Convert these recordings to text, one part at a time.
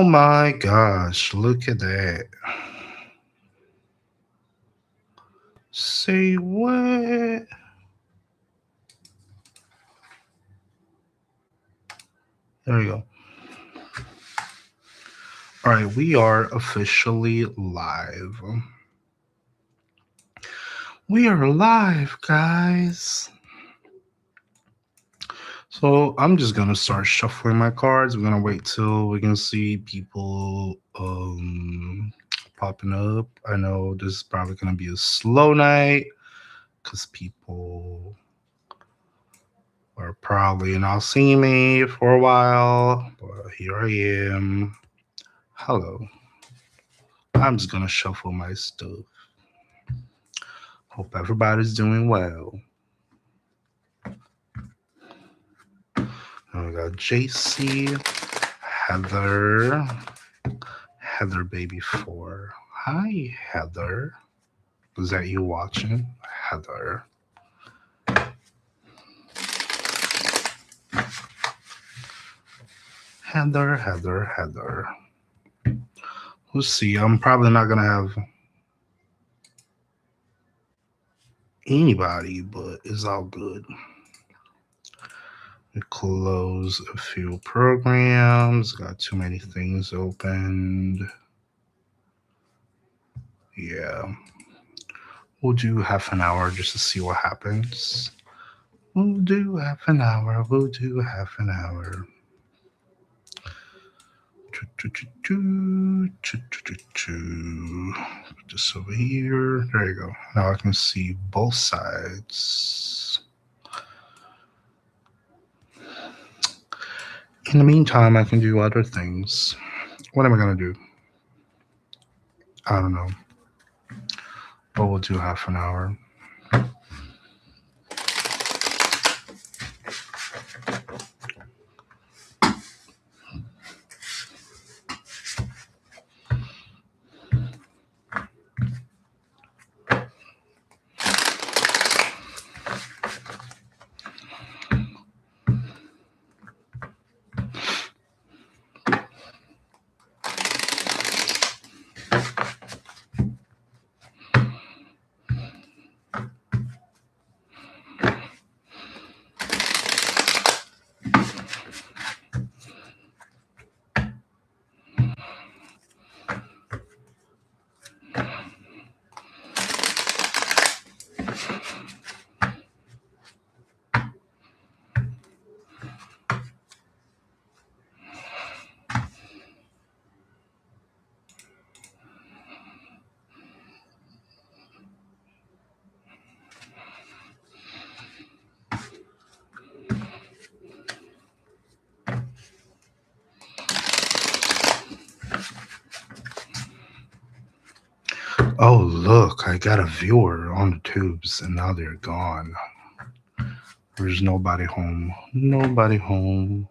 Oh my gosh, look at that. Say what? There we go. All right, we are officially live. We are live, guys. So I'm just gonna start shuffling my cards. We're gonna wait till we can see people popping up. I know this is probably gonna be a slow night because people are probably not seeing me for a while. But here I am. Hello. I'm just gonna shuffle my stuff. Hope everybody's doing well. And we got JC, Heather, Heather Baby 4. Hi, Heather. Is that you watching? Heather. Heather, Heather, Heather. We'll see. I'm probably not going to have anybody, but it's all good. We close a few programs. Got too many things opened. Yeah. We'll do half an hour just to see what happens. We'll do half an hour. We'll do half an hour. Put this over here. There you go. Now I can see both sides. In the meantime, I can do other things. What am I going to do? I don't know. But we'll do half an hour. Oh, look, I got a viewer on the tubes and now they're gone. There's nobody home. Nobody home.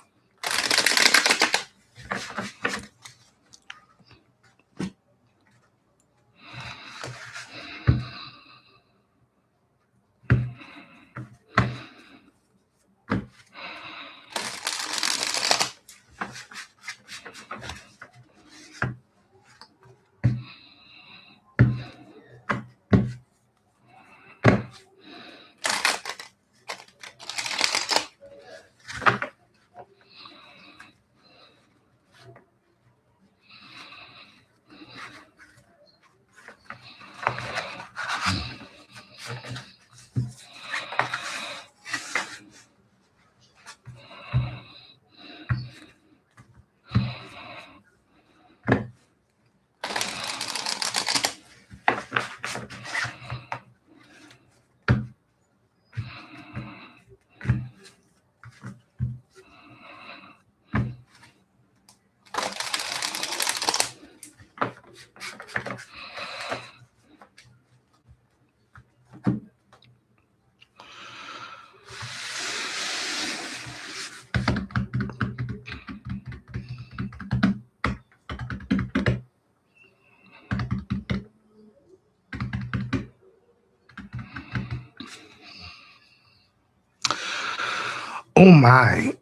Oh my.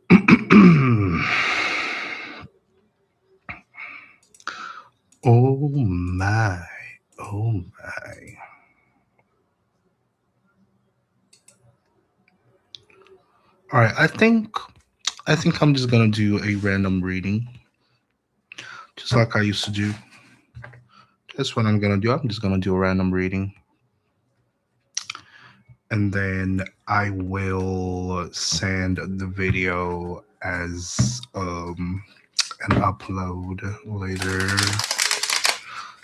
Oh my. Oh my. All right, I think I'm just gonna do a random reading, just like I used to do. That's what I'm gonna do. I'm just gonna do a random reading, and then I will send the video as an upload later.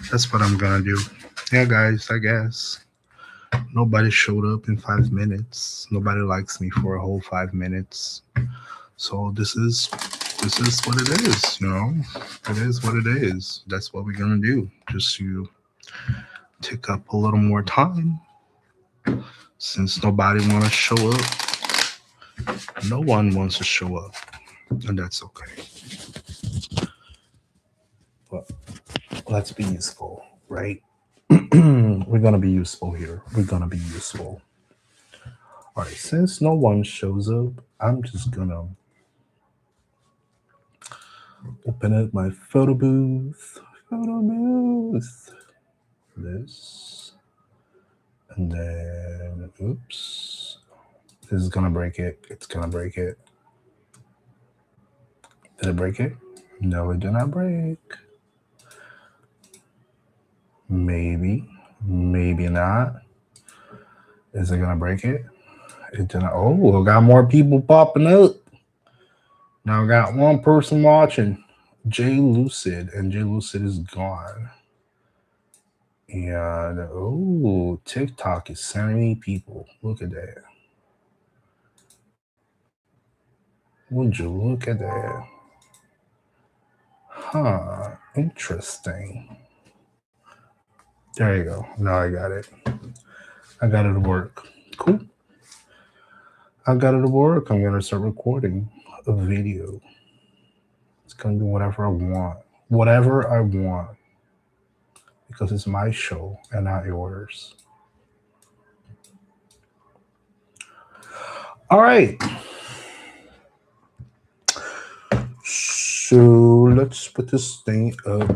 That's what I'm gonna do. Yeah, guys. I guess nobody showed up in 5 minutes. Nobody likes me for a whole 5 minutes. So this is what it is. It is what it is. That's what we're gonna do. Just to take up a little more time, since nobody want to show up. No one wants to show up, and that's okay. But let's be useful, right? We're gonna be useful here. We're gonna be useful. All right. Since no one shows up, I'm just gonna open up my photo booth. Photo booth. This. And then, oops. This is gonna break it. It's gonna break it. Did it break it? No, it did not break. Maybe. Maybe not. Is it gonna break it? It did not. Oh, we got more people popping up. Now I got one person watching. Jay Lucid, and Jay Lucid is gone. And oh, TikTok is sending me people. Look at that. Would you look at that? Huh, interesting. There you go. Now I got it. I got it to work. Cool. I got it to work. I'm gonna start recording a video. It's gonna be whatever I want. Whatever I want. Because it's my show and not yours. All right. So let's put this thing up.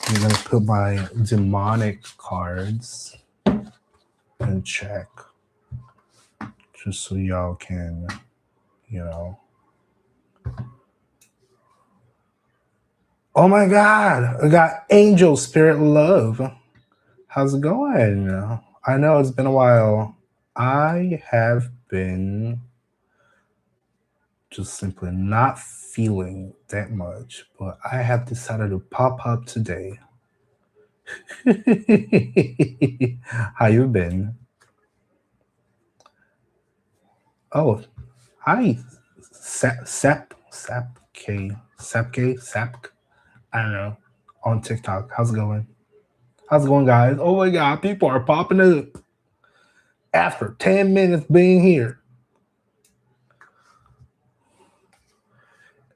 I'm gonna put my demonic cards and check, just so y'all can, you know. Oh my God! I got Angel Spirit Love. How's it going? I know it's been a while. I have been just simply not feeling that much, but I have decided to pop up today. How you been? Oh, hi, Sap. I don't know. On TikTok. How's it going? How's it going, guys? Oh my God, people are popping up after 10 minutes being here.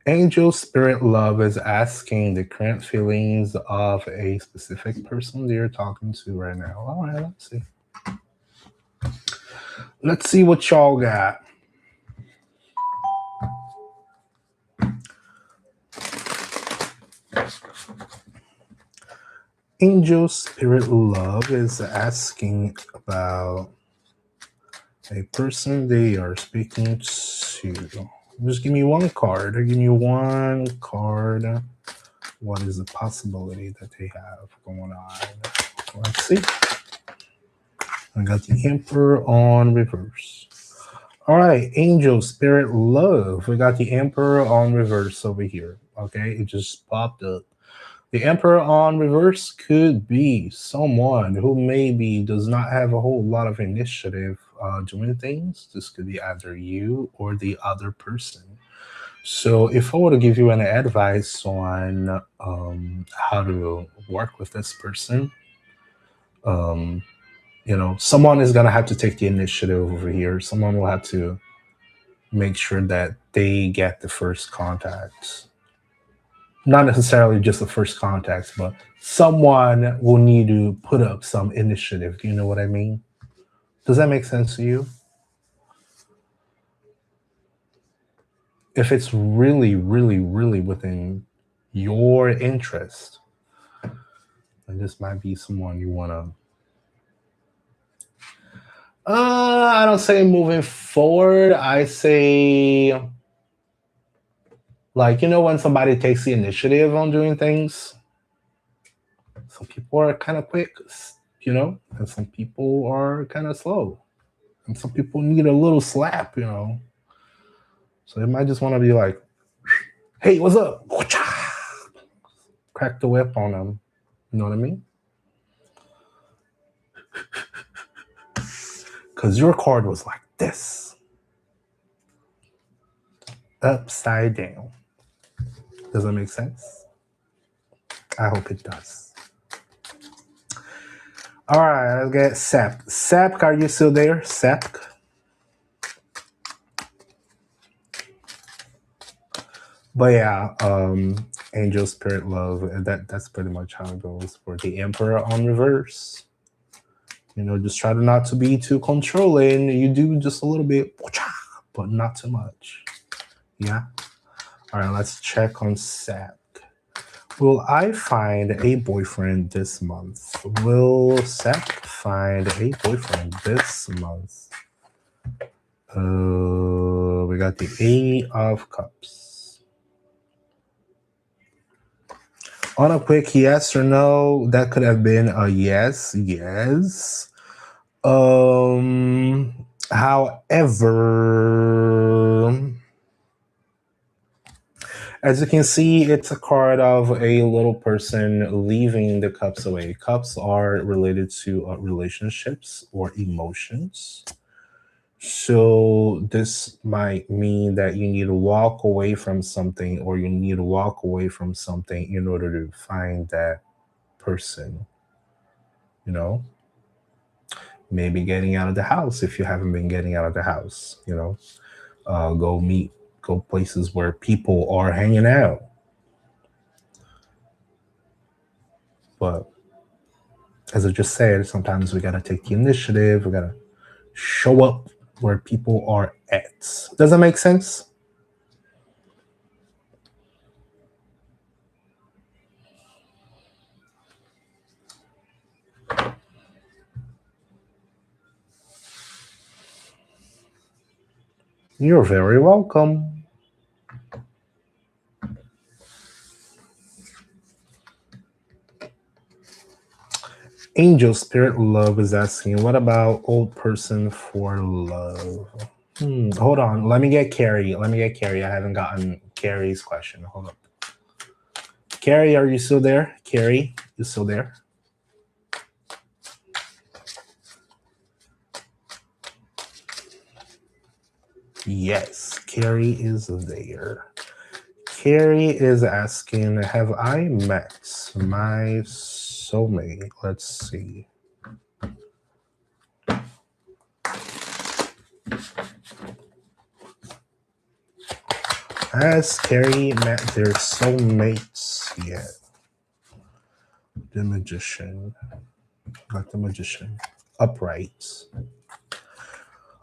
Angel Spirit Love is asking the current feelings of a specific person that you're talking to right now. All right, let's see. Let's see what y'all got. Angel Spirit Love is asking about a person they are speaking to. Just give me one card. Give me one card. What is the possibility that they have going on? Let's see. I got the Emperor on reverse. All right, Angel Spirit Love. We got the Emperor on reverse over here. Okay, it just popped up. The Emperor on reverse could be someone who maybe does not have a whole lot of initiative doing things. This could be either you or the other person. So, if I were to give you an advice on how to work with this person, um, someone is going to have to take the initiative over here. Someone will have to make sure that they get the first contacts. Not necessarily just the first contacts, but someone will need to put up some initiative. Do you know what I mean? Does that make sense to you? If it's really, really, really within your interest. And this might be someone you want to. I don't say moving forward. I say, like, when somebody takes the initiative on doing things. Some people are kind of quick, and some people are kind of slow. And some people need a little slap, So they might just want to be like, hey, what's up? Crack the whip on them. You know what I mean? Because your card was like this. Upside down. Does that make sense? I hope it does. All right, let's get Sep. Sep, are you still there? Sep? But yeah, Angel Spirit Love, and that's pretty much how it goes for the Emperor on reverse. Just try to not to be too controlling. You do just a little bit, but not too much. Yeah. All right, let's check on Sep. Will I find a boyfriend this month? Will Sep find a boyfriend this month? We got the Eight of Cups. On a quick yes or no, that could have been a yes. Yes. However, as you can see, it's a card of a little person leaving the cups away. Cups are related to relationships or emotions. So this might mean that you need to walk away from something, or you need to walk away from something in order to find that person. Maybe getting out of the house if you haven't been getting out of the house. Go places where people are hanging out. But as I just said, sometimes we gotta take the initiative. We gotta show up where people are at. Does that make sense? You're very welcome. Angel Spirit Love is asking, what about old person for love? Hold on. Let me get Carrie. I haven't gotten Carrie's question. Hold up. Carrie, are you still there? Carrie, you still there? Yes, Carrie is there. Carrie is asking, have I met my soulmate? Let's see. Has Carrie met their soulmates yet? The Magician. Not the Magician. Upright.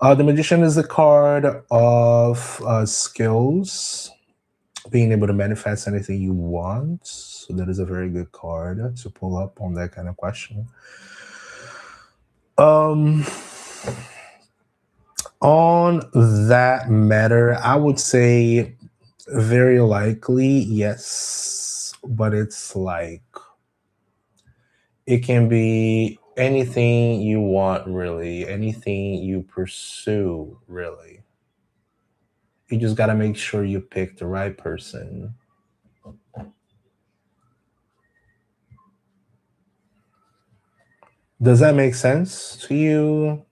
The Magician is a card of skills, being able to manifest anything you want. So that is a very good card to pull up on that kind of question. On that matter, I would say very likely yes, but it's like it can be anything you want, really, anything you pursue, really. You just got to make sure you pick the right person. Does that make sense to you?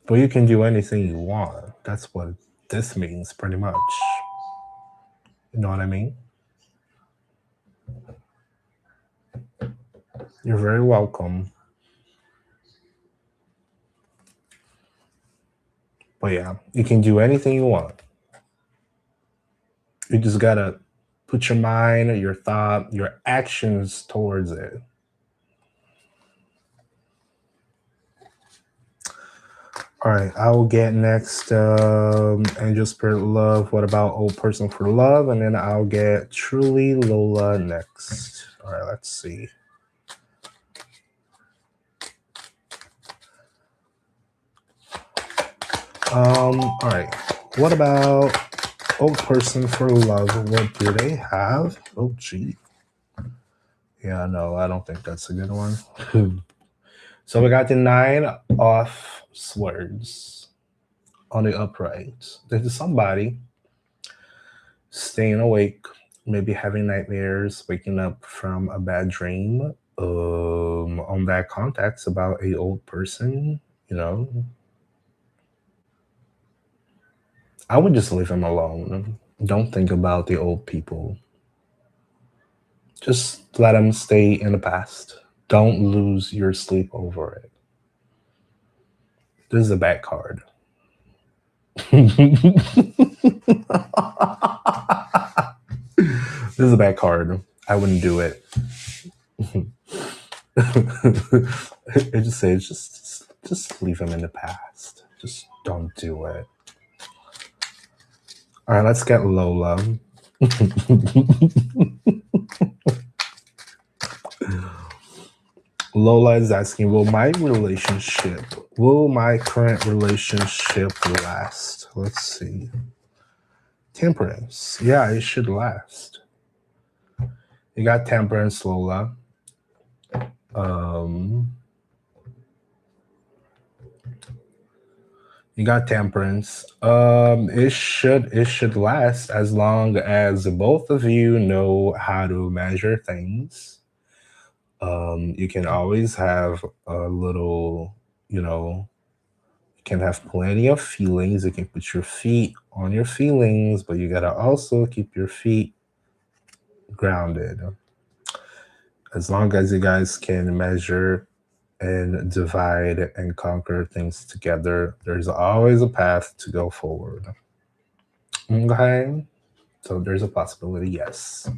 But you can do anything you want. That's what this means, pretty much. You know what I mean? You're very welcome. But yeah, you can do anything you want. You just gotta put your mind, your thought, your actions towards it. All right, I will get next Angel Spirit Love. What about Old Person for Love? And then I'll get Truly Lola next. All right, let's see. All right. What about Old Person for Love? What do they have? Oh, gee. Yeah, no, I don't think that's a good one. So we got the 9 off swords on the upright. This is somebody staying awake, maybe having nightmares, waking up from a bad dream. On that context about a old person, you know, I would just leave him alone. Don't think about the old people. Just let them stay in the past. Don't lose your sleep over it. This is a bad card. This is a bad card. I wouldn't do it. It just says just leave him in the past. Just don't do it. All right, let's get Lola. Lola is asking, will my current relationship last? Let's see. Temperance. Yeah, it should last. You got Temperance, Lola. You got Temperance. It should last as long as both of you know how to measure things. You can always have a little, you can have plenty of feelings. You can put your feet on your feelings, but you gotta also keep your feet grounded. As long as you guys can measure and divide and conquer things together, there's always a path to go forward. Okay? So there's a possibility, yes.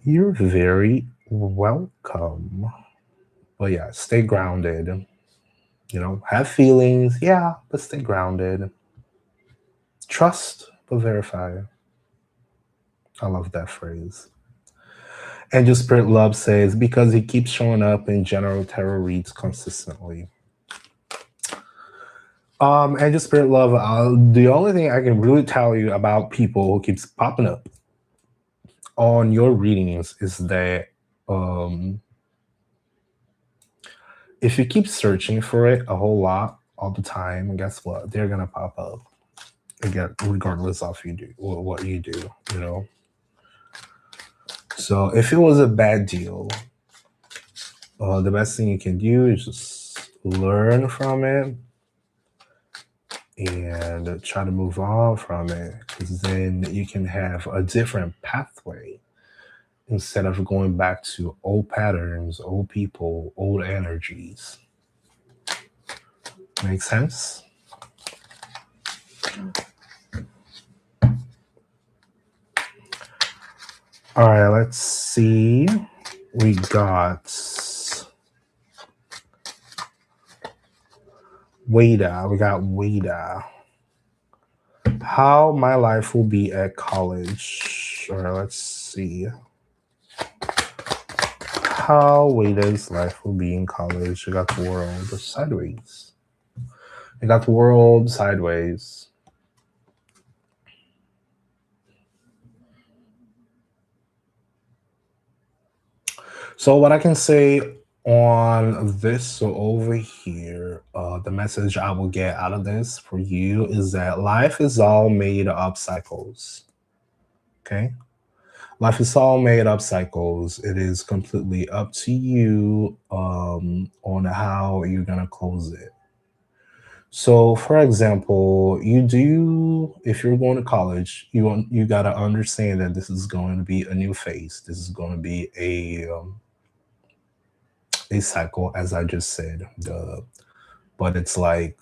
You're very welcome. But yeah, stay grounded. Have feelings, yeah, but stay grounded. Trust, but verify. I love that phrase. Angel Spirit Love says, because he keeps showing up in general tarot reads consistently. Angel Spirit Love, the only thing I can really tell you about people who keeps popping up on your readings is that if you keep searching for it a whole lot all the time, guess what? They're gonna pop up again, regardless of what you do, So if it was a bad deal, the best thing you can do is just learn from it and try to move on from it, because then you can have a different pathway instead of going back to old patterns, old people, old energies. Make sense? All right, let's see. We got Wada. We got Wada. How my life will be at college. All right, let's see. How Wada's life will be in college. We got the world sideways. We got the world sideways. So what I can say on this, so over here, the message I will get out of this for you is that life is all made up cycles. Okay? Life is all made up cycles. It is completely up to you on how you're gonna close it. So, for example, if you're going to college, you gotta understand that this is going to be a new phase. This is going to be a cycle, as I just said. But it's like,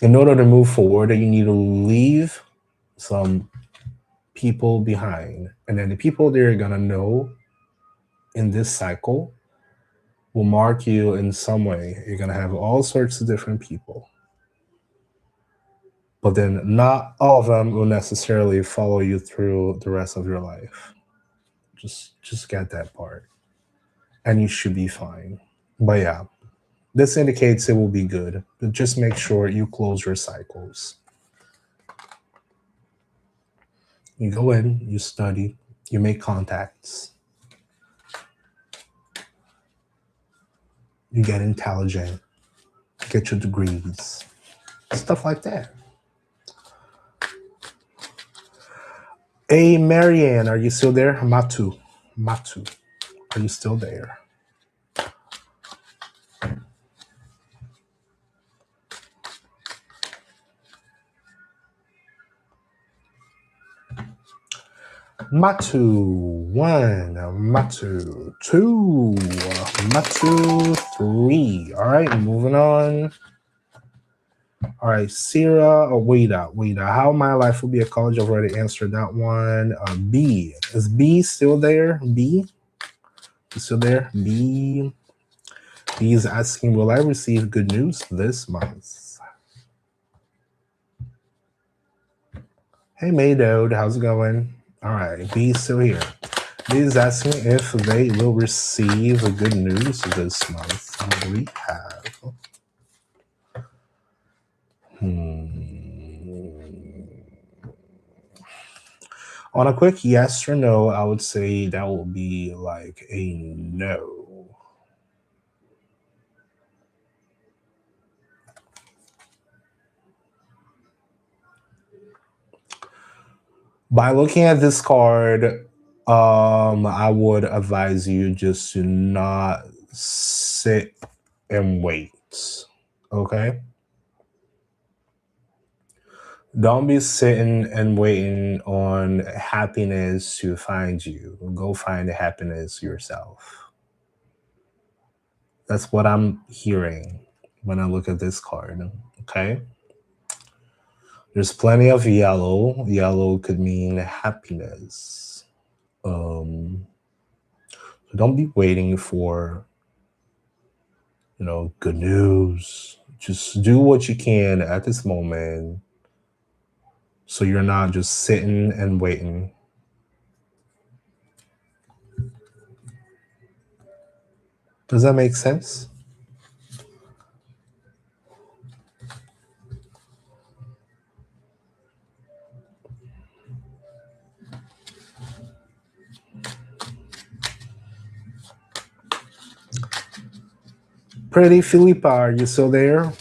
in order to move forward, you need to leave some people behind, and then the people they're gonna know in this cycle, will mark you in some way. You're going to have all sorts of different people. But then not all of them will necessarily follow you through the rest of your life. Just get that part. And you should be fine. But yeah, this indicates it will be good. But just make sure you close your cycles. You go in, you study, you make contacts. You get intelligent, get your degrees, stuff like that. Hey, Marianne, are you still there? Matu, are you still there? Matu 1, Matu 2, Matu 3. All right, moving on. All right, Sarah, Wait. How my life will be a college? I've already answered that one. B. Is B still there? B? You still there? B. B is asking, will I receive good news this month? Hey, Maydode, how's it going? All right, B is still here. B is asking if they will receive good news this month. What do we have? On a quick yes or no, I would say that will be like a no. By looking at this card, I would advise you just to not sit and wait. Okay? Don't be sitting and waiting on happiness to find you. Go find the happiness yourself. That's what I'm hearing when I look at this card. Okay? There's plenty of yellow. Yellow could mean happiness. So don't be waiting for, good news. Just do what you can at this moment, so you're not just sitting and waiting. Does that make sense? Pretty Philippa, are you still there?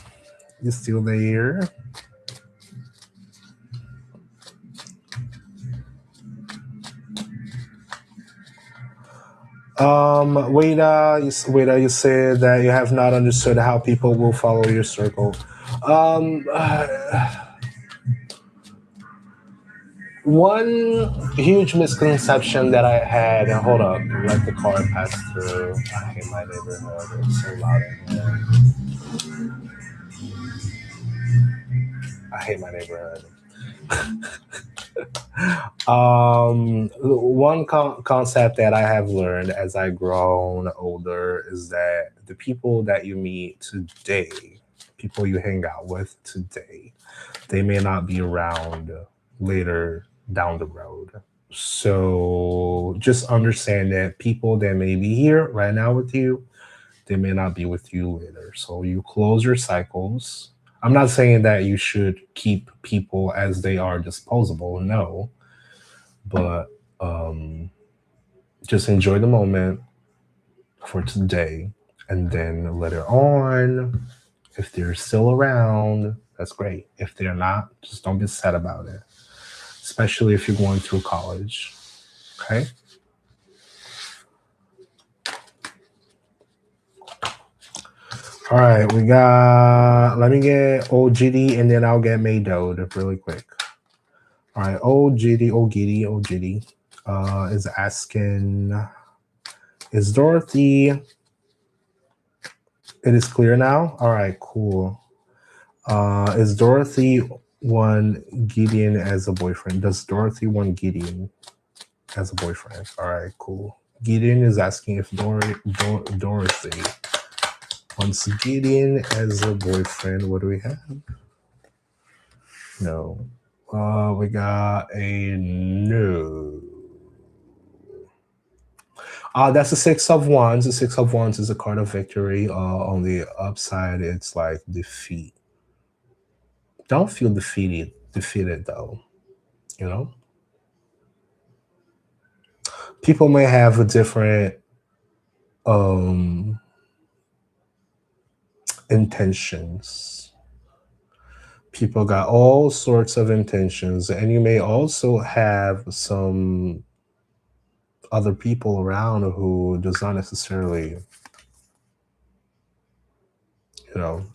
You still there? Wait, you said that you have not understood how people will follow your circle. One huge misconception that I had, and hold up, let the car pass through. I hate my neighborhood. It's so loud in here. I hate my neighborhood. One concept that I have learned as I've grown older is that the people that you meet today, people you hang out with today, they may not be around later down the road. So just understand that people that may be here right now with you, they may not be with you later. So you close your cycles. I'm not saying that you should keep people as they are disposable, no. But just enjoy the moment for today. And then later on, if they're still around, that's great. If they're not, just don't be sad about it. Especially if you're going through college. Okay? All right, let me get OGD and then I'll get Maydode really quick. All right, OGD is asking, is Dorothy, it is clear now? All right, cool. Is Dorothy want Gideon as a boyfriend? Does Dorothy want Gideon as a boyfriend? All right, cool. Gideon is asking if Dorothy Once Gideon as a boyfriend, what do we have? No. We got a no. That's the Six of Wands. The Six of Wands is a card of victory. On the upside, it's like defeat. Don't feel defeated though. You know, people may have a different intentions. People got all sorts of intentions, and you may also have some other people around who does not necessarily,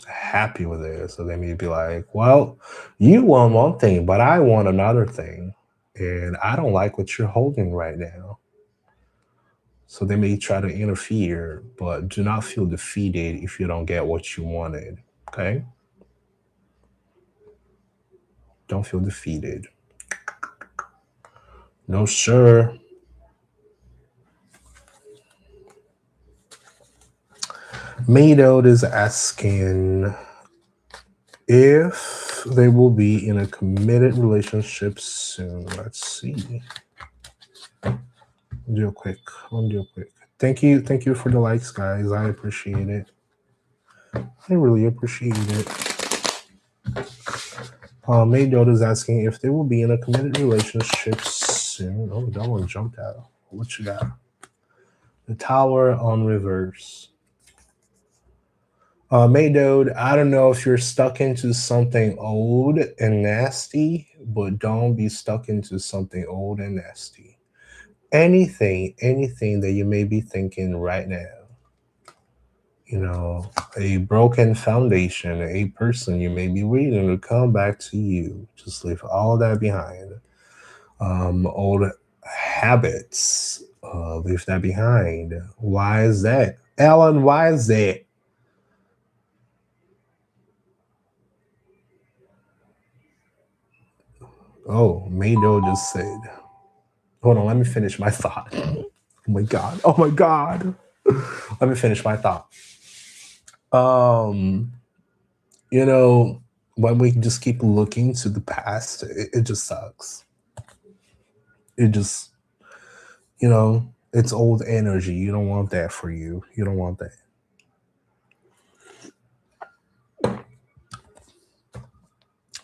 happy with it. So they may be like, well, you want one thing, but I want another thing. And I don't like what you're holding right now. So they may try to interfere, but do not feel defeated if you don't get what you wanted. Okay? Don't feel defeated. No, sir. Maydot is asking if they will be in a committed relationship soon. Let's see. Do a quick. Let me do a quick. Thank you for the likes, guys. I appreciate it. I really appreciate it. Maydot is asking if they will be in a committed relationship soon. Oh, that one jumped out. What you got? The Tower on reverse. Maydot, I don't know if you're stuck into something old and nasty, but don't be stuck into something old and nasty. Anything that you may be thinking right now, a broken foundation, a person you may be waiting to come back to you. Just leave all that behind. Old habits, leave that behind. Why is that? Ellen, why is that? Oh, Mado just said, hold on, let me finish my thought. Oh my God. Oh my God. Let me finish my thought. You know, when we just keep looking to the past, it just sucks. It just, it's old energy. You don't want that for you. You don't want that.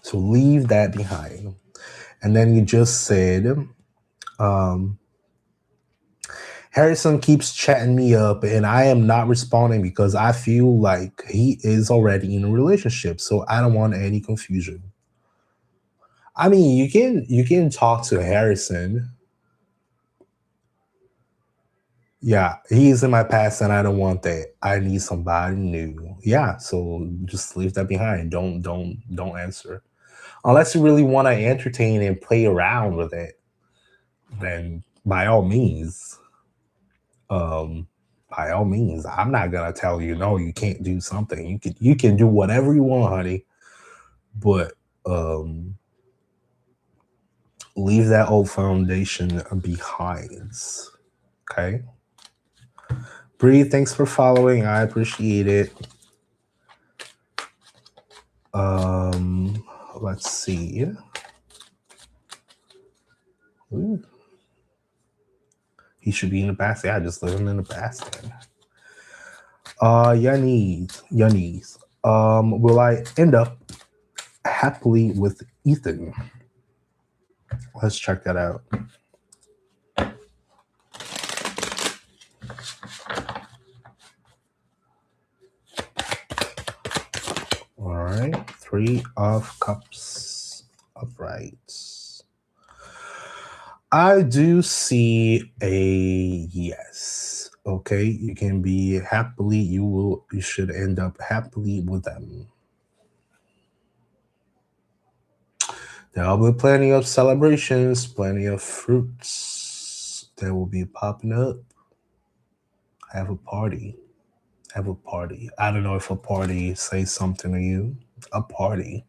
So leave that behind. And then you just said, Harrison keeps chatting me up and I am not responding because I feel like he is already in a relationship. So I don't want any confusion. I mean, you can talk to Harrison. Yeah, he's in my past and I don't want that. I need somebody new. Yeah, so just leave that behind. Don't answer. Unless you really want to entertain and play around with it, then by all means. Um by all means, I'm not gonna tell you no, you can't do something. You can do whatever you want, honey. But um leave that old foundation behind. Okay. Bree, thanks for following. I appreciate it. Let's see. Ooh. He should be in the past. Yeah, just leave him in the past then. Yanis. Will I end up happily with Ethan? Let's check that out. All right, 3 of Cups upright. I do see a yes. Okay, you can be happily. You should end up happily with them. There will be plenty of celebrations, plenty of fruits that will be popping up. Have a party. Have a party. I don't know if a party says something to you. A party.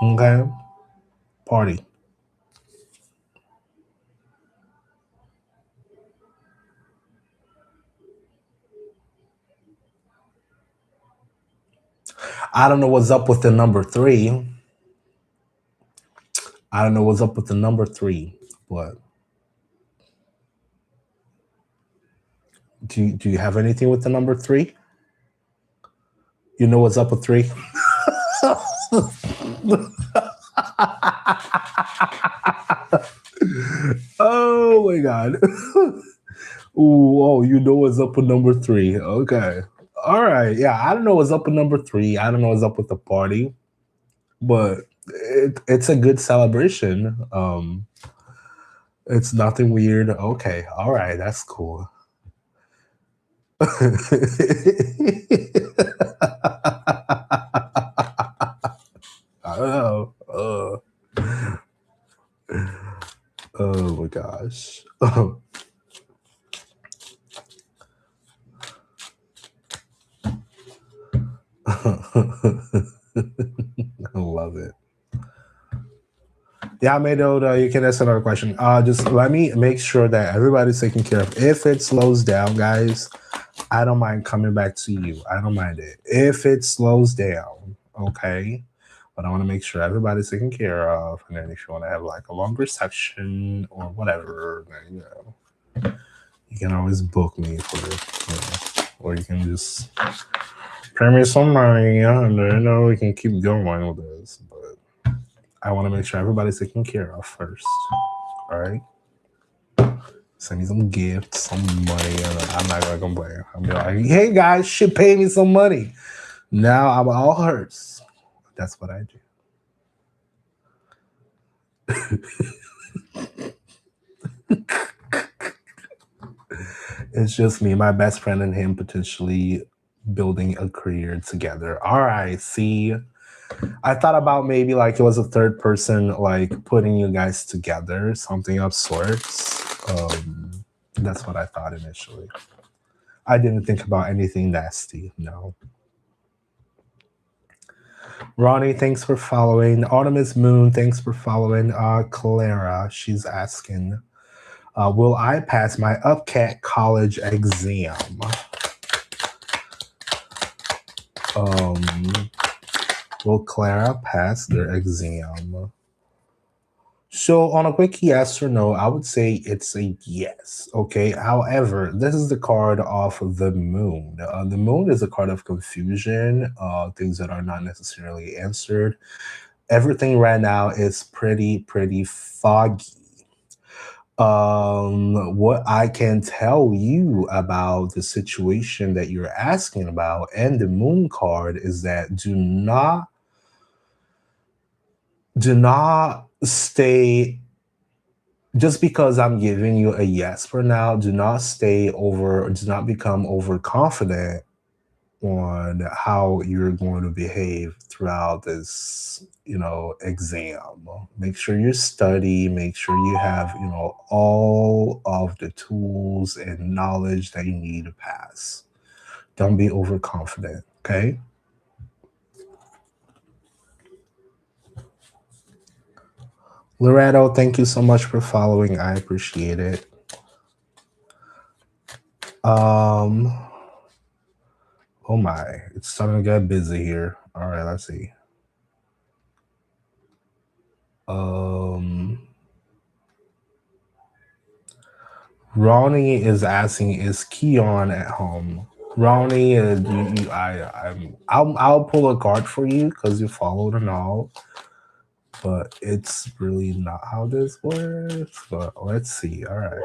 Okay? Party. I don't know what's up with the number 3. I don't know what's up with the number 3, but do you have anything with the number 3? You know what's up with 3? Oh my god. Ooh, oh, you know what's up with number 3. Okay. All right. Yeah, I don't know what's up with number 3. I don't know what's up with the party, but it's a good celebration. It's nothing weird. Okay. All right. That's cool. Oh, oh my gosh. I love it. Yeah, Maydo, you can ask another question. Just let me make sure that everybody's taken care of. If it slows down, guys, I don't mind coming back to you. I don't mind it. If it slows down, okay? But I want to make sure everybody's taken care of. And then if you want to have like a longer section or whatever, then, you can always book me for it. Or you can just pay me some money and then, we can keep going with this. But I want to make sure everybody's taken care of first. All right? Send me some gifts, some money, and I'm not gonna complain. I'm like, hey guys, should pay me some money. Now I'm all hurts. That's what I do. It's just me, my best friend, and him potentially building a career together. All right, see. I thought about maybe like it was a third person, like putting you guys together, something of sorts. That's what I thought initially. I didn't think about anything nasty. No. Ronnie, thanks for following. Artemis Moon, thanks for following. Clara, she's asking, will I pass my UPCAT college exam? Will Clara pass their exam? So on a quick yes or no, I would say it's a yes. Okay. However, this is the card of the moon. The moon is a card of confusion, things that are not necessarily answered. Everything right now is pretty foggy. What I can tell you about the situation that you're asking about and the moon card is that do not stay. Just because I'm giving you a yes for now, do not become overconfident on how you're going to behave throughout this, exam. Make sure you study, make sure you have, all of the tools and knowledge that you need to pass. Don't be overconfident, okay? Loretto, thank you so much for following. I appreciate it. Oh my, it's starting to get busy here. All right, let's see. Ronnie is asking, is Keon at home? Ronnie, I'll pull a card for you because you followed and all, but it's really not how this works. But let's see. All right,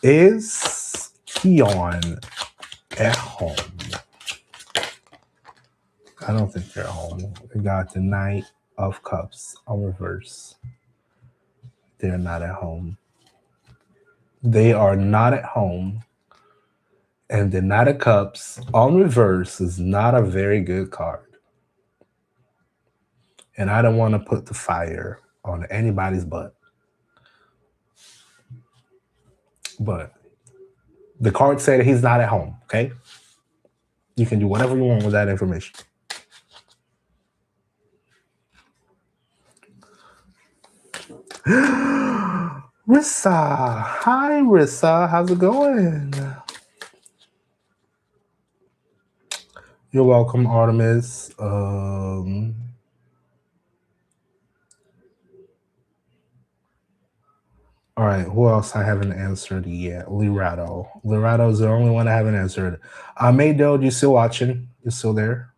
is Keon at home? I don't think they're home. We got the Knight of Cups on reverse. They're not at home. They are not at home. And the Knight of Cups on reverse is not a very good card. And I don't want to put the fire on anybody's butt. But the card said he's not at home, okay? You can do whatever you want with that information. Rissa. Hi, Rissa. How's it going? You're welcome, Artemis. All right, who else I haven't answered yet? Lirato. Lirato is the only one I haven't answered. Maydo, you still watching? You still there?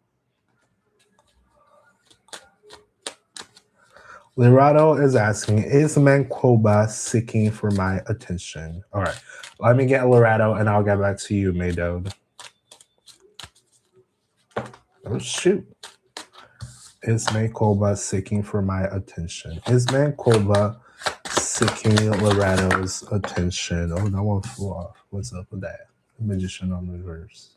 Lirato is asking, is Manquoba seeking for my attention? All right, let me get Lirato and I'll get back to you, Maydo. Oh, shoot. Is Manquoba seeking for my attention? Is Manquoba seeking Lirato's attention? Oh, that one flew off. What's up with that? Magician on reverse.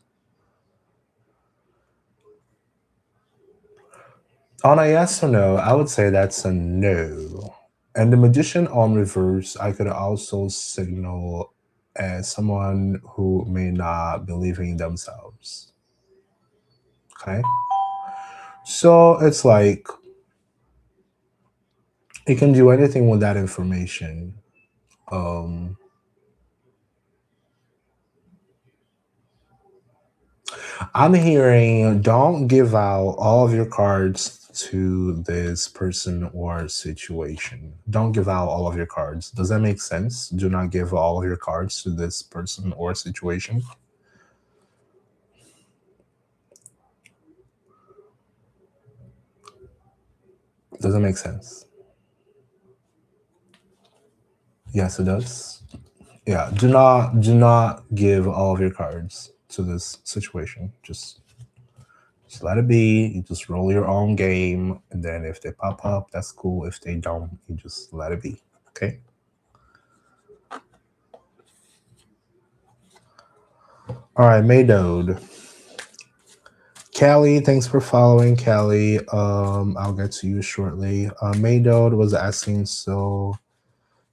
On a yes or no, I would say that's a no. And the magician on reverse, I could also signal as someone who may not believe in themselves. Okay? So it's like you can do anything with that information. I'm hearing don't give out all of your cards to this person or situation. Don't give out all of your cards. Does that make sense? Do not give all of your cards to this person or situation. Does that make sense? Yes, it does. Yeah, do not give all of your cards to this situation. Just let it be. You just roll your own game, and then if they pop up, that's cool. If they don't, you just let it be. Okay. All right, Maydode. Callie, thanks for following, Callie. I'll get to you shortly. Maydode was asking, so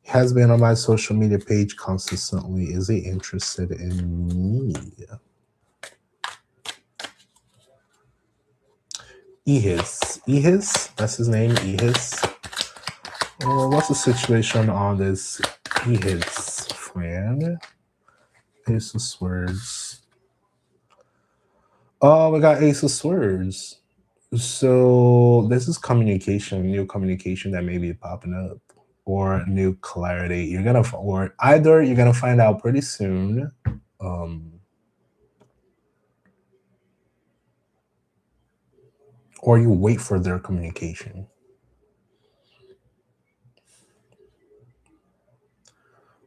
he has been on my social media page consistently. Is he interested in me? Ehis, that's his name, Ehis. What's the situation on this Ehis friend? Ace of Swords. Oh, we got Ace of Swords. So this is communication, new communication that may be popping up, or new clarity. Or either you're gonna find out pretty soon. Or you wait for their communication.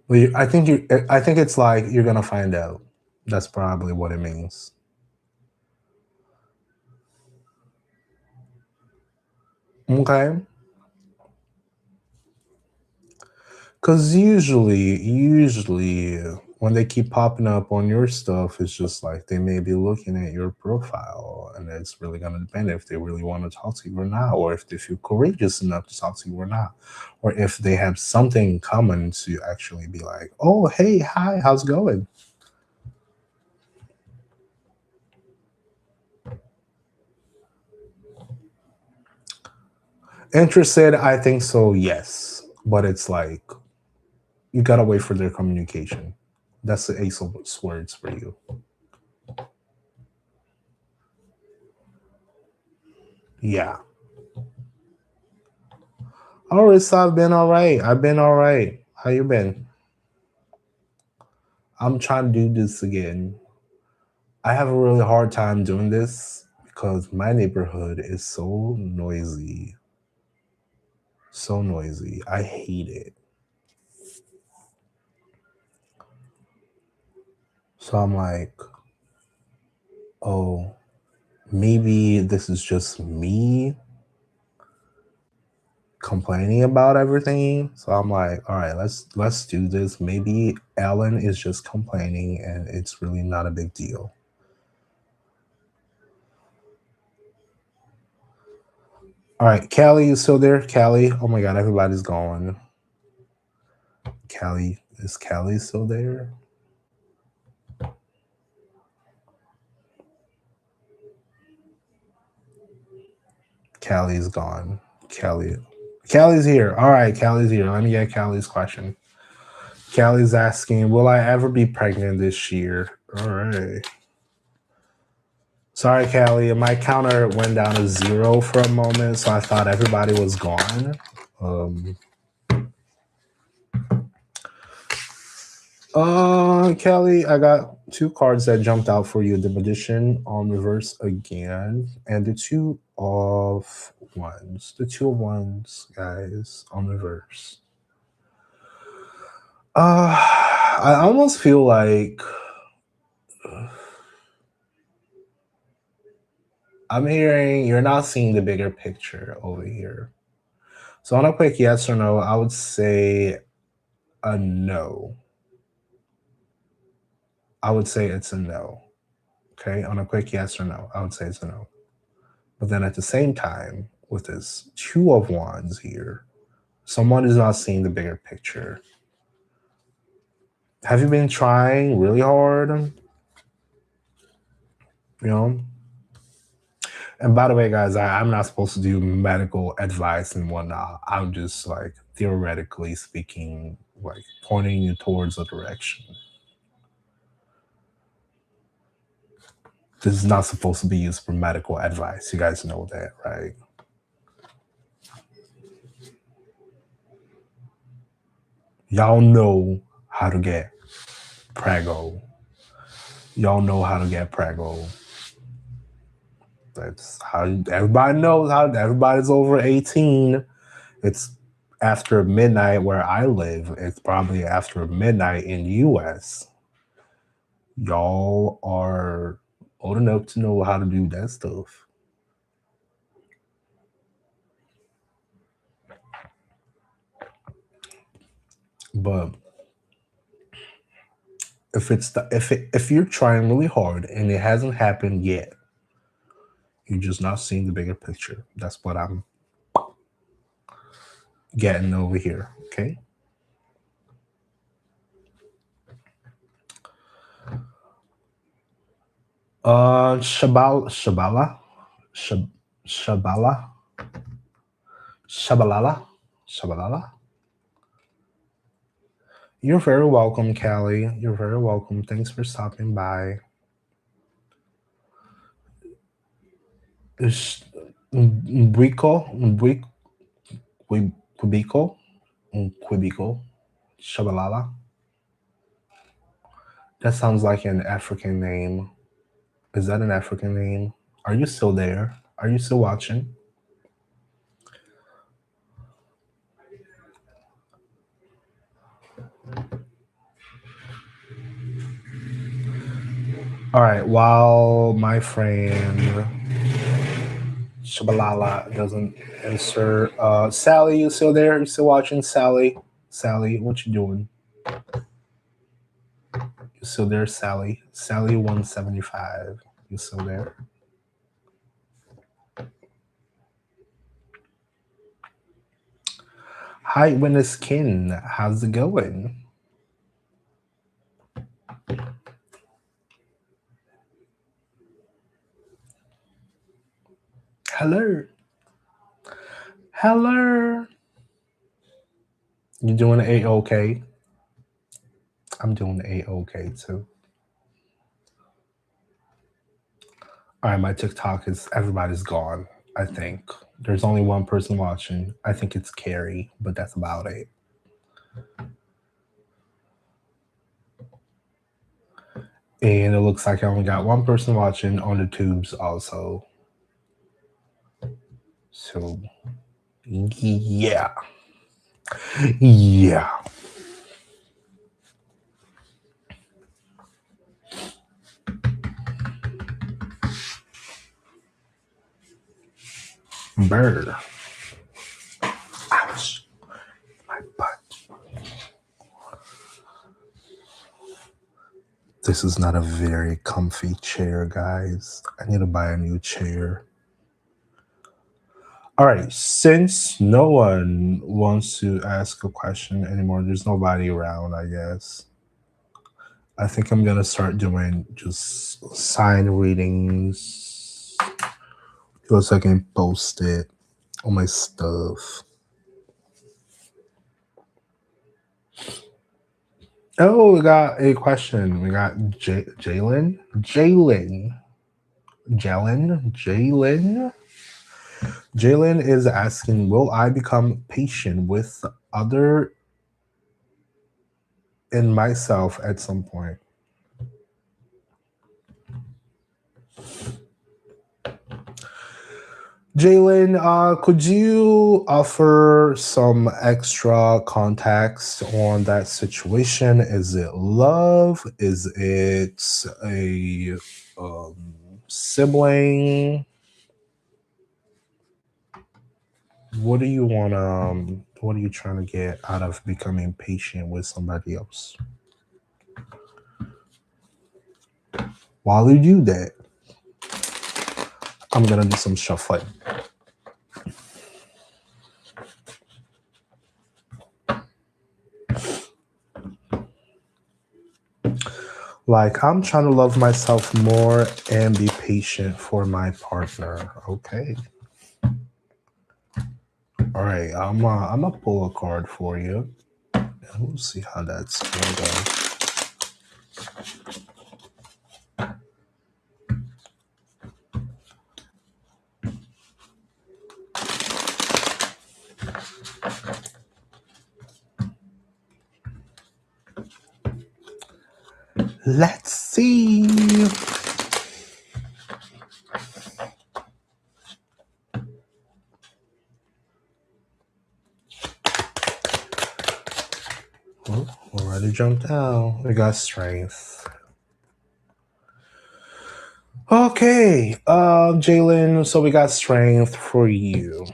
Well, I think it's like you're gonna find out. That's probably what it means. Okay. Because usually when they keep popping up on your stuff, it's just like they may be looking at your profile, and it's really going to depend if they really want to talk to you or not, or if they feel courageous enough to talk to you or not, or if they have something in common to actually be like, oh, hey, hi, how's it going? Interested, I think so, yes. But it's like, you gotta wait for their communication. That's the Ace of Swords for you. Yeah. Oh, Rissa, I've been all right. How you been? I'm trying to do this again. I have a really hard time doing this because my neighborhood is so noisy. So noisy. I hate it. So I'm like, oh, maybe this is just me complaining about everything. So I'm like, all right, let's do this. Maybe Ellen is just complaining and it's really not a big deal. All right, Callie, you still there? Callie, oh my god, everybody's gone. Callie, is Callie still there? Callie's gone. Callie's here. All right, Callie's here. Let me get Callie's question. Callie's asking, will I ever be pregnant this year? All right. Sorry, Callie. My counter went down to 0 for a moment, so I thought everybody was gone. Um, Kelly, I got two cards that jumped out for you. The Magician on reverse again, and the Two of Wands. The Two of Wands, guys, on reverse. I almost feel like I'm hearing you're not seeing the bigger picture over here. So on a quick yes or no, I would say a no. I would say it's a no. Okay, on a quick yes or no, I would say it's a no. But then at the same time, with this Two of Wands here, someone is not seeing the bigger picture. Have you been trying really hard? You know? And by the way, guys, I'm not supposed to do medical advice and whatnot. I'm just like theoretically speaking, like pointing you towards a direction. This is not supposed to be used for medical advice. You guys know that, right? Y'all know how to get prego. Y'all know how to get prego. That's how everybody knows how everybody's over 18. It's after midnight where I live. It's probably after midnight in the US. Y'all are old enough to know how to do that stuff. But if you're trying really hard and it hasn't happened yet, you're just not seeing the bigger picture. That's what I'm getting over here. Okay. Shabala, Shabala, Shabalala, Shabalala. You're very welcome, Callie. You're very welcome. Thanks for stopping by. Mbrico, Quibico, Quibico, Shabalala. That sounds like an African name. Is that an African name? Are you still there? Are you still watching? All right. While my friend Shabalala doesn't answer, Sally, you still there? You still watching, Sally? Sally, what you doing? You still there, Sally? Sally 175. You still there? Hi, Witness Kin. How's it going? Hello. Hello. You doing A-OK? I'm doing A-OK too. All right, my TikTok is everybody's gone. I think there's only one person watching. I think it's Carrie, but that's about it. And it looks like I only got one person watching on the tubes also. So, yeah. Yeah. Bird. Ouch. My butt. This is not a very comfy chair, guys. I need to buy a new chair. All right, since no one wants to ask a question anymore, there's nobody around, I guess. I think I'm gonna start doing just sign readings so I can post it on my stuff. Oh, we got a question. We got Jalen. Jalen. Jalen is asking, will I become patient with other and myself at some point? Jalen, could you offer some extra context on that situation? Is it love? Is it a sibling? What do you want to? What are you trying to get out of becoming patient with somebody else? While you do that, I'm gonna do some shuffling. Like, I'm trying to love myself more and be patient for my partner. Okay. All right. I'm gonna pull a card for you. And we'll see how that's gonna go. Let's see. Oh, already jumped out. We got strength. Okay, Jalen. So we got strength for you.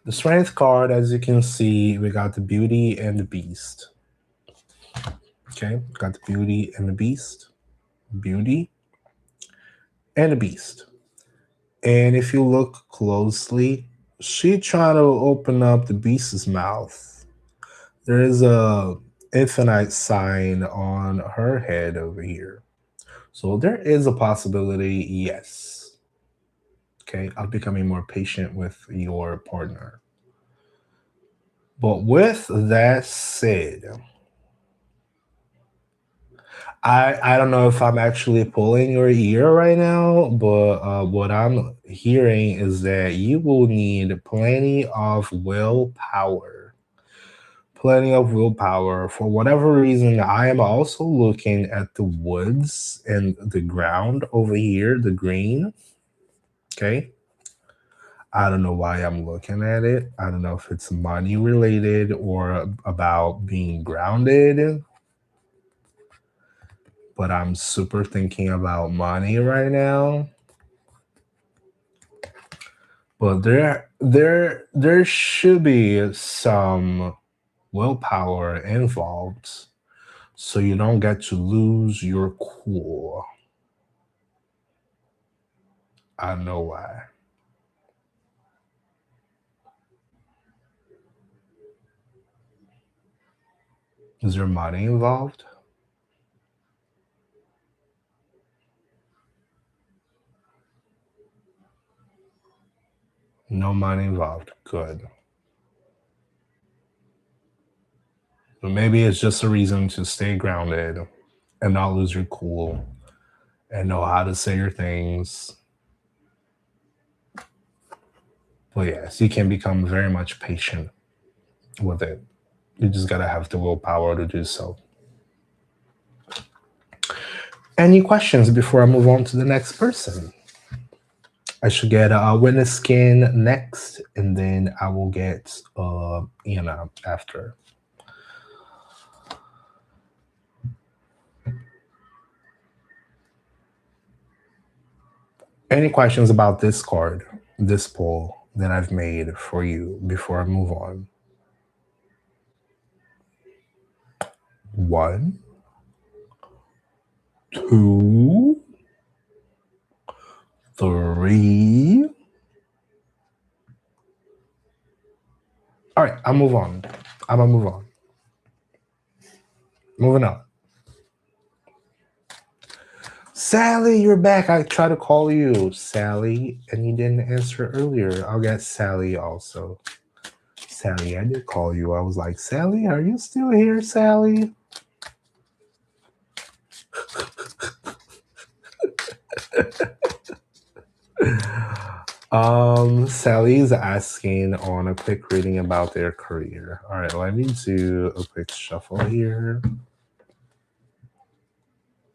The strength card, as you can see, we got the beauty and the beast. Okay, got the beauty and the beast. Beauty and the beast. And if you look closely, she trying to open up the beast's mouth. There is a infinite sign on her head over here. So there is a possibility, yes. Okay, of becoming more patient with your partner. But with that said, I don't know if I'm actually pulling your ear right now, but what I'm hearing is that you will need plenty of willpower. Plenty of willpower. For whatever reason, I am also looking at the woods and the ground over here, the green. Okay. I don't know why I'm looking at it. I don't know if it's money related or about being grounded, but I'm super thinking about money right now. But there should be some willpower involved so you don't get to lose your cool. I know why. Is there money involved? No money involved. Good. But maybe it's just a reason to stay grounded and not lose your cool and know how to say your things. But yes, you can become very much patient with it. You just gotta have the willpower to do so. Any questions before I move on to the next person? I should get a witness skin next, and then I will get Anna after. Any questions about this card, this poll that I've made for you before I move on? 1, 2, 3. All right, I'll move on. I'm gonna move on. Moving on. Sally, you're back. I tried to call you, Sally, and you didn't answer earlier. I'll get Sally also. Sally, I did call you. I was like, Sally, are you still here, Sally? Sally's asking on a quick reading about their career. All right, let me do a quick shuffle here.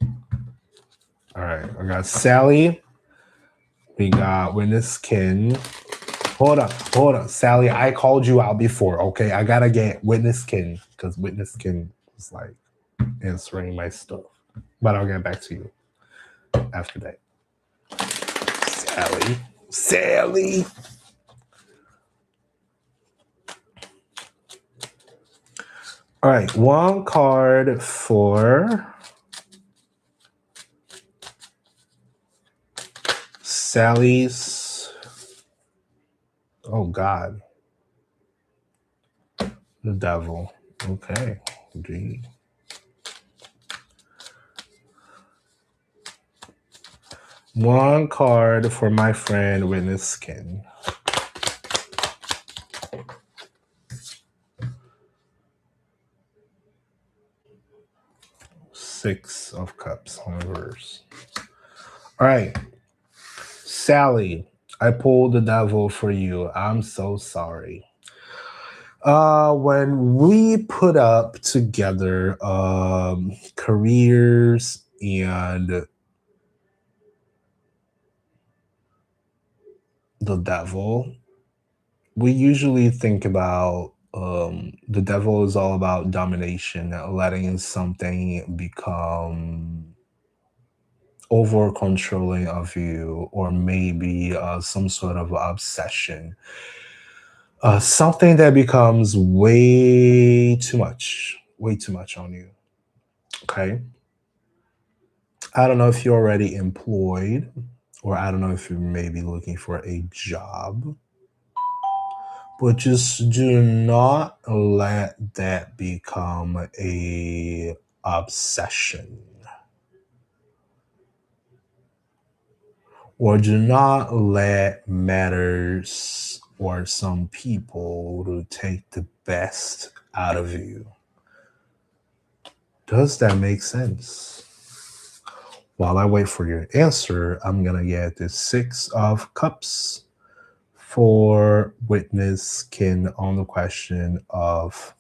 All right, I got Sally. We got Witness Kin. Hold up, Sally. I called you out before. Okay, I gotta get Witness Kin because Witness Kin was like answering my stuff. But I'll get back to you after that. Sally. All right, one card for Sally's. Oh God, the devil. Okay, G. One card for my friend Witness Skin. Six of Cups on reverse. All right, Sally, I pulled the devil for you. I'm so sorry. When we put up together careers and the devil, we usually think about the devil is all about domination, letting something become over controlling of you, or maybe some sort of obsession, something that becomes way too much on you. Okay. I don't know if you're already employed, or I don't know if you're maybe looking for a job, but just do not let that become a obsession, or do not let matters or some people to take the best out of you. Does that make sense? While I wait for your answer, I'm gonna get the Six of Cups for Witness Kin on the question of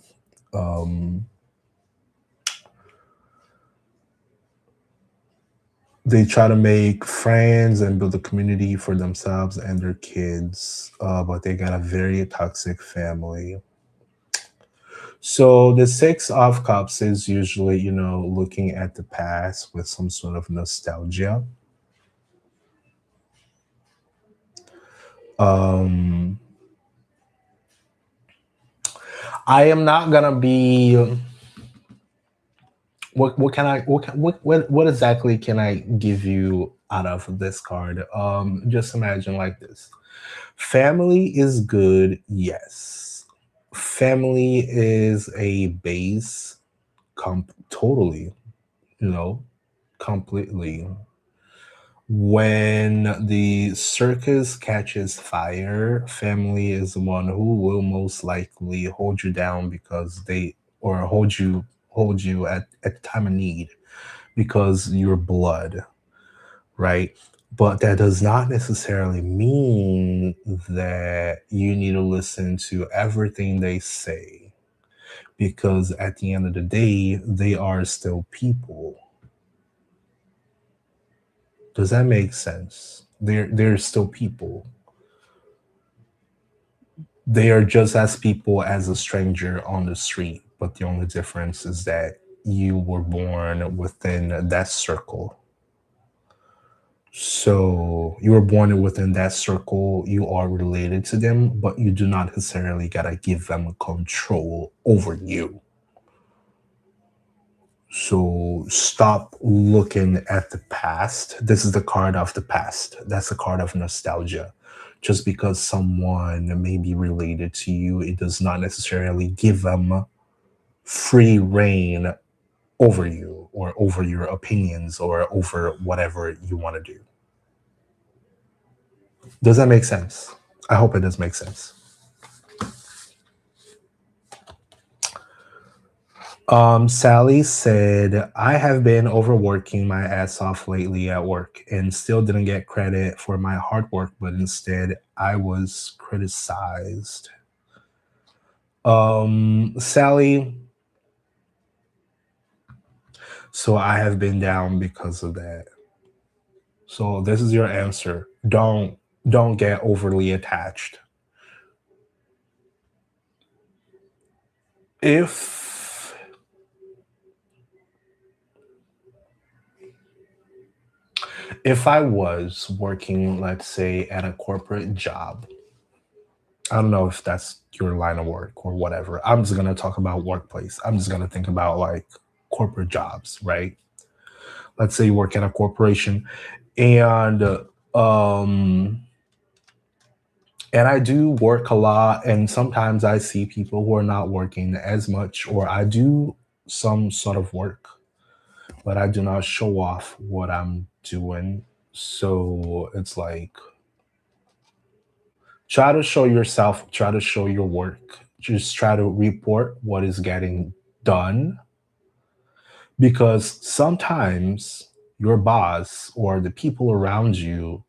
they try to make friends and build a community for themselves and their kids, but they got a very toxic family. So the Six of Cups is usually, looking at the past with some sort of nostalgia. Um, I am not gonna be. What can I what exactly can I give you out of this card? Just imagine like this. Family is good, yes. Family is a base, totally, you know, completely. When the circus catches fire, family is the one who will most likely hold you down because they or hold you at the time of need because you're blood, right? But that does not necessarily mean that you need to listen to everything they say, because at the end of the day, they are still people. Does that make sense? They're still people. They are just as people as a stranger on the street, but the only difference is that you were born within that circle. So you were born within that circle, you are related to them, but you do not necessarily gotta give them control over you. So stop looking at the past. This is the card of the past. That's the card of nostalgia. Just because someone may be related to you, it does not necessarily give them free reign over you or over your opinions or over whatever you want to do. Does that make sense? I hope it does make sense. Sally said, I have been overworking my ass off lately at work and still didn't get credit for my hard work, but instead I was criticized. Sally, so I have been down because of that. So this is your answer. Don't get overly attached. If I was working, let's say, at a corporate job, I don't know if that's your line of work or whatever. I'm just gonna talk about workplace. I'm just gonna think about like corporate jobs, right? Let's say you work at a corporation, and um, and I do work a lot, and sometimes I see people who are not working as much, or I do some sort of work, but I do not show off what I'm doing. So it's like, try to show yourself, try to show your work, just try to report what is getting done, because sometimes your boss or the people around you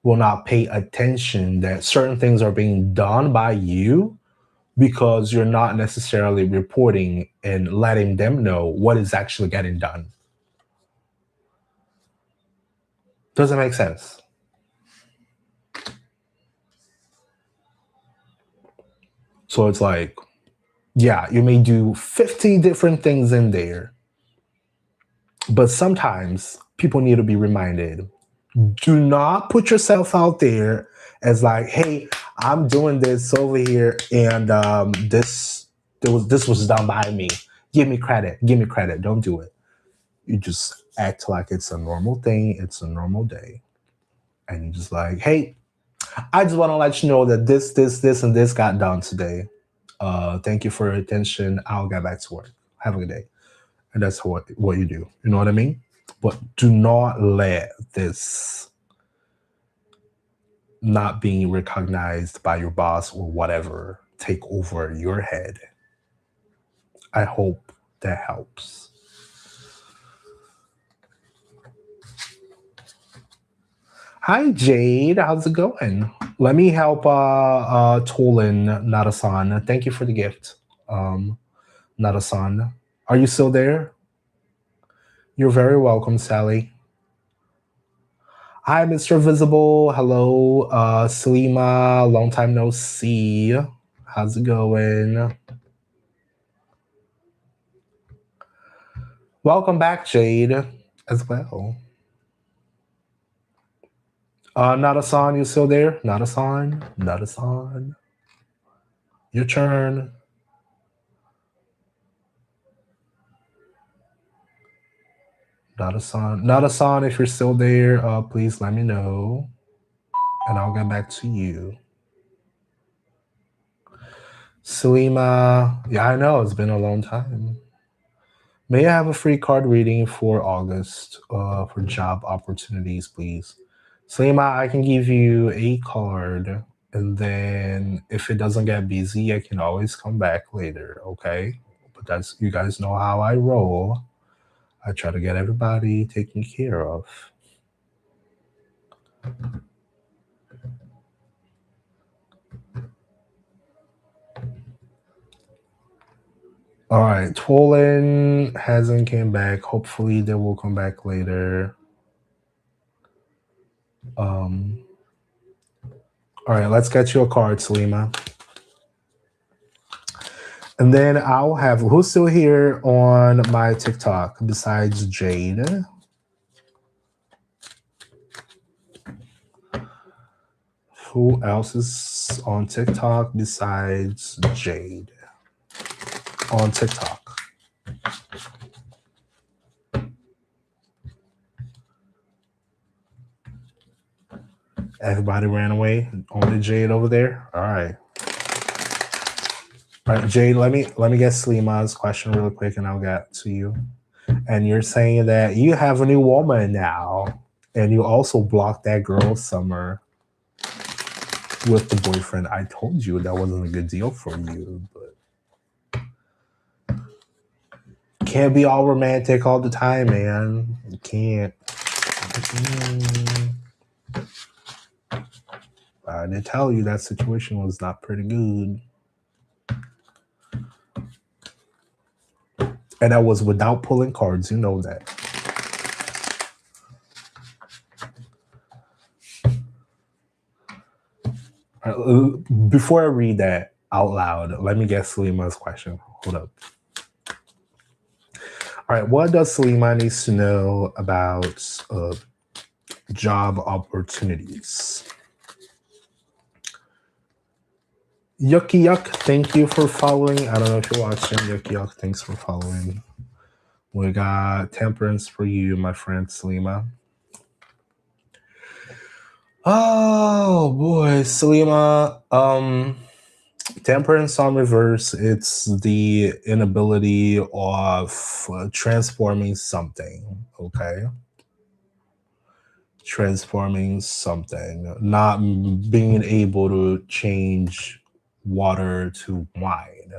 will not pay attention that certain things are being done by you because you're not necessarily reporting and letting them know what is actually getting done. Doesn't make sense. So it's like, yeah, you may do 50 different things in there, but sometimes people need to be reminded, do not put yourself out there as like, hey, I'm doing this over here, and this was done by me. Give me credit. Give me credit. Don't do it. You just act like it's a normal thing. It's a normal day, and you're just like, hey, I just want to let you know that this, and this got done today. Thank you for your attention. I'll get back to work. Have a good day. And that's what you do. You know what I mean? But do not let this not being recognized by your boss or whatever take over your head. I hope that helps. Hi Jade, how's it going? Let me help Tolan Nadasan. Thank you for the gift. Nadasan. Are you still there? You're very welcome, Sally. Hi, Mr. Visible. Hello, Salima. Long time no see. How's it going? Welcome back, Jade, as well. Nadasan, you still there? Nadasan, Nadasan. Your turn. Nadasan, Nadasan, if you're still there, please let me know, and I'll get back to you. Salima, yeah, I know it's been a long time. May I have a free card reading for August for job opportunities, please? Salima, I can give you a card, and then if it doesn't get busy, I can always come back later, okay? But that's, you guys know how I roll. I try to get everybody taken care of. All right, Twolin hasn't came back. Hopefully, they will come back later. All right, let's get you a card, Salima. And then I'll have, who's still here on my TikTok besides Jade? Who else is on TikTok besides Jade? On TikTok. Everybody ran away. Only Jade over there. All right. All right, Jade. Let me get Slima's question real quick, and I'll get to you. And you're saying that you have a new woman now, and you also blocked that girl Summer with the boyfriend. I told you that wasn't a good deal for you, but can't be all romantic all the time, man. You can't. I did tell you that situation was not pretty good. And that was without pulling cards. You know that. Before I read that out loud, let me get Selima's question. Hold up. All right. What does Selima needs to know about job opportunities? Yucky Yuck, thank you for following. I don't know if you're watching. Yucky Yuck, thanks for following. We got temperance for you, my friend Selima. Oh boy, Selima. Temperance on reverse. It's the inability of transforming something. Okay, transforming something, not being able to change water to wine,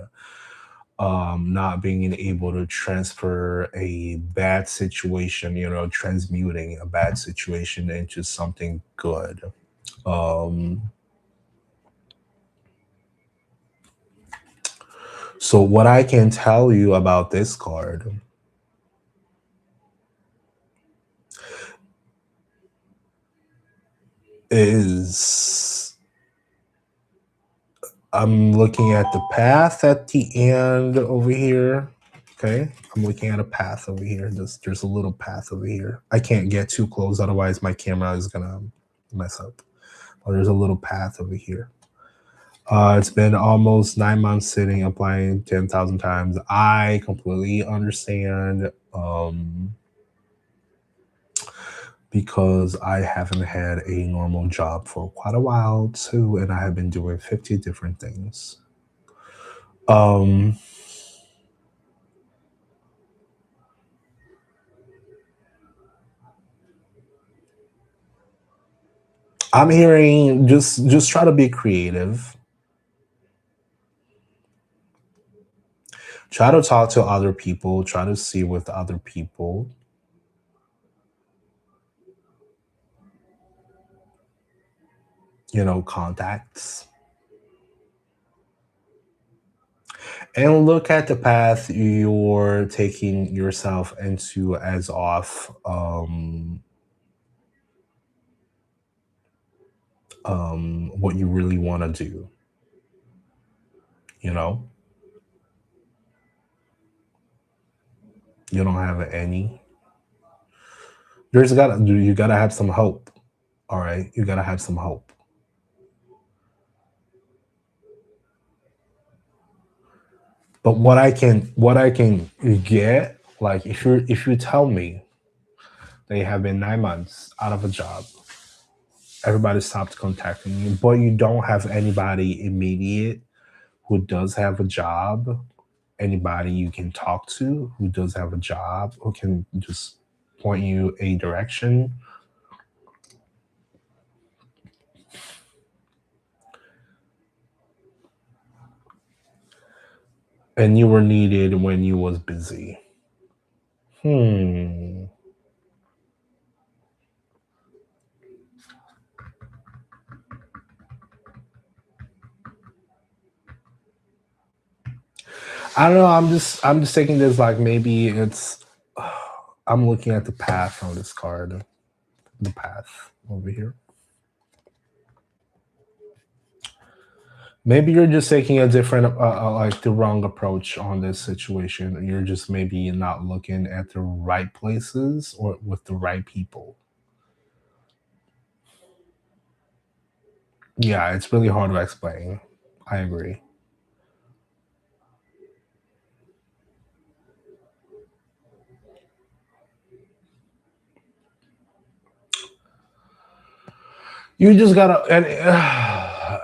not being able to transfer a bad situation, transmuting a bad situation into something good. So what I can tell you about this card is I'm looking at the path at the end over here. Okay. I'm looking at a path over here. There's a little path over here. I can't get too close, otherwise my camera is gonna mess up. But there's a little path over here. It's been almost 9 months sitting, applying 10,000 times. I completely understand. Because I haven't had a normal job for quite a while too, and I have been doing 50 different things. I'm hearing just try to be creative. Try to talk to other people, try to see with other people. Contacts. And look at the path you're taking yourself into as off what you really want to do. You don't have any. You gotta have some hope. All right, you gotta have some hope. But what I can get, like if you tell me they have been 9 months out of a job, everybody stopped contacting you, but you don't have anybody immediate who does have a job, anybody you can talk to who does have a job, who can just point you a direction. And you were needed when you was busy. I don't know. I'm just taking this like maybe it's. I'm looking at the path on this card, the path over here. Maybe you're just taking a different, like the wrong approach on this situation. You're just maybe not looking at the right places or with the right people. Yeah, it's really hard to explain. I agree. You just gotta,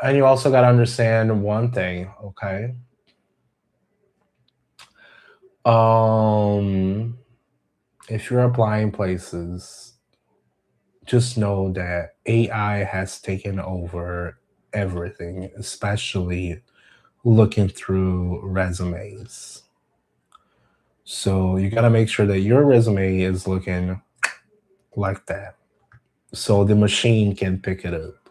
and you also gotta understand one thing, okay? If you're applying places, just know that AI has taken over everything, especially looking through resumes. So you got to make sure that your resume is looking like that so the machine can pick it up.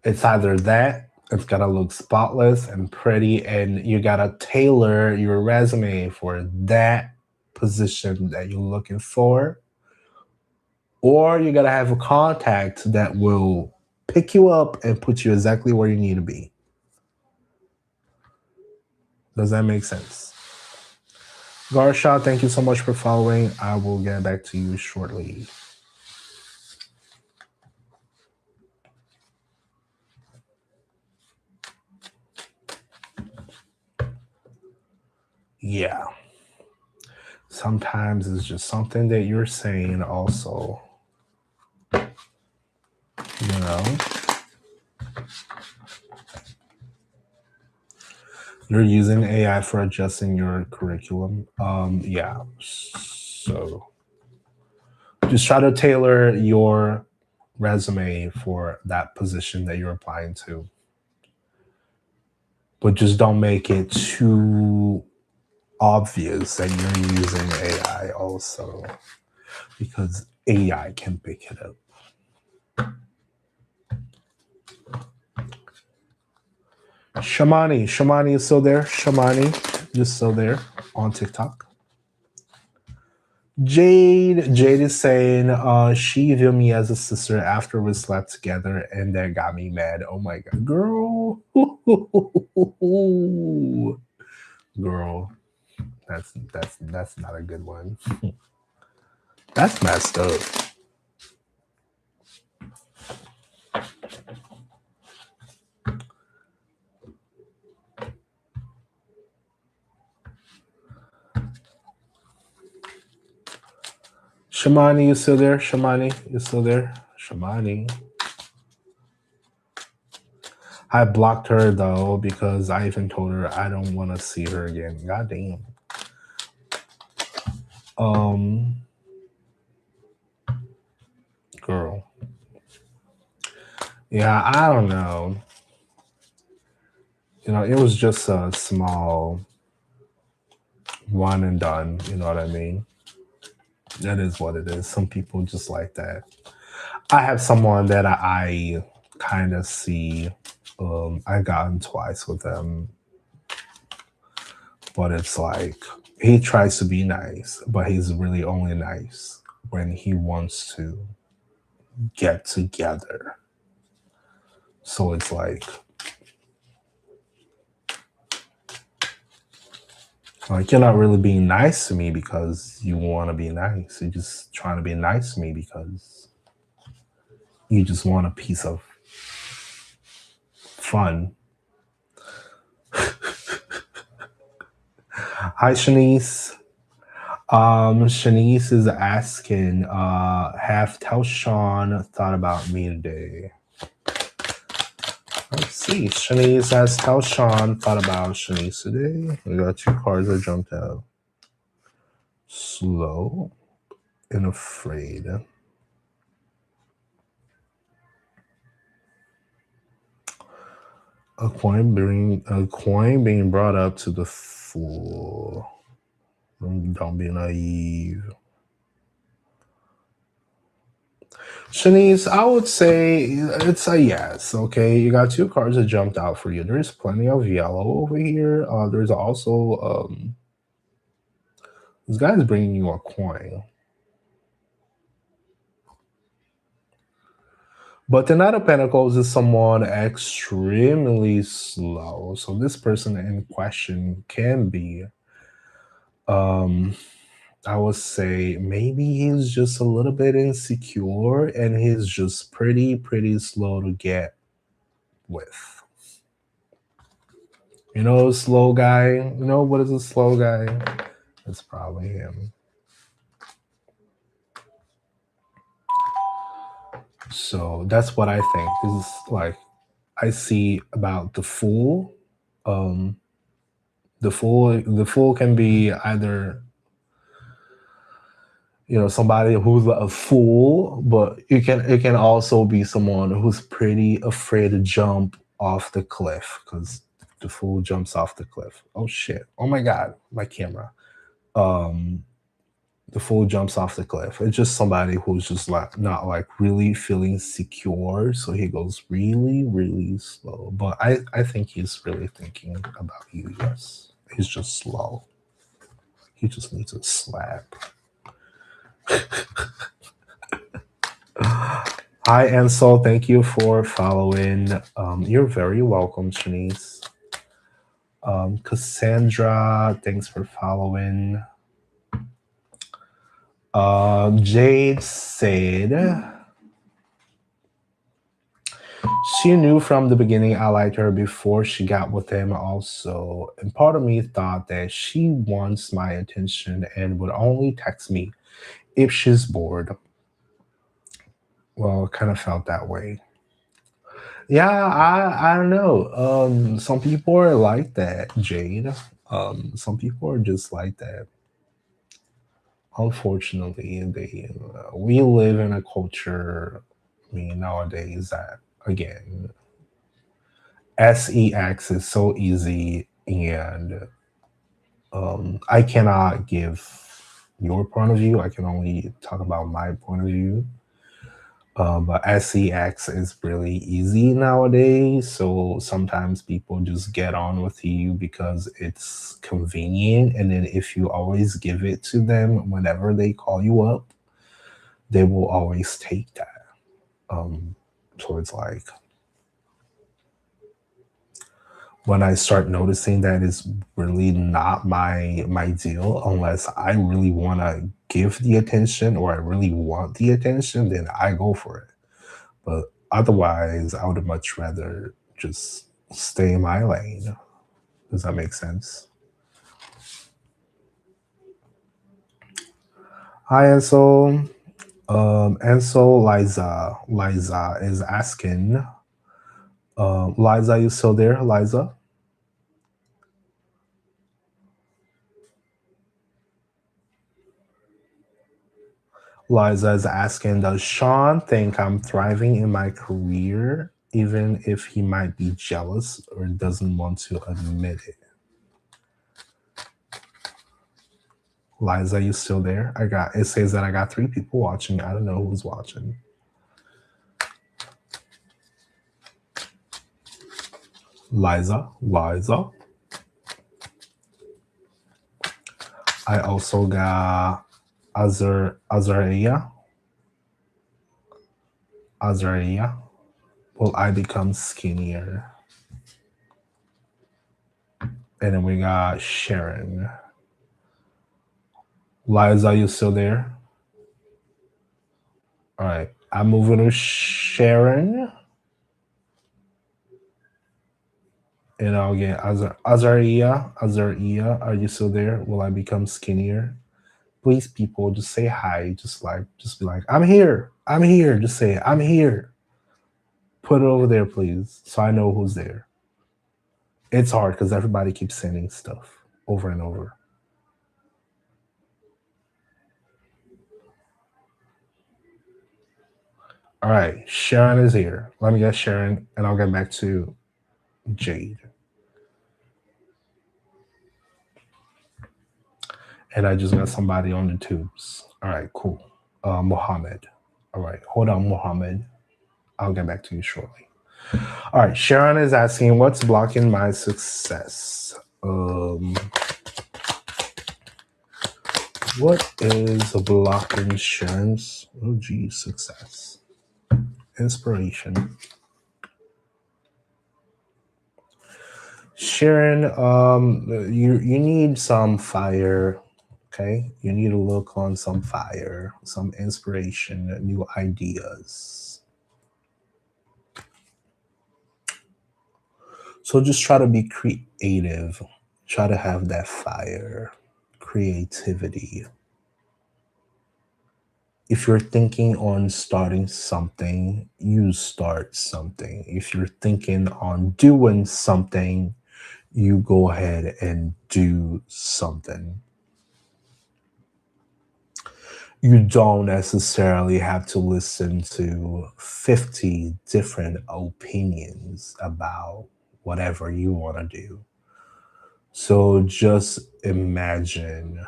It's either that, it's got to look spotless and pretty, and you got to tailor your resume for that position that you're looking for, or you got to have a contact that will pick you up and put you exactly where you need to be. Does that make sense? Garsha, thank you so much for following. I will get back to you shortly. Yeah. Sometimes it's just something that you're saying also. You know? You're using AI for adjusting your curriculum. Yeah. So just try to tailor your resume for that position that you're applying to. But just don't make it too obvious that you're using AI also, because AI can pick it up. Shamani is still there. Shamani is still there on TikTok. Jade is saying she viewed me as a sister after we slept together, and that got me mad. Oh my god, girl, girl, that's not a good one. That's messed up. Shamani, you still there? Shamani, you still there? Shamani. I blocked her though because I even told her I don't want to see her again. God damn. Girl. Yeah, I don't know. You know, it was just a small one and done. You know what I mean? That is what it is. Some people just like that. I have someone that I kind of see. I gotten twice with them, but it's like he tries to be nice, but he's really only nice when he wants to get together. So it's like you're not really being nice to me because you want to be nice. You're just trying to be nice to me because you just want a piece of fun. Hi, Shanice. Shanice is asking, have Telshawn thought about me today? Let's see. Shanice has Telshawn thought about Shanice today. We got two cards that jumped out. Slow and afraid. A coin being brought up to the fool. Don't be naive. Shanice, I would say it's a yes. Okay, you got two cards that jumped out for you. There's plenty of yellow over here. There's also this guy's bringing you a coin. But the Knight of Pentacles is someone extremely slow. So this person in question can be, I would say maybe he's just a little bit insecure and he's just pretty slow to get with. You know, a slow guy. You know what is a slow guy? It's probably him. So that's what I think. This is like I see about the fool. The fool can be either somebody who's a fool, but it can also be someone who's pretty afraid to jump off the cliff because the fool jumps off the cliff. Oh shit! Oh my god, my camera. um the fool jumps off the cliff. It's just somebody who's just like not like really feeling secure, so he goes really, really slow. But I think he's really thinking about you. Yes, he's just slow. He just needs a slap. Hi, Ansel. Thank you for following. You're very welcome, Shanice. Cassandra, thanks for following. Jade said she knew from the beginning I liked her before she got with him, also. And part of me thought that she wants my attention and would only text me if she's bored. Well, it kind of felt that way. Yeah, I don't know. Some people are like that, Jade. Some people are just like that. Unfortunately, we live in a culture. I mean, nowadays that again, sex is so easy, and I cannot give your point of view. I can only talk about my point of view. But sex is really easy nowadays. So sometimes people just get on with you because it's convenient. And then if you always give it to them whenever they call you up, they will always take that. So it's like when I start noticing that it's really not my deal unless I really want to give the attention or I really want the attention, then I go for it. But otherwise, I would much rather just stay in my lane. Does that make sense? Hi, Ansel. Ansel, Liza is asking. Liza, you still there, Liza? Liza is asking, does Sean think I'm thriving in my career, even if he might be jealous or doesn't want to admit it? Liza, you still there? It says that I got 3 people watching. I don't know who's watching. Liza. I also got Azariah. Azariah. Will I become skinnier? And then we got Sharon. Liza, you still there? All right. I'm moving to Sharon. And I'll get Azariah. Azariah, are you still there? Will I become skinnier? Please, people, just say hi. Just be like, I'm here. I'm here. Just say, I'm here. Put it over there, please, so I know who's there. It's hard because everybody keeps sending stuff over and over. All right, Sharon is here. Let me get Sharon, and I'll get back to Jade. And I just got somebody on the tubes. All right, cool. Mohammed. All right, hold on, Mohammed. I'll get back to you shortly. All right, Sharon is asking, what's blocking my success? What is blocking Sharon's success? Inspiration. Sharon, you need some fire. Okay, you need to look on some fire, some inspiration, new ideas. So just try to be creative. Try to have that fire, creativity. If you're thinking on starting something, you start something. If you're thinking on doing something, you go ahead and do something. You don't necessarily have to listen to 50 different opinions about whatever you want to do. So just imagine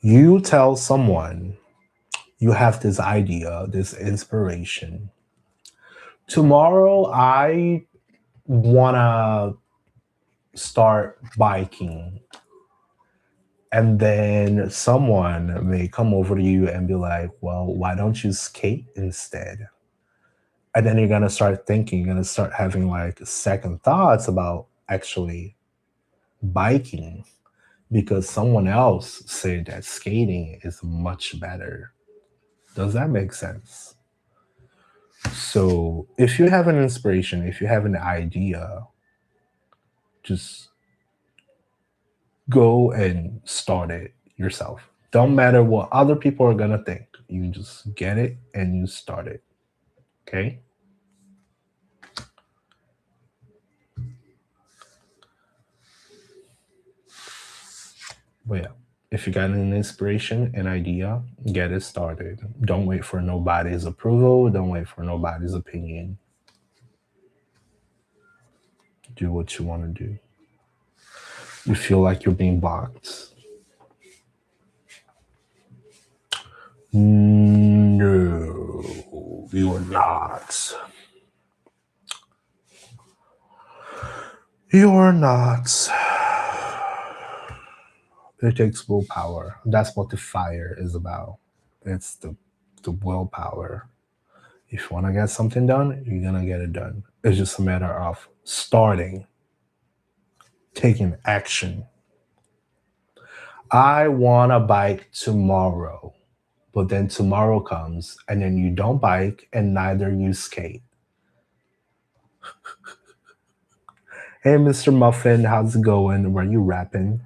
You tell someone you have this idea, this inspiration. Tomorrow, I want to start biking. And then someone may come over to you and be like, well, why don't you skate instead? And then you're going to start thinking, you're going to start having like second thoughts about actually biking because someone else said that skating is much better. Does that make sense? So if you have an inspiration, if you have an idea, just go and start it yourself. Don't matter what other people are gonna think. You just get it and you start it. Okay? But yeah, if you got an inspiration, an idea, get it started. Don't wait for nobody's approval. Don't wait for nobody's opinion. Do what you want to do. You feel like you're being blocked. No, you are not. You are not. It takes willpower. That's what the fire is about. It's the willpower. If you want to get something done, you're going to get it done. It's just a matter of starting, taking action. I want to bike tomorrow, but then tomorrow comes and then you don't bike and neither you skate. Hey, Mr. Muffin, how's it going? Where you rapping?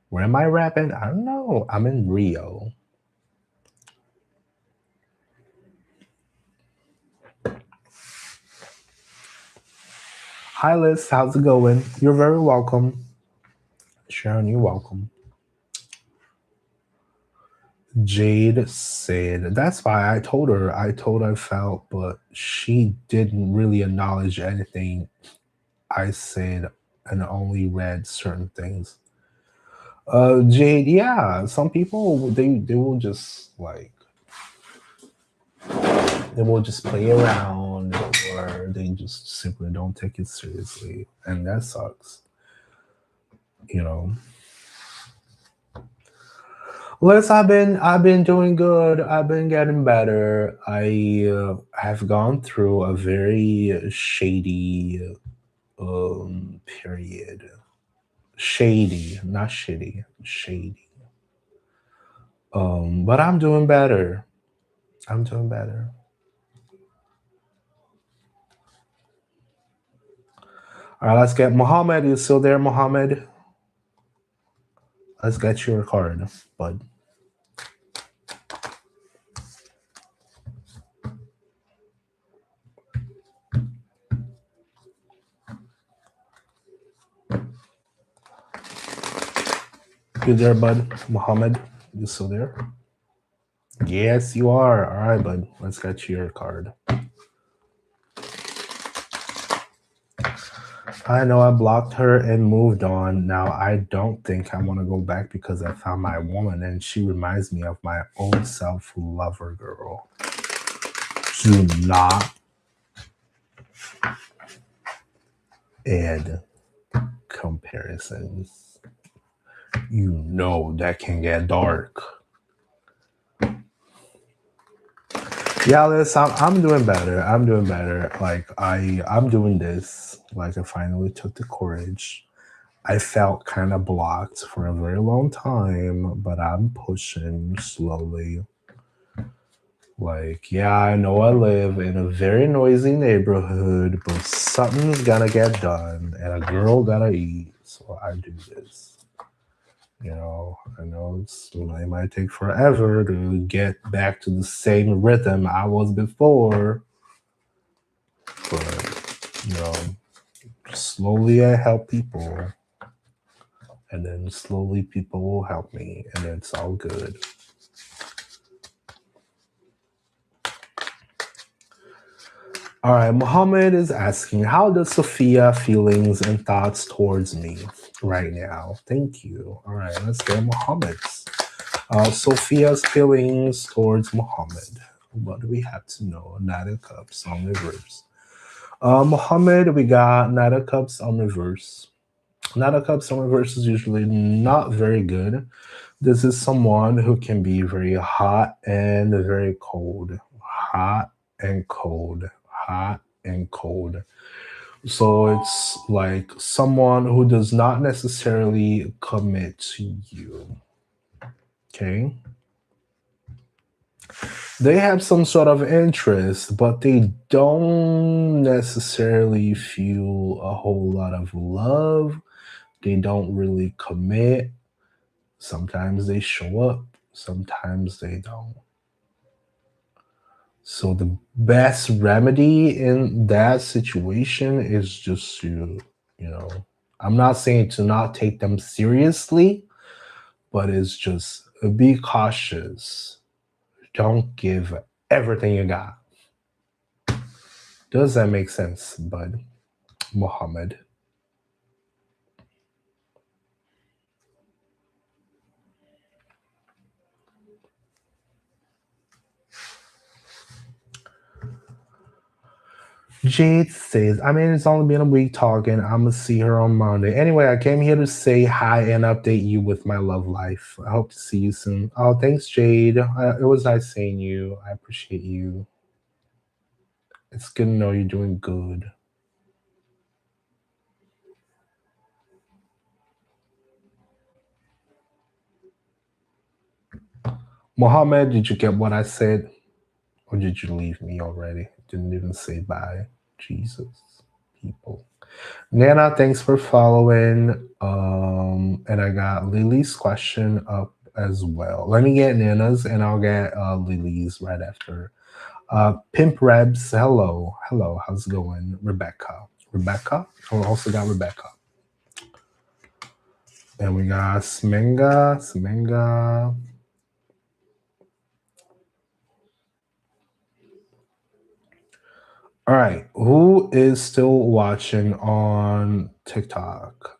Where am I rapping? I don't know. I'm in Rio. Hi, Liz. How's it going? You're very welcome. Sharon, you're welcome. Jade said, that's why I told her I felt, but she didn't really acknowledge anything I said and only read certain things. Jade, yeah, some people they will just like they will just play around or they just simply don't take it seriously, and that sucks. You know. Liz, I've been doing good. I've been getting better. I have gone through a very shady period. Shady, not shitty, shady. But I'm doing better. I'm doing better. All right, let's get Mohammed. You still there, Mohammed? Let's get your card, bud. You there, bud? Mohammed, you still there? Yes, you are. All right, bud. Let's get you your card. I know I blocked her and moved on. Now I don't think I want to go back because I found my woman and she reminds me of my old self lover girl. Do not add comparisons. You know that can get dark. Yeah, Liz, I'm doing better. I'm doing better. Like I'm doing this. Like I finally took the courage. I felt kind of blocked for a very long time, but I'm pushing slowly. Like, yeah, I know I live in a very noisy neighborhood, but something's gotta get done, and a girl gotta eat, so I do this. You know, I know it might take forever to get back to the same rhythm I was before, but you know, slowly I help people, and then slowly people will help me, and it's all good. All right, Muhammad is asking, how does Sophia feelings and thoughts towards me right now? Thank you. All right, let's get Muhammad's. Sophia's feelings towards Muhammad. What do we have to know? Knight of Cups on reverse. Muhammad, we got Knight of Cups on reverse. Knight of Cups on reverse is usually not very good. This is someone who can be very hot and very cold. Hot and cold. Hot and cold. So it's like someone who does not necessarily commit to you. Okay. They have some sort of interest, but they don't necessarily feel a whole lot of love. They don't really commit. Sometimes they show up, sometimes they don't. So the best remedy in that situation is just to, I'm not saying to not take them seriously, but it's just be cautious. Don't give everything you got. Does that make sense, bud? Muhammad. Jade says, I mean, it's only been a week talking. I'm going to see her on Monday. Anyway, I came here to say hi and update you with my love life. I hope to see you soon. Oh, thanks, Jade. It was nice seeing you. I appreciate you. It's good to know you're doing good. Mohammed, did you get what I said? Or did you leave me already? Didn't even say bye. Jesus, people. Nana, thanks for following. And I got Lily's question up as well. Let me get Nana's and I'll get Lily's right after. Pimp Rebs, hello. Hello, how's it going? Rebecca. Rebecca? Oh, also got Rebecca. And we got Smenga. Smenga. All right. Who is still watching on TikTok?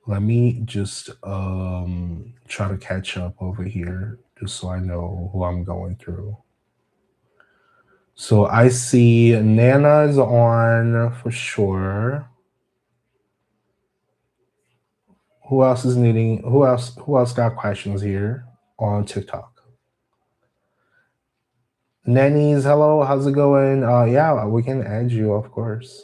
Let me just try to catch up over here just so I know who I'm going through. So I see Nana's on for sure. Who else is needing who else got questions here on TikTok? Nannies, hello, how's it going? Yeah, we can add you, of course.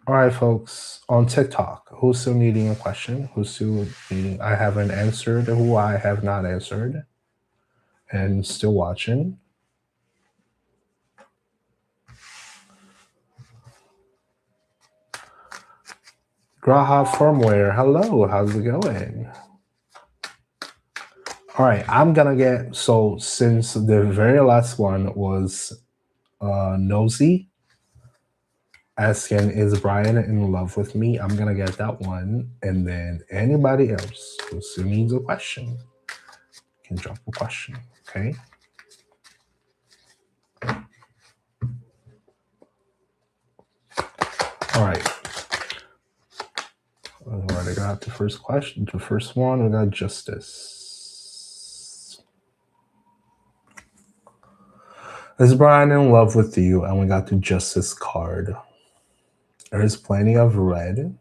All right, folks, on TikTok, who's still needing a question? Who's still needing I haven't answered, who I have not answered, and still watching. Graha Firmware, hello, how's it going? All right, I'm gonna get so since the very last one was Nosy asking is Brian in love with me, I'm gonna get that one, and then anybody else who still needs a question can drop a question. Okay. All right. All right, I got the first question. The first one, we got Justice. Is Brian in love with you? And we got the Justice card. There's plenty of red.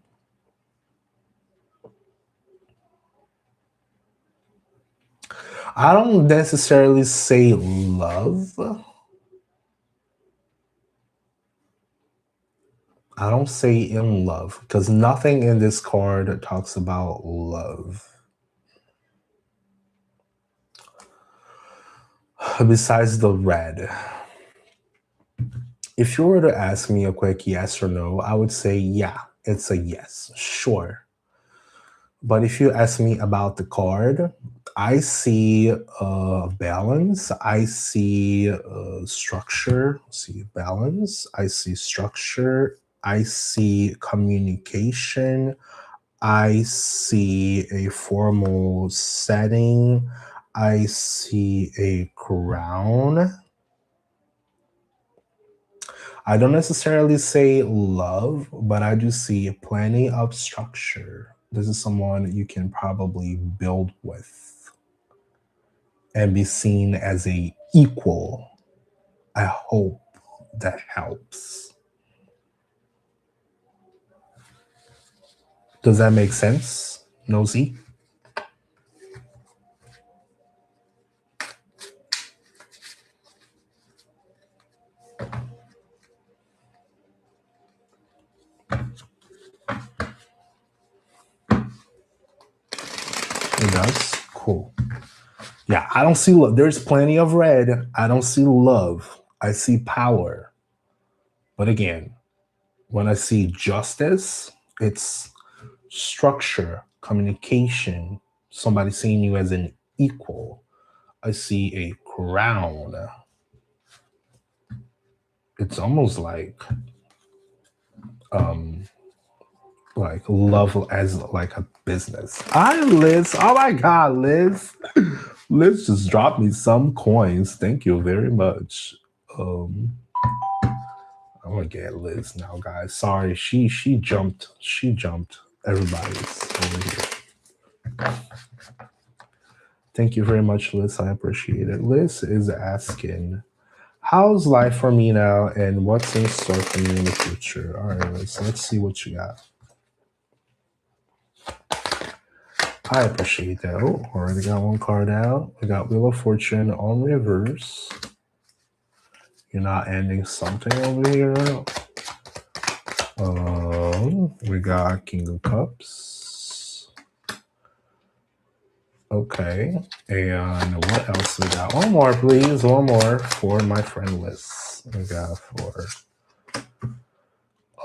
I don't necessarily say love. I don't say in love because nothing in this card talks about love. Besides the red. If you were to ask me a quick yes or no, I would say, yeah, it's a yes, sure. But if you ask me about the card, I see balance. I see structure. See balance. I see structure. I see communication. I see a formal setting. I see a crown. I don't necessarily say love, but I do see plenty of structure This is someone you can probably build with and be seen as a equal. I hope that helps. Does that make sense, Nosy? It does? Cool. Yeah, I don't see love. There's plenty of red. I don't see love. I see power. But again, when I see justice, it's structure, communication, somebody seeing you as an equal. I see a crown. It's almost like love as like a business. Hi, Liz. Oh my God, Liz. Liz just dropped me some coins. Thank you very much. I'm gonna get Liz now, guys. Sorry, she jumped. She jumped. Everybody's over here. Thank you very much, Liz. I appreciate it. Liz is asking, how's life for me now and what's in store for me in the future? All right, Liz, let's see what you got. I appreciate that. Oh, already got one card out. We got Wheel of Fortune on reverse. You're not ending something over here. We got King of Cups. Okay. And what else we got? One more, please. One more for my friend Liz. We got 4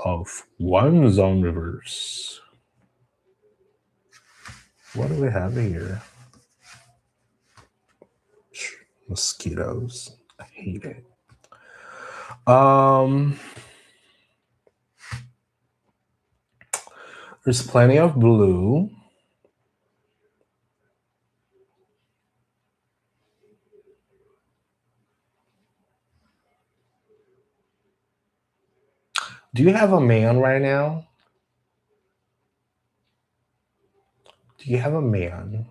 of Wands on reverse. What do we have here? Mosquitoes. I hate it. There's plenty of blue. Do you have a man right now? Do you have a man?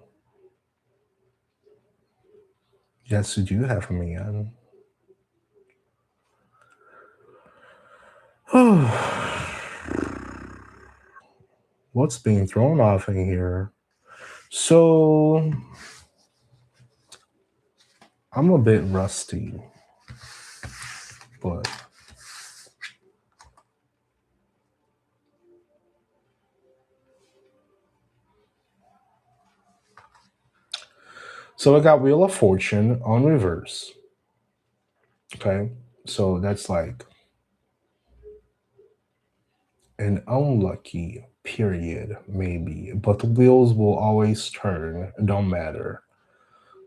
Yes, you do have a man. What's being thrown off in here? So I'm a bit rusty, but so I got Wheel of Fortune on reverse. Okay, so that's like an unlucky period, maybe, but the wheels will always turn. It don't matter.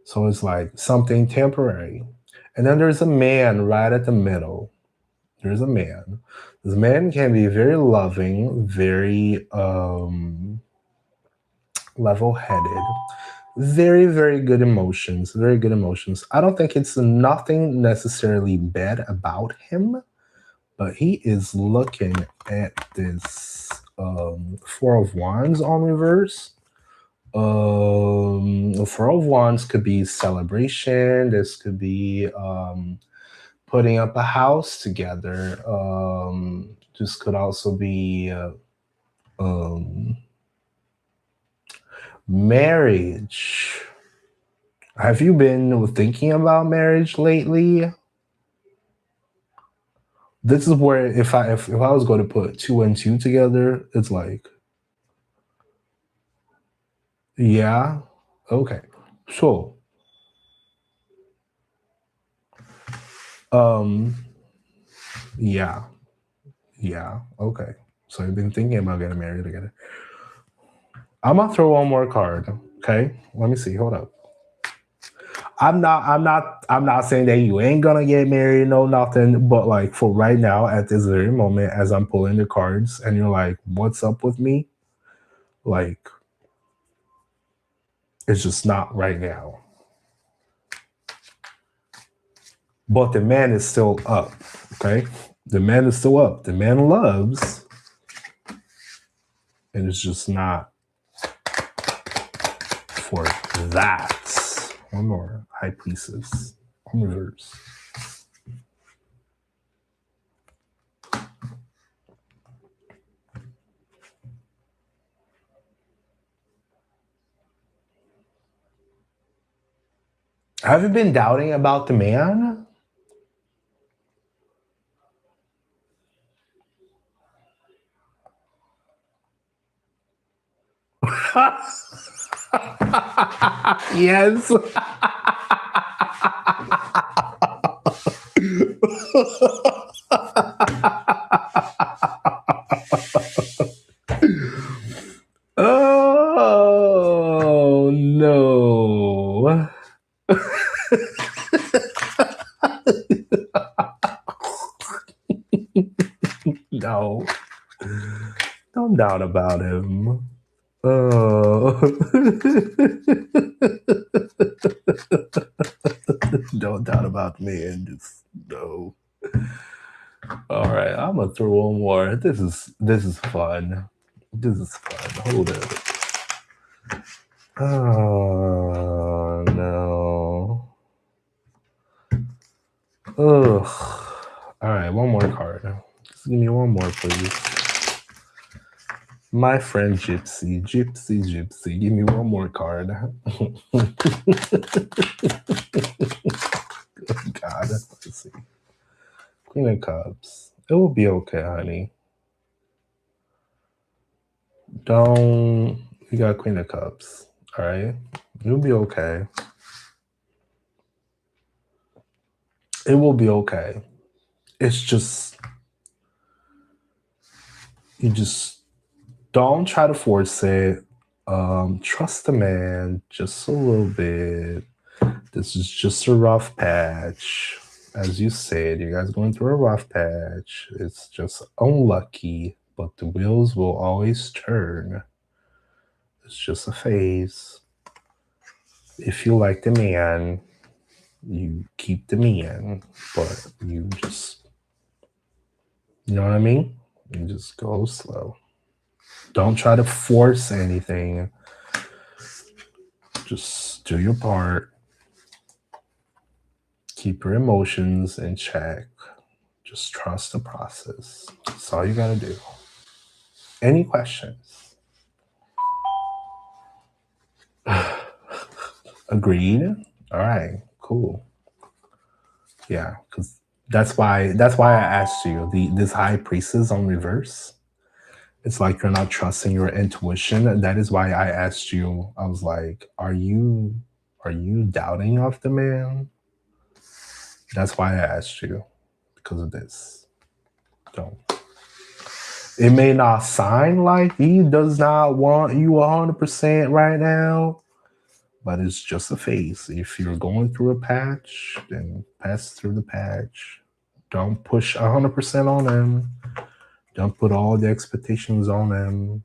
So it's like something temporary. And then there's a man right at the middle. There's a man. This man can be very loving, very level-headed, very, very good emotions, very good emotions. I don't think it's nothing necessarily bad about him, but he is looking at this 4 of Wands on reverse. 4 of Wands could be celebration. This could be putting up a house together. This could also be marriage. Have you been thinking about marriage lately? This is where if I was going to put 2 and 2 together, it's like, yeah, okay. So, yeah, okay. So you've been thinking about getting married together. I'm gonna throw one more card. Okay, let me see. Hold up. I'm not saying that you ain't gonna get married, no nothing, but like for right now, at this very moment, as I'm pulling the cards, and you're like, what's up with me? Like, it's just not right now. But the man is still up. Okay? The man is still up. The man loves, and it's just not for that. One more. High Priestess on reverse. Have you been doubting about the man? Yes. Oh no. No. Don't doubt about him. Oh. Don't doubt about me and just no. All right, I'm gonna throw one more. This is fun. This is fun. Hold it. Oh no. Ugh. All right, one more card. Just give me one more, please. My friend Gypsy, give me one more card. Oh, God, let's see. Queen of Cups. It will be okay, honey. We got Queen of Cups. All right, you'll be okay. It will be okay. It's just you just don't try to force it. Trust the man just a little bit. This is just a rough patch. As you said, you guys going through a rough patch. It's just unlucky, but the wheels will always turn. It's just a phase. If you like the man, you keep the man, but you just, you know what I mean? You just go slow. Don't try to force anything. Just do your part. Keep your emotions in check. Just trust the process. That's all you gotta do. Any questions? Agreed. All right, cool. Yeah, because that's why I asked you. This High Priestess on reverse. It's like you're not trusting your intuition. That is why I asked you. I was like, are you doubting of the man? That's why I asked you, because of this. Don't. It may not sign like he does not want you 100% right now, but it's just a phase. If you're going through a patch, then pass through the patch. Don't push 100% on him. Don't put all the expectations on him.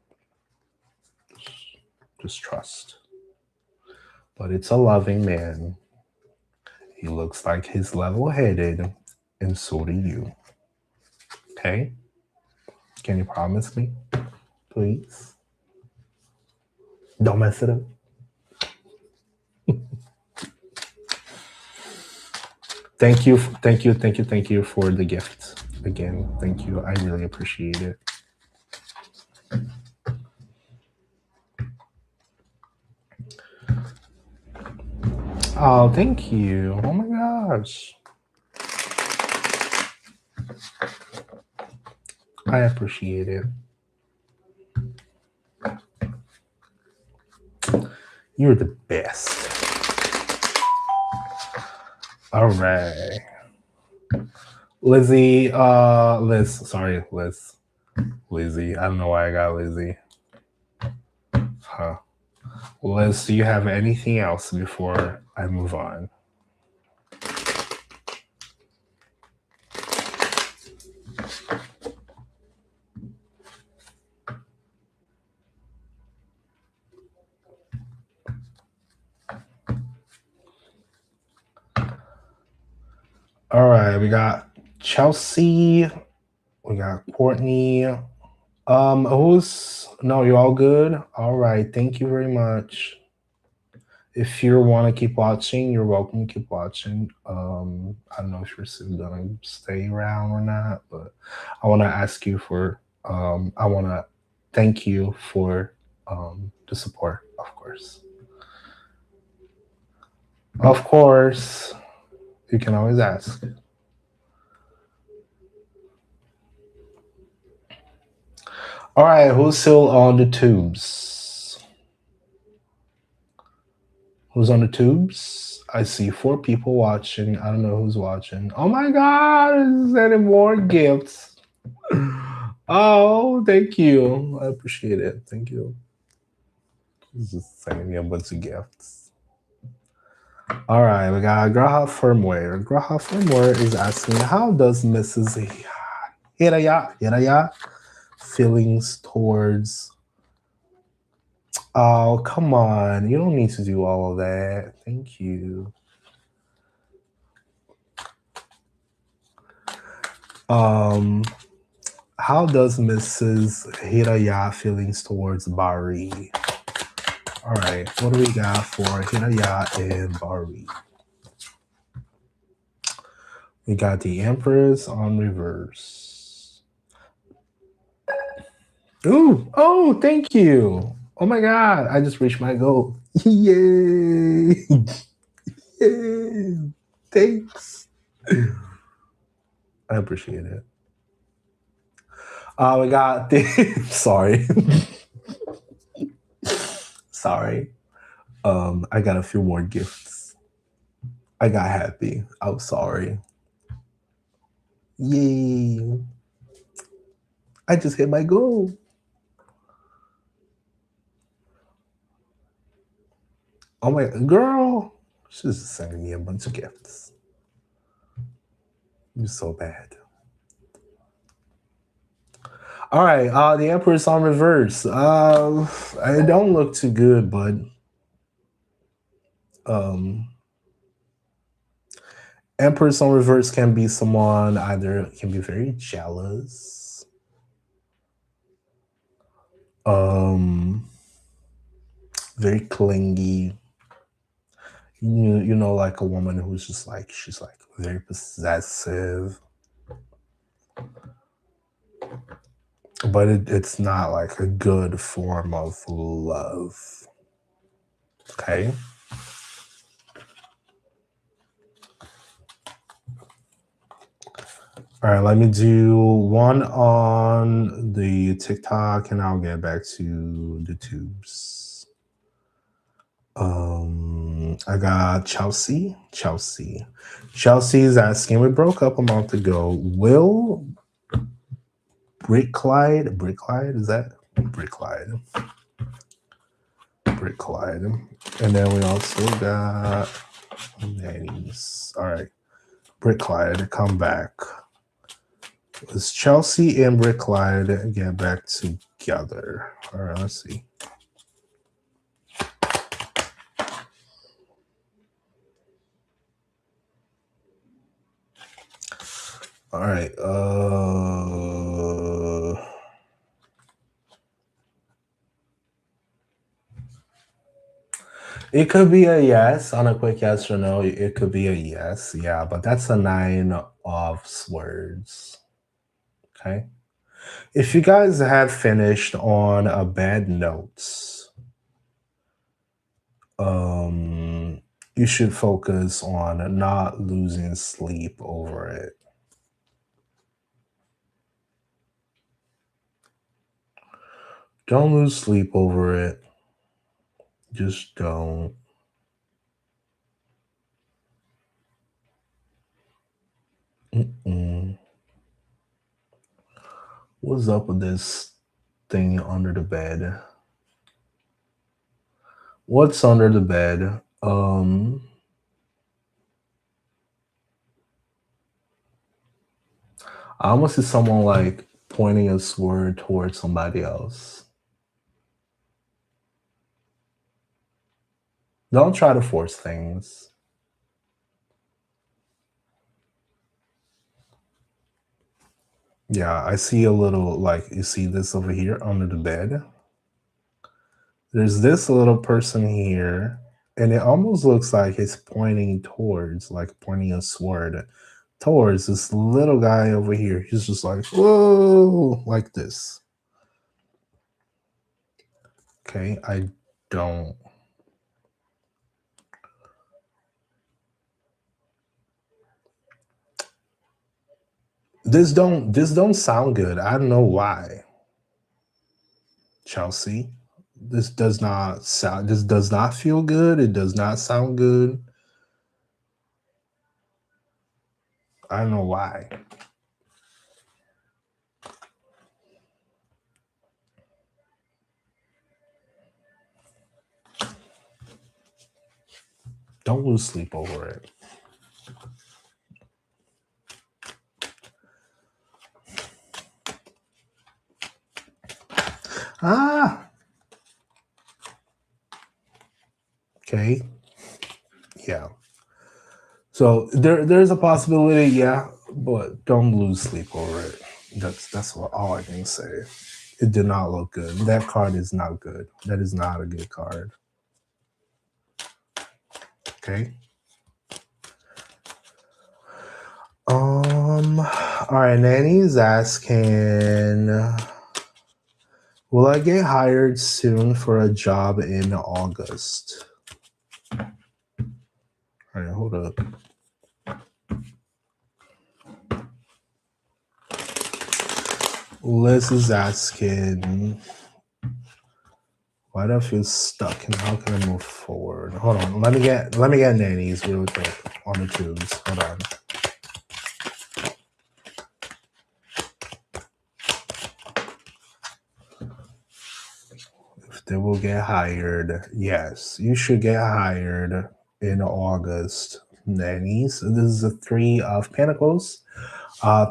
Just trust. But it's a loving man. He looks like he's level-headed, and so do you. Okay? Can you promise me? Please? Don't mess it up. Thank you for the gift. Again, thank you. I really appreciate it. Oh, thank you. Oh my gosh. I appreciate it. You're the best. All right. Lizzie, Lizzie. I don't know why I got Lizzie. Huh. Liz, do you have anything else before I move on? All right, we got Chelsea. We got Courtney. No, you're all good. All right, thank you very much. If you want to keep watching, you're welcome to keep watching. I don't know if you're still gonna stay around or not, but I want to ask you for. I want to thank you for the support, of course. Of course, you can always ask. All right, who's still on the tubes? Who's on the tubes? I see 4 people watching. I don't know who's watching. Oh my God, is there any more gifts? Oh, thank you. I appreciate it. Thank you. Just sending me a bunch of gifts. All right, we got Graha Firmware. Graha Firmware is asking, how does Mrs. Hiraya feelings towards... Oh, come on. You don't need to do all of that. Thank you. How does Mrs. Hiraya feelings towards Bari? All right, what do we got for Hiraya and Bari? We got the Empress on reverse. Ooh, oh, thank you. Oh my God, I just reached my goal. Yay! Yay! Thanks. I appreciate it. We got the sorry. Sorry. I got a few more gifts. I got happy. I'm sorry. Yay. I just hit my goal. Oh my girl. She's just sending me a bunch of gifts. You're so bad. All right, the Emperor's on reverse. I don't look too good, but Empress on reverse can be someone either can be very jealous, very clingy. You know, like a woman who's just like she's like very possessive, but it's not like a good form of love. Okay. All right, let me do one on the TikTok and I'll get back to the tubes. I got Chelsea. Chelsea is asking, we broke up a month ago. Will Brickclyde, is that Brickclyde? And then we also got nannies. All right, Brickclyde, come back. Let's Chelsea and Brickclyde get back together. All right, let's see. All right. It could be a yes on a quick yes or no. It could be a yes, yeah, but that's a 9 of swords. Okay. If you guys have finished on a bad note, you should focus on not losing sleep over it. Don't lose sleep over it. Just don't. What's up with this thing under the bed? What's under the bed? I almost see someone like pointing a sword towards somebody else. Don't try to force things. Yeah, I see a little, like, you see this over here under the bed? There's this little person here, And it almost looks like he's pointing towards, like pointing a sword towards this little guy over here. He's just like, whoa, like this. Okay, I don't. This don't sound good. I don't know why. Chelsea. This does not feel good. It does not sound good. I don't know why. Don't lose sleep over it. Ah, okay. Yeah. So there's a possibility, yeah, but don't lose sleep over it. That's what all I can say. It did not look good. That card is not good. That is not a good card. Okay. All right. Nanny is asking, will I get hired soon for a job in August? All right, hold up. Liz is asking, why do I feel stuck and how can I move forward? Hold on. Let me get Nanny's real quick on the tubes. Hold on. If they will get hired, yes, you should get hired in August. Nannies. This is a Three of Pentacles.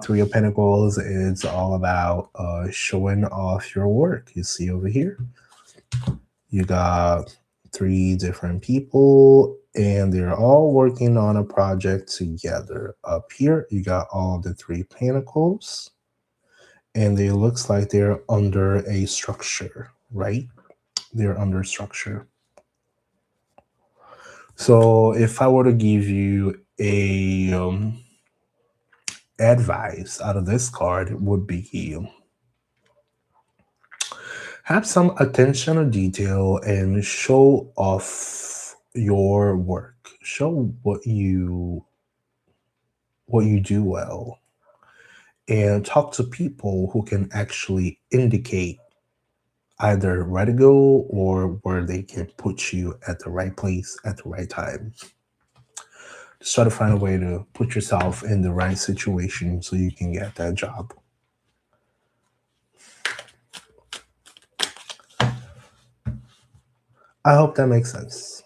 Three of Pentacles is all about showing off your work. You see over here, you got three different people and they're all working on a project together. Up here, you got all the three pentacles and it looks like they're under a structure, right? They're under structure. So if I were to give you a advice out of this card, would be have some attention to detail and show off your work. Show what you do well and talk to people who can actually indicate either where to go or where they can put you at the right place at the right time. Just try to find a way to put yourself in the right situation so you can get that job. I hope that makes sense.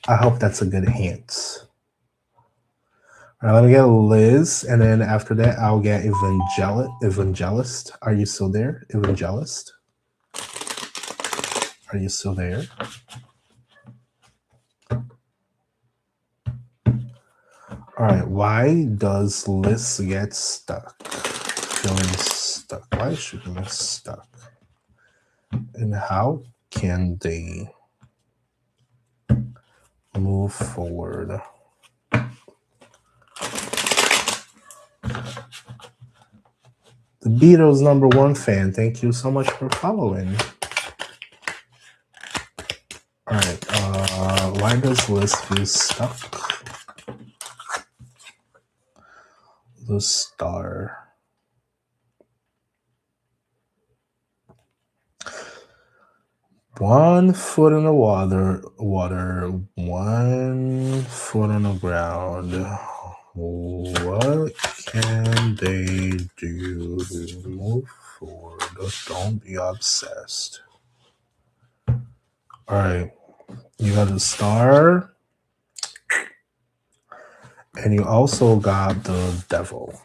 I hope that's a good hint. All right, let me get Liz, and then after that, I'll get Evangelist. Are you still there, Evangelist? Are you still there? All right, why does Liz get stuck? Feeling stuck. Why is she feeling stuck? And how can they move forward? The Beatles #1 fan, thank you so much for following. All right, why does Liz feel stuck? The Star. One foot in the water, one foot on the ground. What can they do to move forward? Don't be obsessed. All right, you got the Star, and you also got the Devil.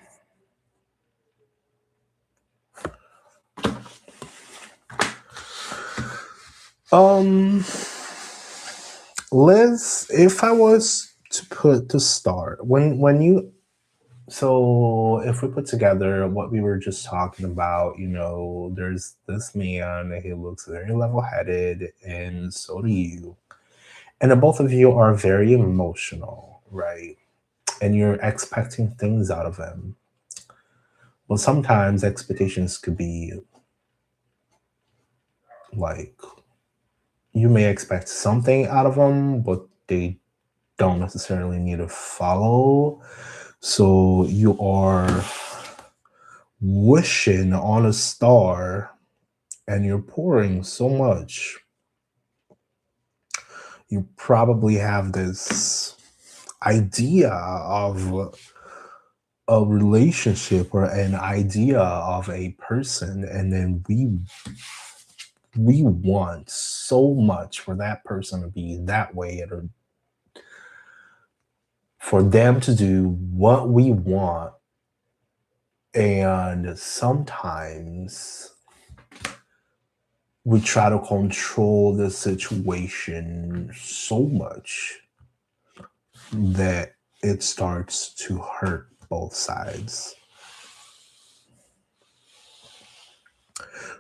Liz, if I was to start when you so if we put together what we were just talking about, there's this man, he looks very level-headed, and so do you. And the both of you are very emotional, right? And you're expecting things out of them. Well, sometimes expectations could be like you may expect something out of them, but they don't necessarily need to follow. So you are wishing on a star and you're pouring so much. You probably have this idea of a relationship or an idea of a person, and then we want so much for that person to be that way, or for them to do what we want. And sometimes we try to control the situation so much that it starts to hurt both sides.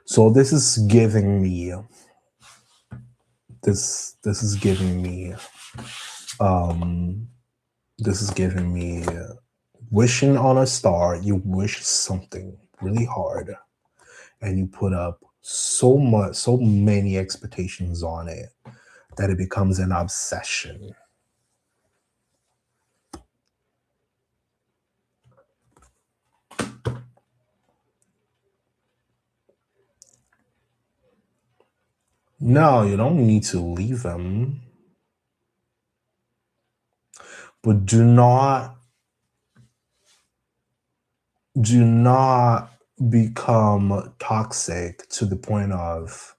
So this is giving me um this is giving me wishing on a star. You wish something really hard and you put up so many expectations on it that it becomes an obsession. No, you don't need to leave them, but do not become toxic to the point of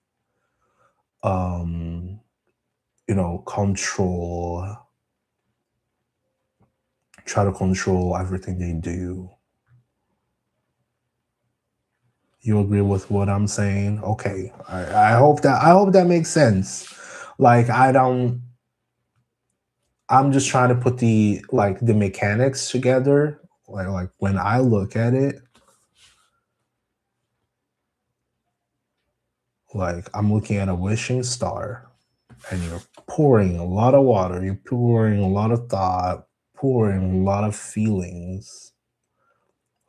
um control, try to control everything they do. You agree with what I'm saying? Okay. I hope that makes sense. Like I'm just trying to put the mechanics together. Like when I look at it, like I'm looking at a wishing star and you're pouring a lot of water, you're pouring a lot of thought, pouring a lot of feelings,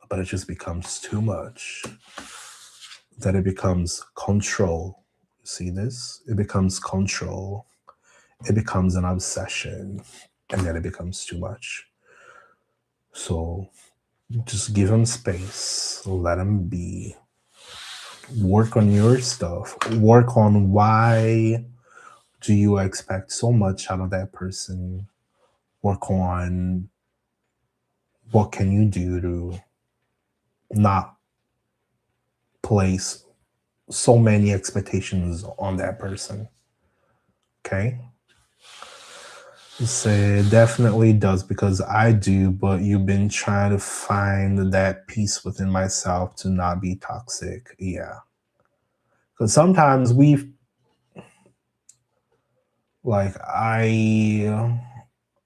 but it just becomes too much. That it becomes control. See this? It becomes control. It becomes an obsession, and then it becomes too much. So just give them space, let them be. Work on your stuff. Work on why do you expect so much out of that person. Work on what can you do to not place so many expectations on that person. Okay? Say definitely does because I do, but you've been trying to find that peace within myself to not be toxic. Yeah. Because sometimes like I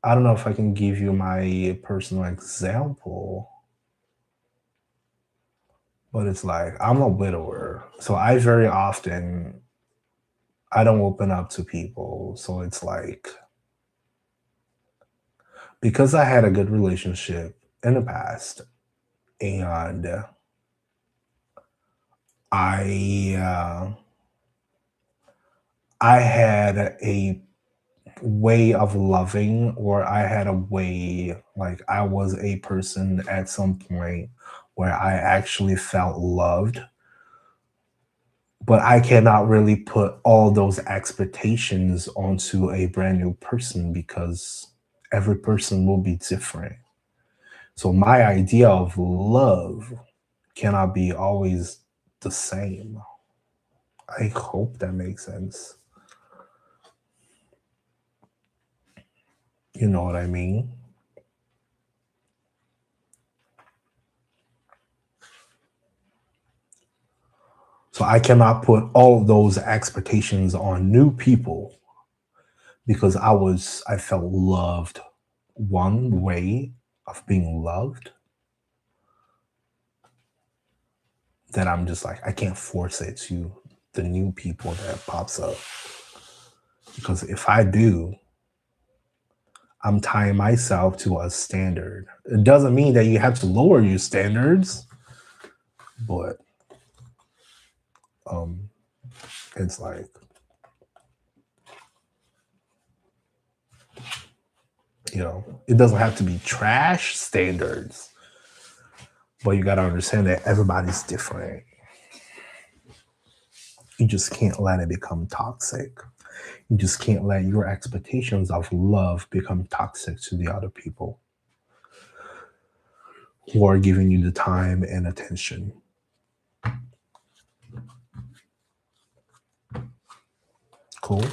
don't know if I can give you my personal example, but it's like I'm a widower. So I very often I don't open up to people. So it's like because I had a good relationship in the past and I I had a way of loving, or I had a way, like I was a person at some point where I actually felt loved, but I cannot really put all those expectations onto a brand new person because every person will be different. So my idea of love cannot be always the same. I hope that makes sense. You know what I mean? So I cannot put all those expectations on new people because I felt loved one way of being loved that I'm just like I can't force it to the new people that pops up. Because if I do, I'm tying myself to a standard. It doesn't mean that you have to lower your standards, but um, it's like, it doesn't have to be trash standards, but you got to understand that everybody's different. You just can't let it become toxic. You just can't let your expectations of love become toxic to the other people who are giving you the time and attention. Cool.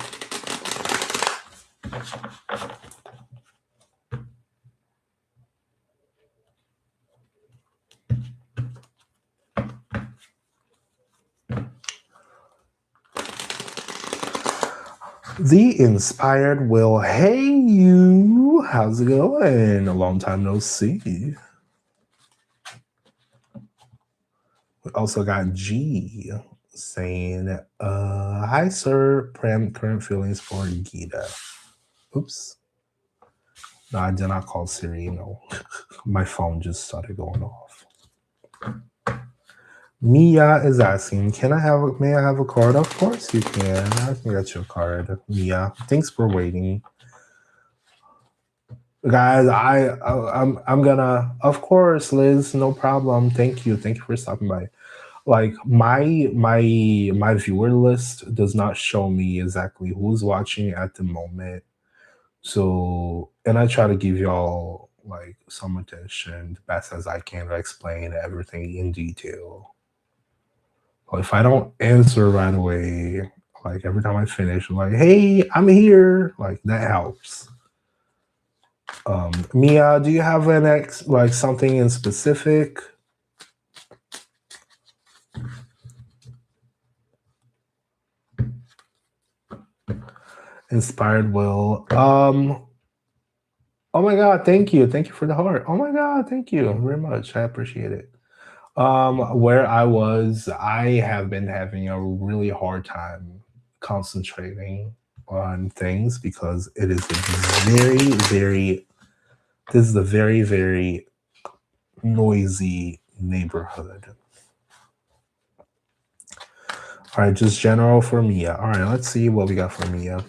The Inspired Will. Hey, you. How's it going? A long time no see. We also got G saying, hi, sir. Current feelings for Gita. Oops. No, I did not call Siri. No. My phone just started going off. Mia is asking, may I have a card? Of course you can. I can get you a card. Mia, thanks for waiting. Guys, I'm gonna, of course, Liz, no problem. Thank you for stopping by. Like my viewer list does not show me exactly who's watching at the moment. So, and I try to give y'all like some attention the best as I can to explain everything in detail. But if I don't answer right away, like every time I finish, I'm like, hey, I'm here. Like that helps. Mia, do you have like something in specific? Inspired Will. Oh my god, thank you for the heart. Oh my god, thank you very much. I appreciate it. Where I have been having a really hard time concentrating on things because it is a this is a very, very noisy neighborhood. All right, just general for Mia. All right, let's see what we got for Mia.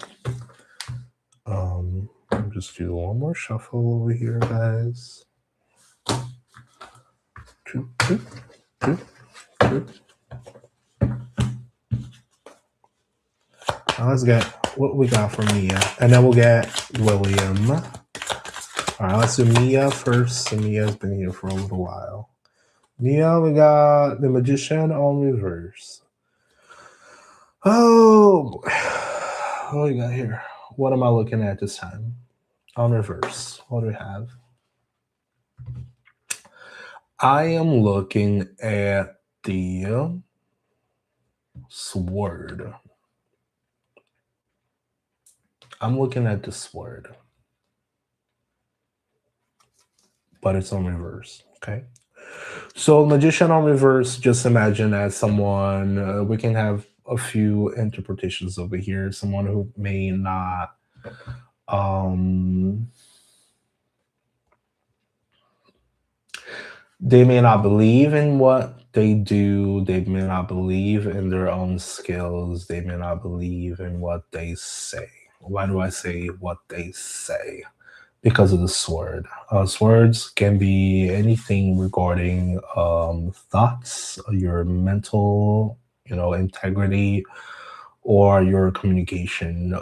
I'll just do one more shuffle over here, guys. Now let's get what we got for Mia, and then we'll get William. All right, let's do Mia first. So Mia's been here for a little while. Mia, we got the Magician on reverse. Oh, what do we got here? What am I looking at this time? On reverse. What do we have? I am looking at the sword. I'm looking at the sword. But it's on reverse. Okay. So Magician on reverse, just imagine as someone, we can have a few interpretations over here. Someone who may not they may not believe in what they do. They may not believe in their own skills. They may not believe in what they say. Why do I say what they say? Because of the sword. Swords can be anything regarding thoughts, your mental, integrity, or your communication.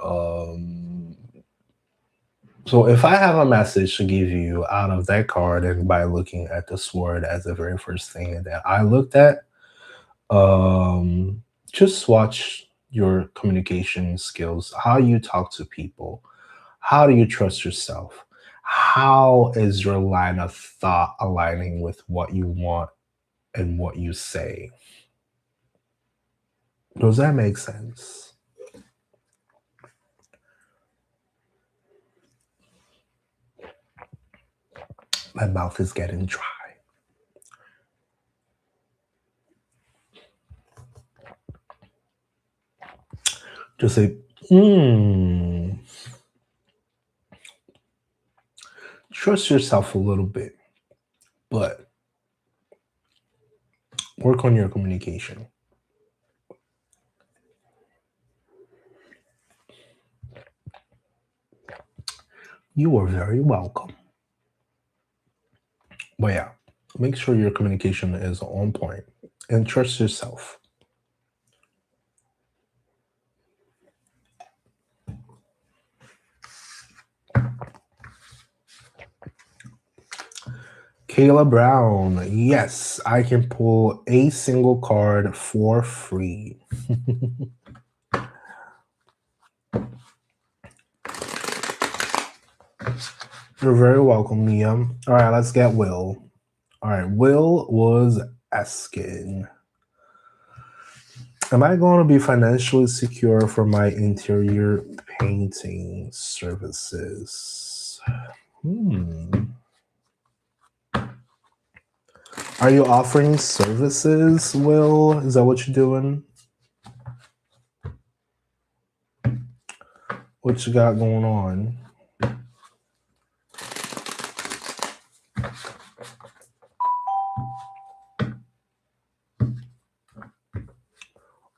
So if I have a message to give you out of that card, and by looking at the sword as the very first thing that I looked at, just watch your communication skills, how you talk to people, how do you trust yourself, how is your line of thought aligning with what you want and what you say. Does that make sense? My mouth is getting dry. Just say, Trust yourself a little bit, but work on your communication. You are very welcome. But yeah, make sure your communication is on point and trust yourself. Kayla Brown, yes, I can pull a single card for free. You're very welcome, Mia. All right, let's get Will. All right, Will was asking, am I going to be financially secure for my interior painting services? Are you offering services, Will? Is that what you're doing? What you got going on?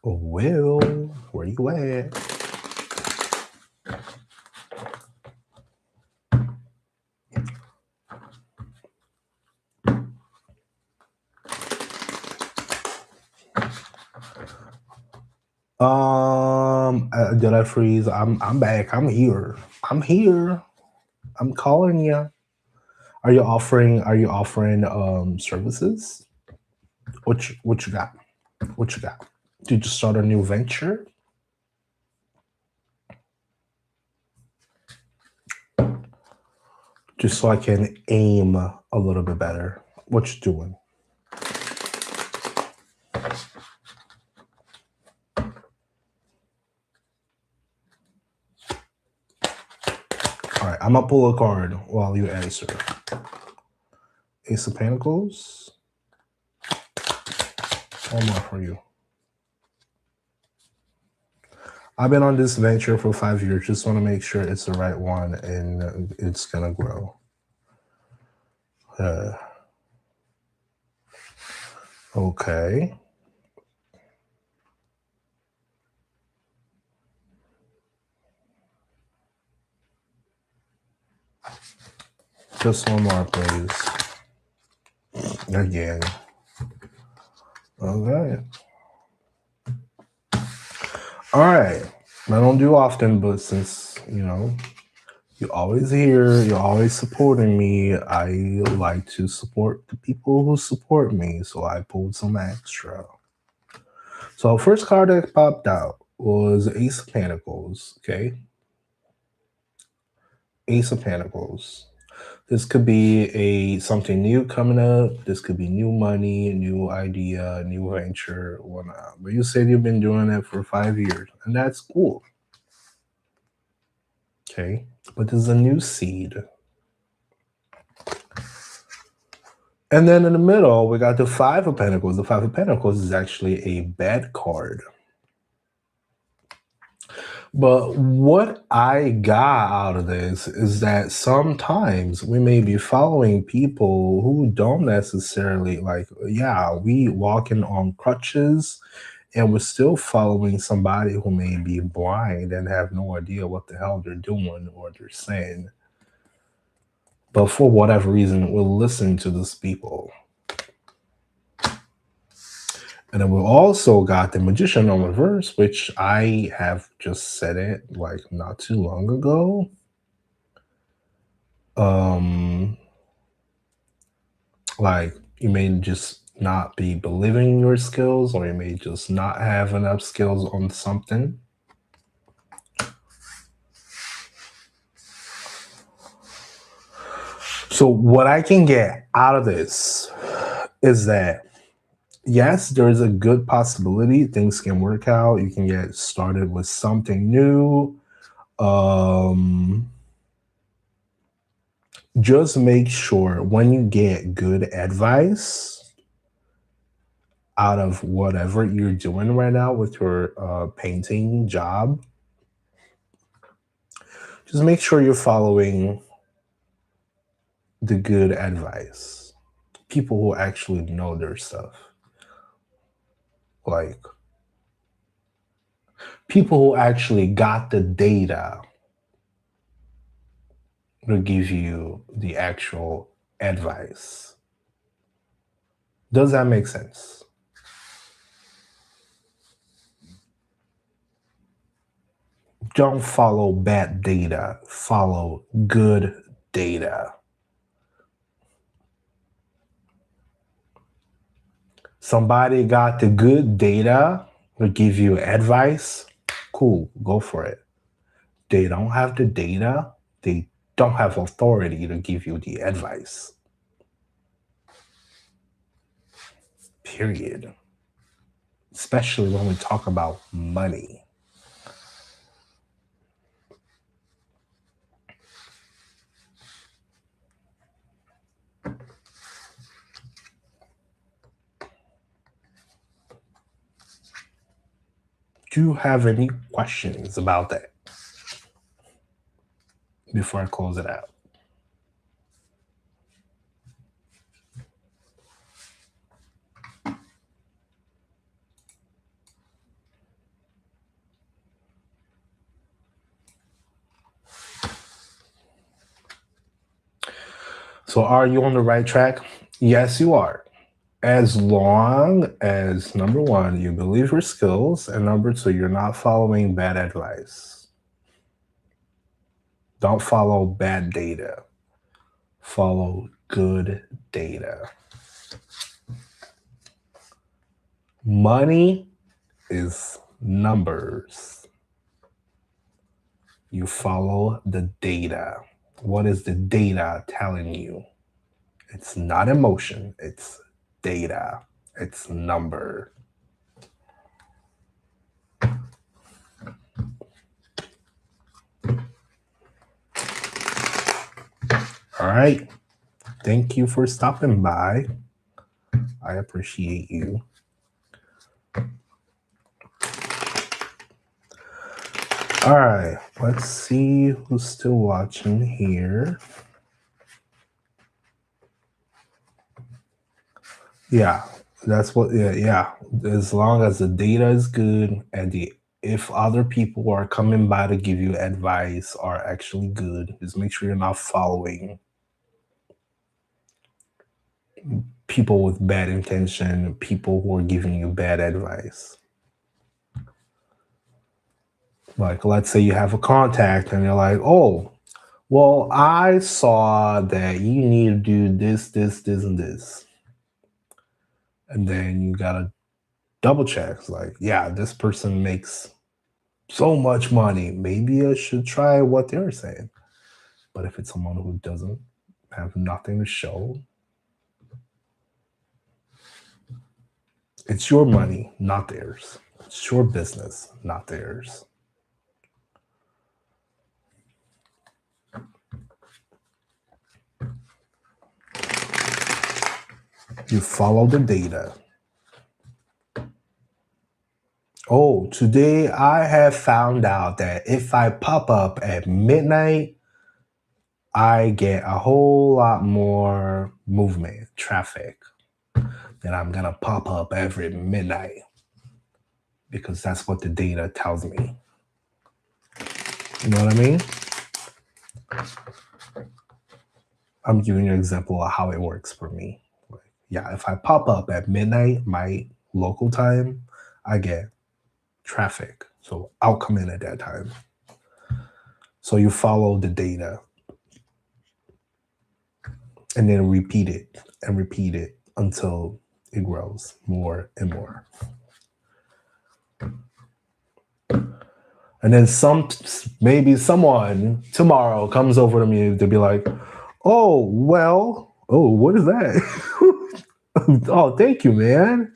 Will, where you at? Did I freeze? I'm back. I'm here. I'm here. I'm calling you. Are you offering services? What you got? What you got? Did you start a new venture? Just so I can aim a little bit better. What you doing? All right, I'm gonna pull a card while you answer. Ace of Pentacles. One more for you. I've been on this venture for 5 years. Just want to make sure it's the right one and it's gonna grow. Okay. Just one more, please. Again. Okay. All right. I don't do often, but since, you're always here, you're always supporting me, I like to support the people who support me, so I pulled some extra. So first card that popped out was Ace of Pentacles, okay? Ace of Pentacles. This could be something new coming up. This could be new money, new idea, new venture, whatnot. But you said you've been doing it for 5 years, and that's cool. Okay, but there's a new seed. And then in the middle, we got the Five of Pentacles. The Five of Pentacles is actually a bad card. But what I got out of this is that sometimes we may be following people who don't necessarily we walking on crutches and we're still following somebody who may be blind and have no idea what the hell they're doing or they're saying. But for whatever reason, we'll listen to these people. And then we also got the Magician on reverse, which I have just said it not too long ago. You may just not be believing in your skills, or you may just not have enough skills on something. So what I can get out of this is that yes, there is a good possibility things can work out. You can get started with something new. Just make sure when you get good advice out of whatever you're doing right now with your painting job, just make sure you're following the good advice. People who actually know their stuff. Like people who actually got the data to give you the actual advice. Does that make sense? Don't follow bad data, follow good data. Somebody got the good data to give you advice, cool, go for it. They don't have the data, they don't have authority to give you the advice. Period. Especially when we talk about money. Do you have any questions about that before I close it out? So, are you on the right track? Yes, you are. As long as, number one, you believe your skills, and number two, you're not following bad advice. Don't follow bad data. Follow good data. Money is numbers. You follow the data. What is the data telling you? It's not emotion, it's data, it's number. All right. Thank you for stopping by. I appreciate you. All right. Let's see who's still watching here. Yeah, that's what. Yeah. As long as the data is good and if other people are coming by to give you advice are actually good, just make sure you're not following people with bad intention, people who are giving you bad advice. Like, let's say you have a contact and you're like, oh, well, I saw that you need to do this, this, this, and this. And then you got to double check. It's like, yeah, this person makes so much money. Maybe I should try what they're saying. But if it's someone who doesn't have nothing to show, it's your money, not theirs. It's your business, not theirs. You follow the data. Oh, today I have found out that if I pop up at midnight, I get a whole lot more movement, traffic, than I'm going to pop up every midnight. Because that's what the data tells me. You know what I mean? I'm giving you an example of how it works for me. Like, yeah, if I pop up at midnight, my local time, I get traffic. So I'll come in at that time. So you follow the data and then repeat it until it grows more and more. And then maybe someone tomorrow comes over to me to be like, oh, well, oh, what is that? Oh, thank you, man.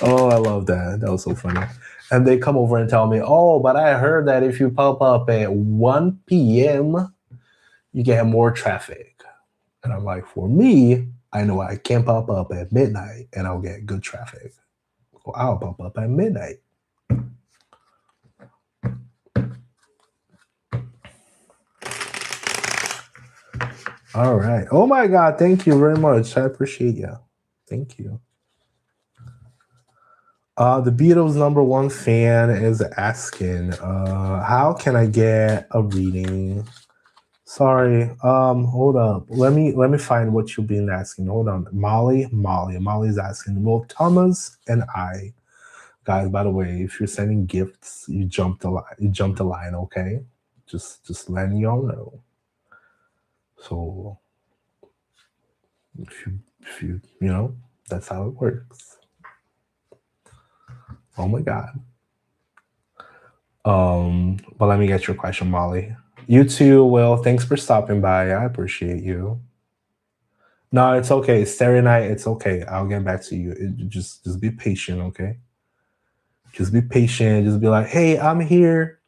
Oh, I love that. That was so funny. And they come over and tell me, oh, but I heard that if you pop up at 1 p.m., you get more traffic. And I'm like, for me, I know I can't pop up at midnight and I'll get good traffic. Well, I'll pop up at midnight. All right. Oh my God. Thank you very much. I appreciate you. Thank you. The Beatles #1 fan is asking, how can I get a reading? Sorry. Hold up. Let me find what you've been asking. Hold on. Molly's asking, will Thomas and I, guys, by the way, if you're sending gifts, you jumped the line. You jumped the line, okay? Just letting y'all know. So if you that's how it works. Oh my God. But let me get your question, Molly. You too, Will. Thanks for stopping by. I appreciate you. No, it's okay. Starry night, it's okay. I'll get back to you. Just be patient, okay? Just be patient. Just be like, hey, I'm here.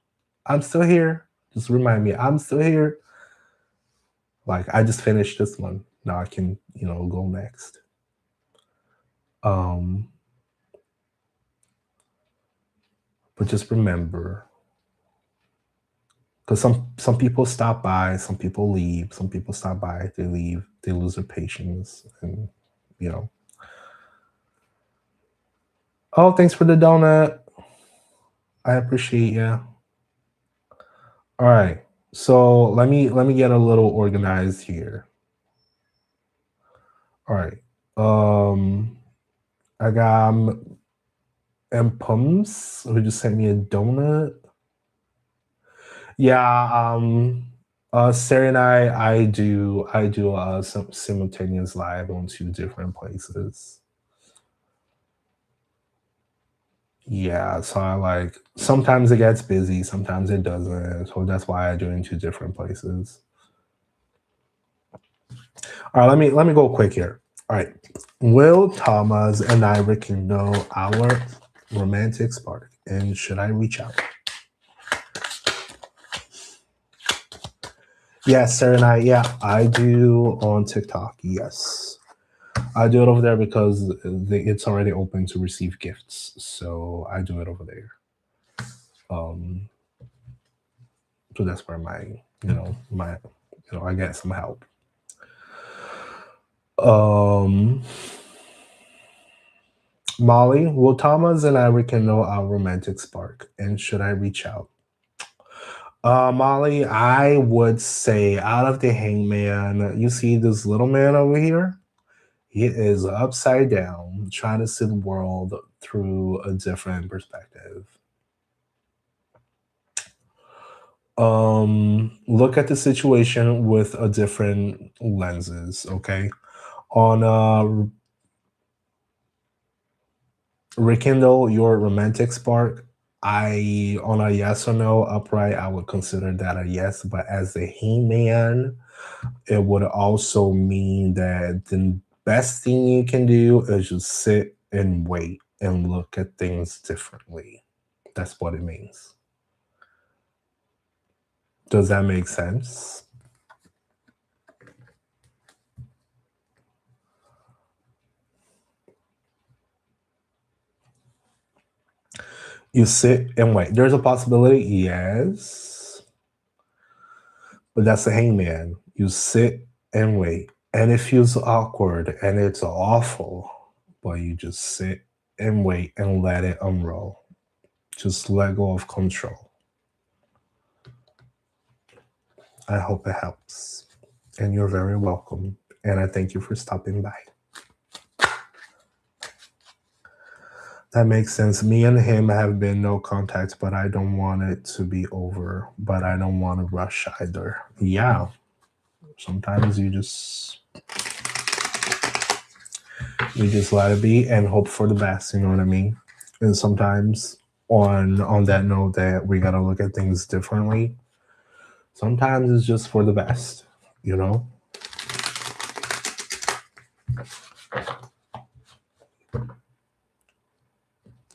I'm still here. Just remind me, I'm still here. Like I just finished this one. Now I can, go next. Um, but just remember, because some people stop by, some people leave, some people stop by, they leave, they lose their patience, and you know. Oh, thanks for the donut. I appreciate you. All right, so let me get a little organized here. All right, I got M Pums who just sent me a donut. Yeah, Sarah and I do some simultaneous live on two different places. Yeah, so I like sometimes it gets busy, sometimes it doesn't. So that's why I do it in two different places. All right, let me go quick here. All right. Will Thomas and I rekindle our romantic spark? And should I reach out? Yes, Sarah and I do on TikTok. Yes. I do it over there because it's already open to receive gifts. So I do it over there. Um, so that's where I get some help. Um, Molly, will Thomas and I rekindle our romantic spark? And should I reach out? Molly, I would say out of the hangman, you see this little man over here? He is upside down, trying to see the world through a different perspective. Look at the situation with a different lenses, okay? On rekindle your romantic spark, I on a yes or no upright, I would consider that a yes, but as a hangman, it would also mean that the best thing you can do is just sit and wait and look at things differently. That's what it means. Does that make sense? You sit and wait. There's a possibility, yes, but that's the hangman. You sit and wait, and it feels awkward and it's awful, but you just sit and wait and let it unroll. Just let go of control. I hope it helps. And you're very welcome. And I thank you for stopping by. That makes sense. Me and him have been no contact, but I don't want it to be over. But I don't want to rush either. Yeah. Sometimes you just let it be and hope for the best, you know what I mean? And sometimes on that note that we gotta look at things differently. Sometimes it's just for the best, you know?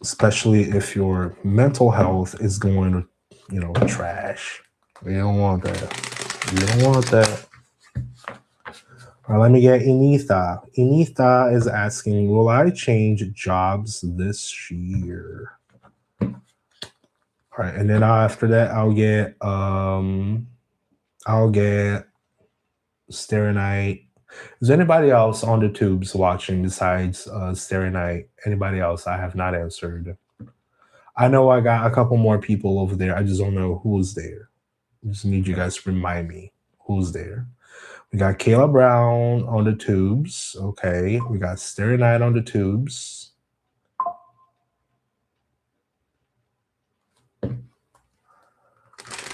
Especially if your mental health is going to, trash. We don't want that. You don't want that. All right, let me get Initha. Initha is asking, will I change jobs this year? All right, and then after that, I'll get Starry Night. Is there anybody else on the tubes watching besides Starry Night? Anybody else I have not answered? I know I got a couple more people over there. I just don't know who's there. I just need you guys to remind me who's there. We got Kayla Brown on the tubes. Okay. We got Starry Night on the tubes.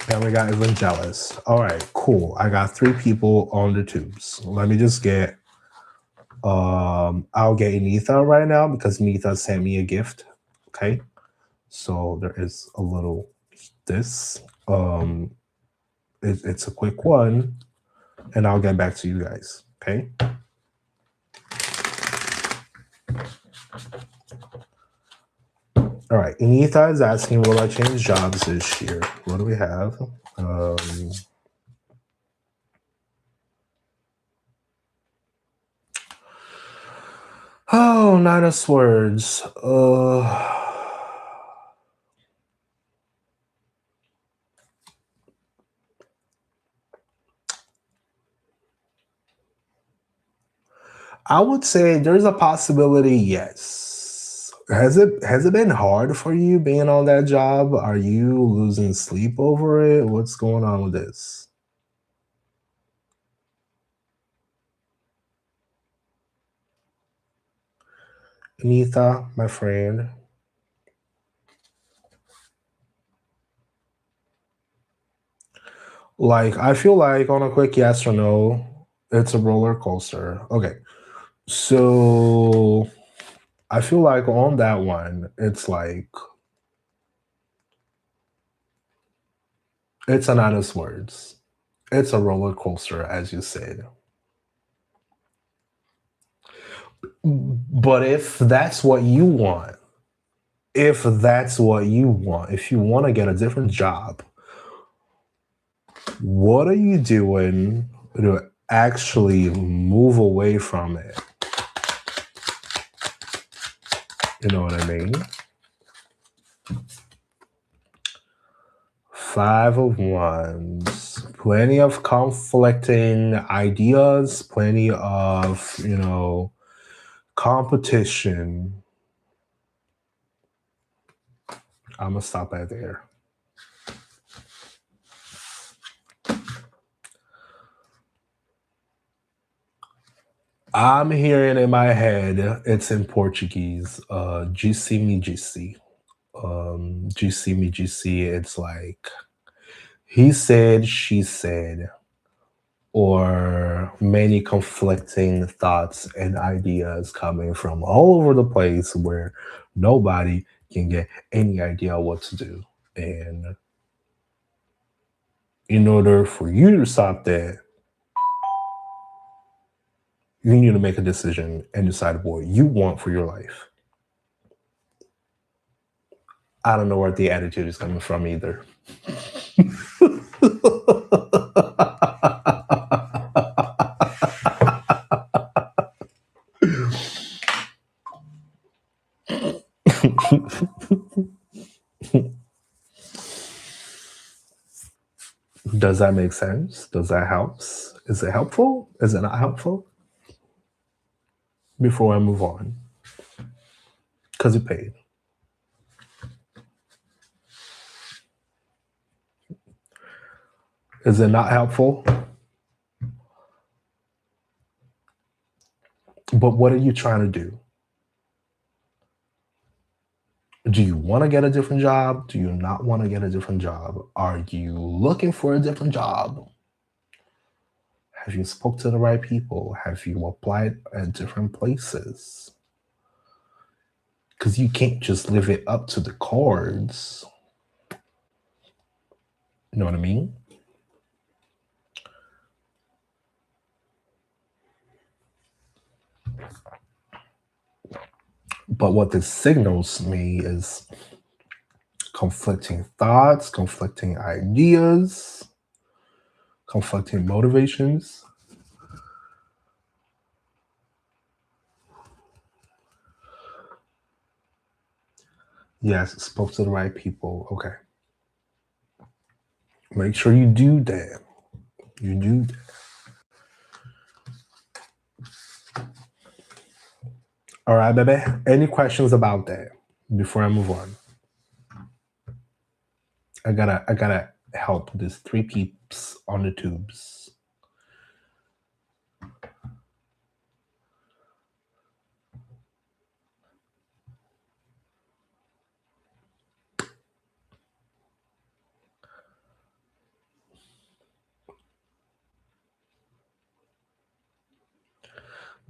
And we got Evangelist. All right, cool. I got 3 people on the tubes. Let me just get I'll get Anita right now because Anita sent me a gift. Okay. So there is a little this. It's a quick one, and I'll get back to you guys. Okay. All right. Anita is asking, will I change jobs this year? What do we have? Oh, 9 of Swords. I would say there's a possibility, yes. Has it been hard for you being on that job? Are you losing sleep over it? What's going on with this? Anita, my friend. Like, I feel like on a quick yes or no, it's a roller coaster. Okay. So I feel like on that one, it's like it's an honest words. It's a roller coaster, as you said. But if that's what you want, if you want to get a different job, what are you doing to actually move away from it? You know what I mean? 5 of Wands. Plenty of conflicting ideas, plenty of, competition. I'm going to stop right there. I'm hearing in my head, it's in Portuguese, GC me GC. GC me GC, it's like he said, she said, or many conflicting thoughts and ideas coming from all over the place where nobody can get any idea what to do. And in order for you to stop that, you need to make a decision and decide what you want for your life. I don't know where the attitude is coming from either. Does that make sense? Does that help? Is it helpful? Is it not helpful? Before I move on. Because you paid. Is it not helpful? But what are you trying to do? Do you want to get a different job? Do you not want to get a different job? Are you looking for a different job? Have you spoke to the right people? Have you applied at different places? Because you can't just leave it up to the cards. You know what I mean? But what this signals me is conflicting thoughts, conflicting ideas, conflicting motivations. Yes, spoke to the right people. Okay. Make sure you do that. You do that. All right, baby. Any questions about that before I move on? I gotta help these 3 peeps on the tubes.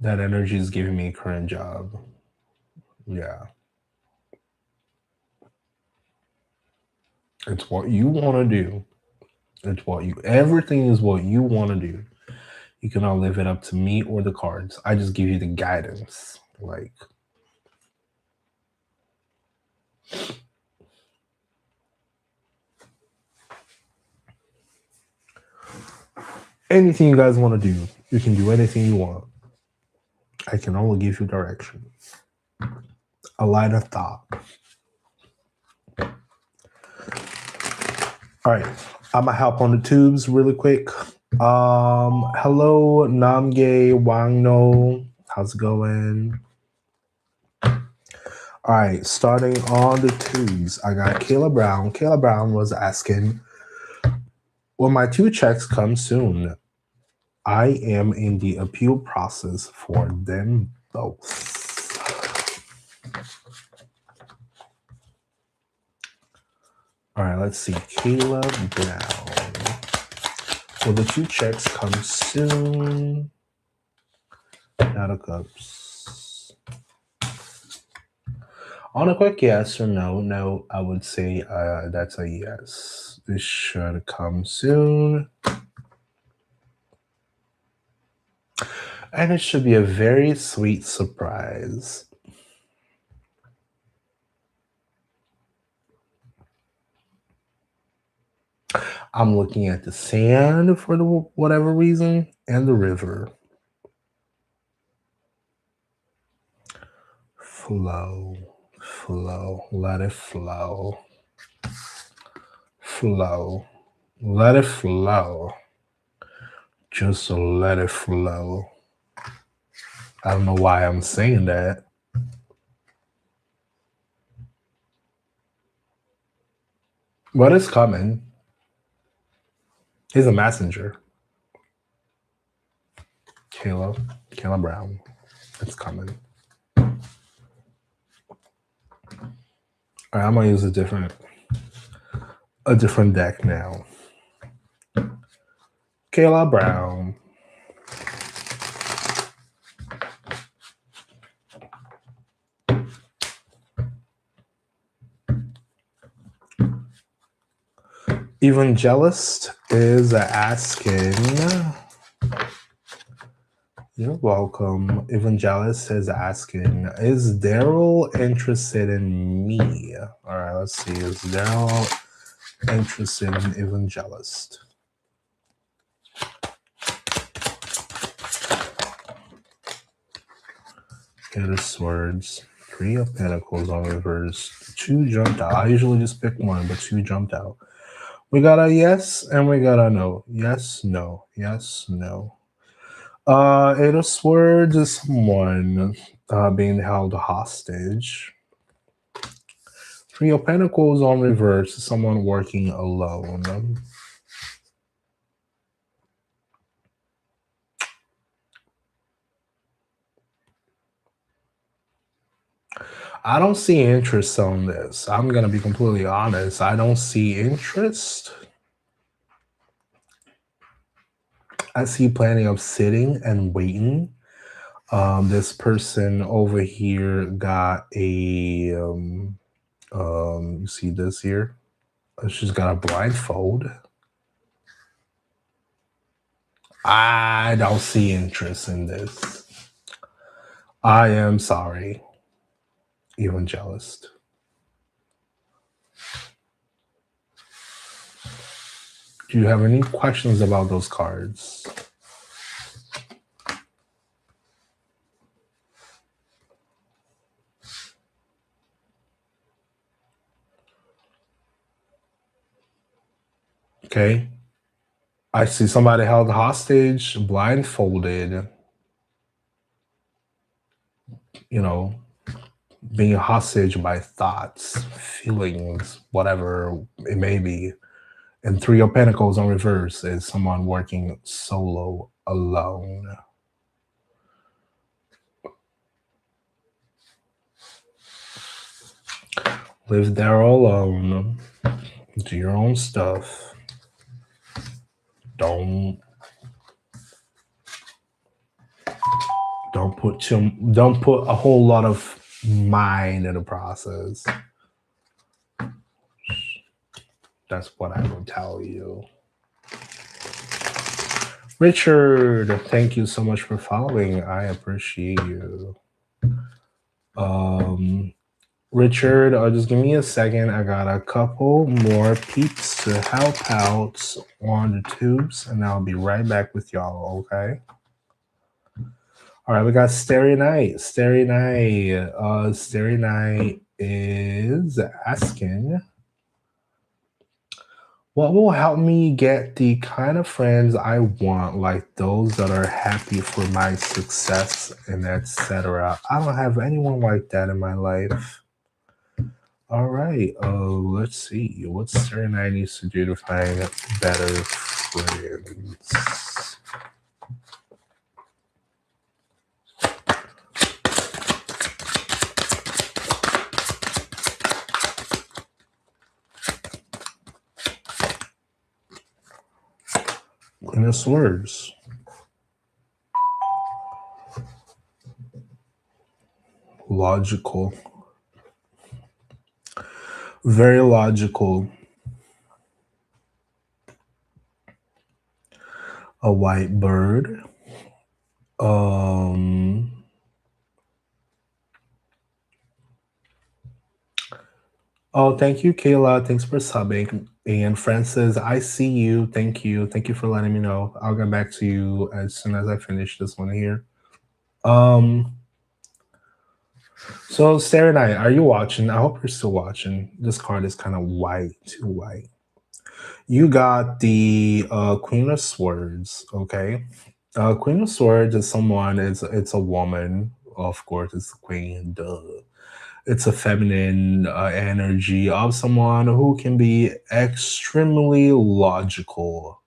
That energy is giving me a current job. Yeah. It's what you want to do. It's what you, everything is what you want to do. You cannot leave it up to me or the cards. I just give you the guidance. Like, anything you guys want to do, you can do anything you want. I can only give you direction. A line of thought. All right. I'm gonna help on the tubes really quick. Hello, Namge Wangno. How's it going? All right, starting on the tubes, I got Kayla Brown. Kayla Brown was asking, will my 2 checks come soon? I am in the appeal process for them both. All right, let's see. Kayla Brown. Will the 2 checks come soon? Knight of Cups. On a quick yes or no, I would say that's a yes. This should come soon. And it should be a very sweet surprise. I'm looking at the sand for the whatever reason and the river. Flow, let it flow. Flow, let it flow. Just let it flow. I don't know why I'm saying that. What is coming? He's a messenger. Kayla Brown. It's coming. All right, I'm gonna use a different deck now. Kayla Brown. Evangelist is asking. You're welcome. Evangelist is asking, is Daryl interested in me? All right, let's see. Is Daryl interested in Evangelist? Get his swords. 3 of Pentacles on reverse. 2 jumped out. I usually just pick 1, but 2 jumped out. We got a yes and we got a no. Yes, no. Yes, no. 8 of Swords is someone being held hostage. 3 of Pentacles on reverse is someone working alone. I don't see interest on this. I'm going to be completely honest. I don't see interest. I see plenty of sitting and waiting. This person over here got a, you see this here? She's got a blindfold. I don't see interest in this. I am sorry, Evangelist. Do you have any questions about those cards? Okay. I see somebody held hostage, blindfolded. you know, being hostage by thoughts, feelings, whatever it may be. And Three of Pentacles on reverse is someone working solo, alone. Live there alone. Do your own stuff. Don't don't put a whole lot of mind in the process. That's what I will tell you. Richard, thank you so much for following. I appreciate you. Um, Richard, just give me a second. I got a couple more peeps to help out on the tubes, and I'll be right back with y'all, okay? All right, we got Starry Night. Starry Night. Starry Night is asking, what will help me get the kind of friends I want, like those that are happy for my success and etc. I don't have anyone like that in my life. All right, let's see what Starry Night needs to do to find better friends. Queen of Swords. Logical. Very logical. A white bird. Um, oh, thank you, Kayla. Thanks for subbing. And Francis, I see you. Thank you. Thank you for letting me know. I'll get back to you as soon as I finish this one here. So Sarah Night, are you watching? I hope you're still watching. This card is kind of white, too white. You got the Queen of Swords, okay? Queen of Swords is someone, it's a woman, of course, it's the queen, duh. It's a feminine energy of someone who can be extremely logical,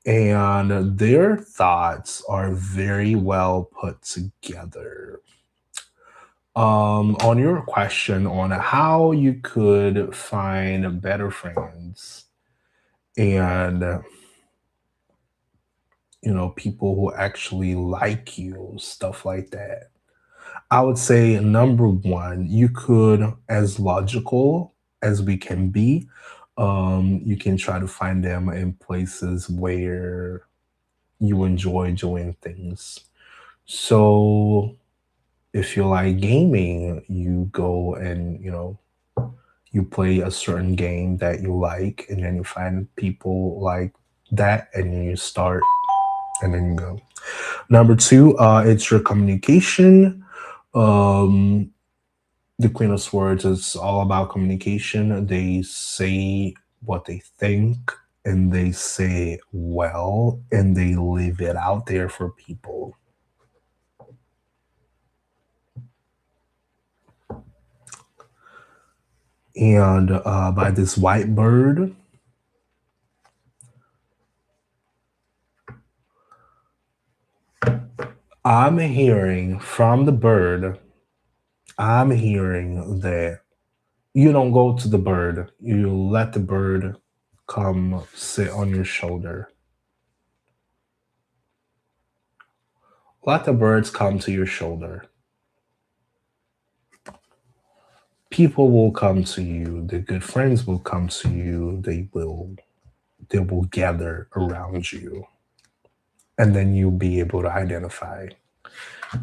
and their thoughts are very well put together. On your question on how you could find better friends and people who actually like you, stuff like that, I would say number one, you could, as logical as we can be, you can try to find them in places where you enjoy doing things. So if you like gaming, you go and you play a certain game that you like, and then you find people like that, and then you start, and then you go. Number two, it's your communication. Um, the Queen of Swords is all about communication. They say what they think, and they say it well, and they leave it out there for people. And by this white bird, I'm hearing from the bird, I'm hearing that you don't go to the bird, you let the bird come sit on your shoulder. Let the birds come to your shoulder. People will come to you, the good friends will come to you, they will gather around you. And then you'll be able to identify.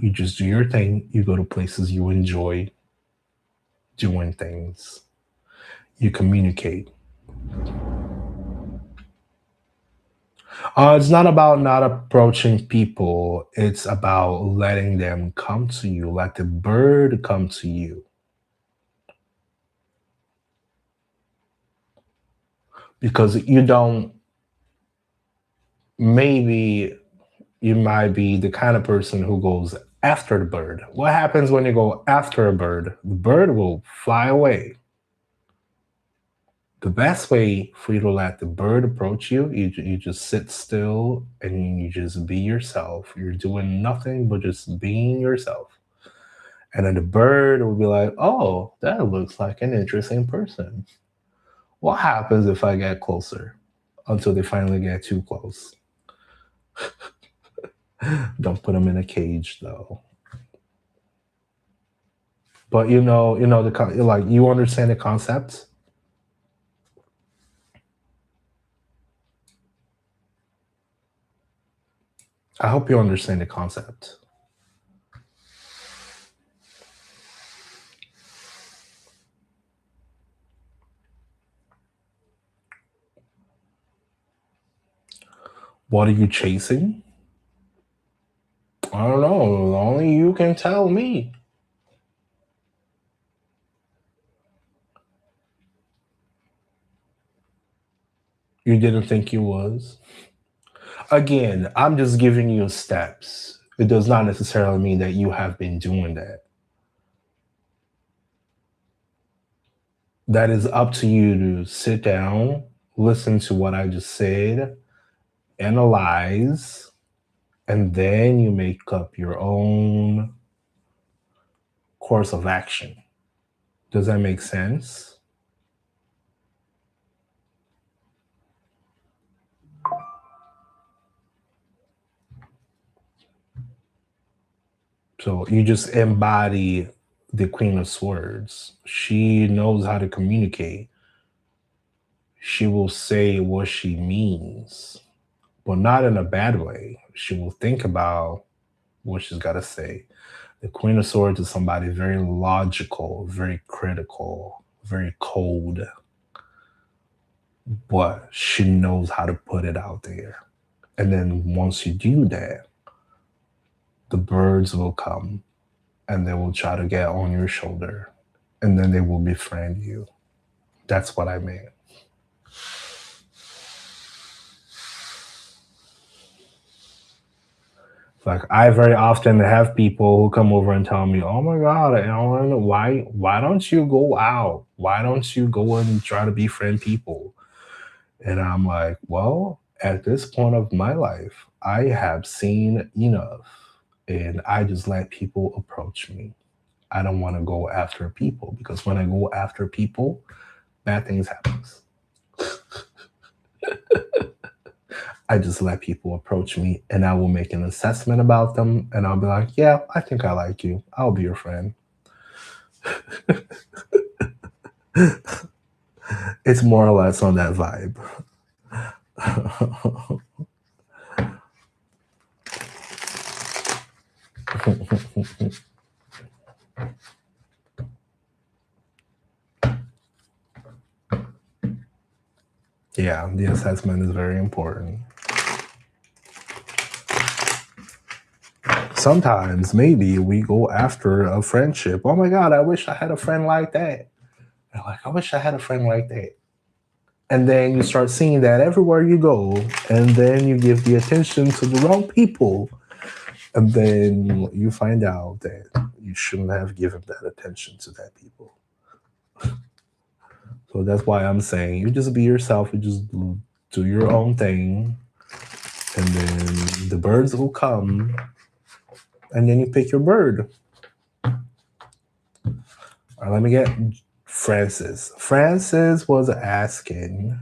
You just do your thing, you go to places you enjoy doing things. You communicate. It's not about not approaching people. It's about letting them come to you. Let the bird come to you. Because you don't, maybe you might be the kind of person who goes after the bird. What happens when you go after a bird? The bird will fly away. The best way for you to let the bird approach you, you just sit still and you just be yourself. You're doing nothing but just being yourself. And then the bird will be like, oh, that looks like an interesting person. What happens if I get closer? Until they finally get too close. Don't put them in a cage though. But like you understand the concept. I hope you understand the concept. What are you chasing? I don't know. Only you can tell me. You didn't think you was? Again, I'm just giving you steps. It does not necessarily mean that you have been doing that. That is up to you to sit down, listen to what I just said, analyze, and then you make up your own course of action. Does that make sense? So you just embody the Queen of Swords. She knows how to communicate. She will say what she means, but not in a bad way. She will think about what she's got to say. The Queen of Swords is somebody very logical, very critical, very cold, but she knows how to put it out there. And then once you do that, the birds will come and they will try to get on your shoulder and then they will befriend you. That's what I mean. Like I very often have people who come over and tell me, "Oh my God, Alan, why don't you go out? Why don't you go and try to befriend people?" And I'm like, "Well, at this point of my life, I have seen enough, and I just let people approach me. I don't want to go after people because when I go after people, bad things happen. I just let people approach me and I will make an assessment about them and I'll be like, yeah, I think I like you. I'll be your friend." It's more or less on that vibe. Yeah, the assessment is very important. Sometimes maybe we go after a friendship. Oh my God, I wish I had a friend like that. And like, I wish I had a friend like that. And then you start seeing that everywhere you go, and then you give the attention to the wrong people. And then you find out that you shouldn't have given that attention to that people. So that's why I'm saying you just be yourself, you just do your own thing, and then the birds will come, and then you pick your bird. All right, let me get Francis. Francis was asking,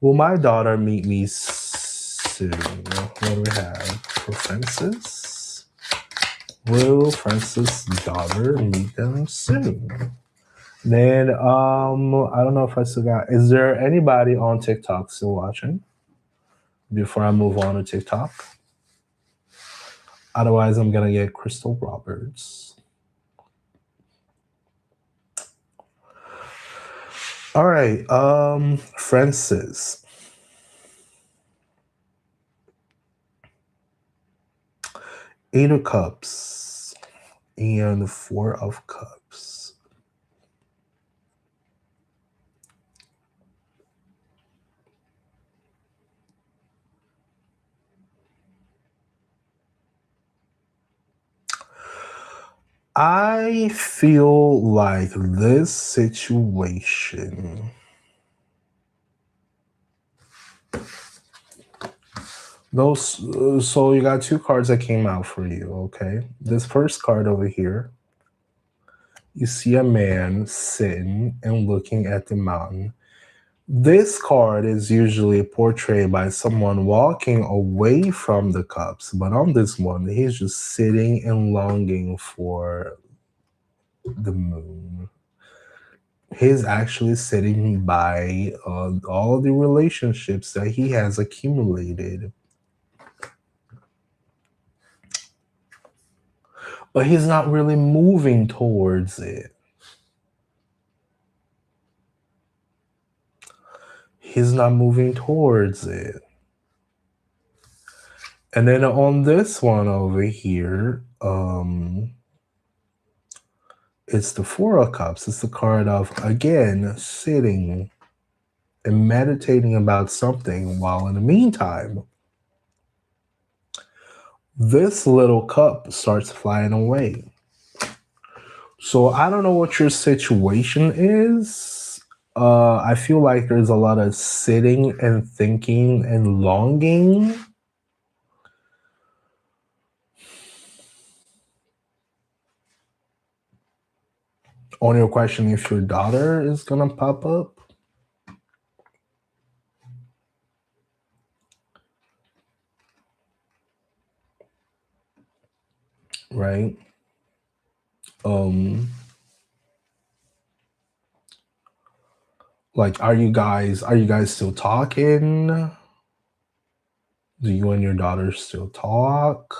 will my daughter meet me soon? What do we have for Francis? Will Francis' daughter meet them soon? Then I don't know if I still got. Is there anybody on TikTok still watching? Before I move on to TikTok. Otherwise, I'm gonna get Crystal Roberts. All right, Francis. Eight of Cups and Four of Cups. I feel like this situation. So you got two cards that came out for you, okay? This first card over here, you see a man sitting and looking at the mountain. This card is usually portrayed by someone walking away from the cups, but on this one, he's just sitting and longing for the moon. He's actually sitting by all the relationships that he has accumulated, but he's not really moving towards it. He's not moving towards it. And then on this one over here, it's the Four of Cups. It's the card of, again, sitting and meditating about something while in the meantime, this little cup starts flying away. So I don't know what your situation is. I feel like there's a lot of sitting and thinking and longing. On your question, if your daughter is gonna pop up, right? Like, are you guys still talking? Do you and your daughter still talk?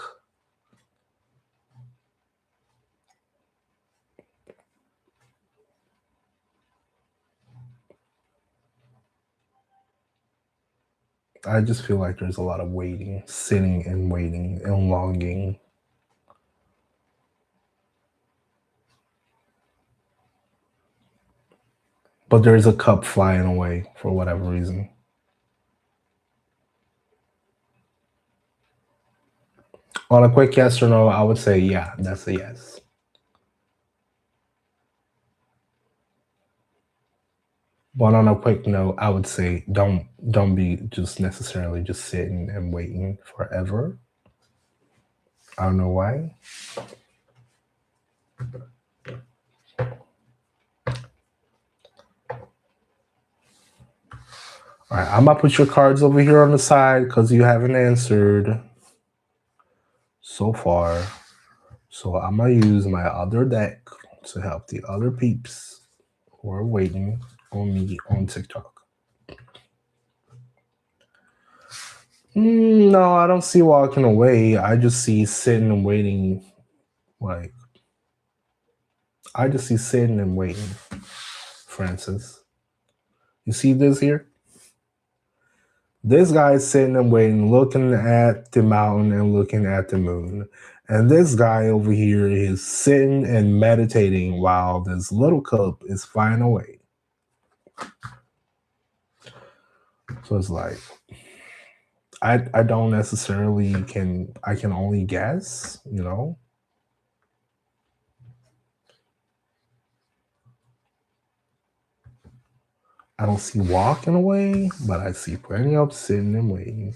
I just feel like there's a lot of waiting, sitting and waiting and longing. But there's a cup flying away for whatever reason. On a quick yes or no, I would say yeah, that's a yes. But on a quick note, I would say don't be just necessarily just sitting and waiting forever. I don't know why. All right, I'm gonna put your cards over here on the side because you haven't answered so far. So I'm gonna use my other deck to help the other peeps who are waiting on me on TikTok. No, I don't see walking away. I just see sitting and waiting. Like, I just see sitting and waiting, Francis. You see this here? This guy is sitting and waiting, looking at the mountain and looking at the moon. And this guy over here is sitting and meditating while this little cup is flying away. So it's like, I don't necessarily I can only guess, you know? I don't see walking away, but I see plenty of sitting and waiting.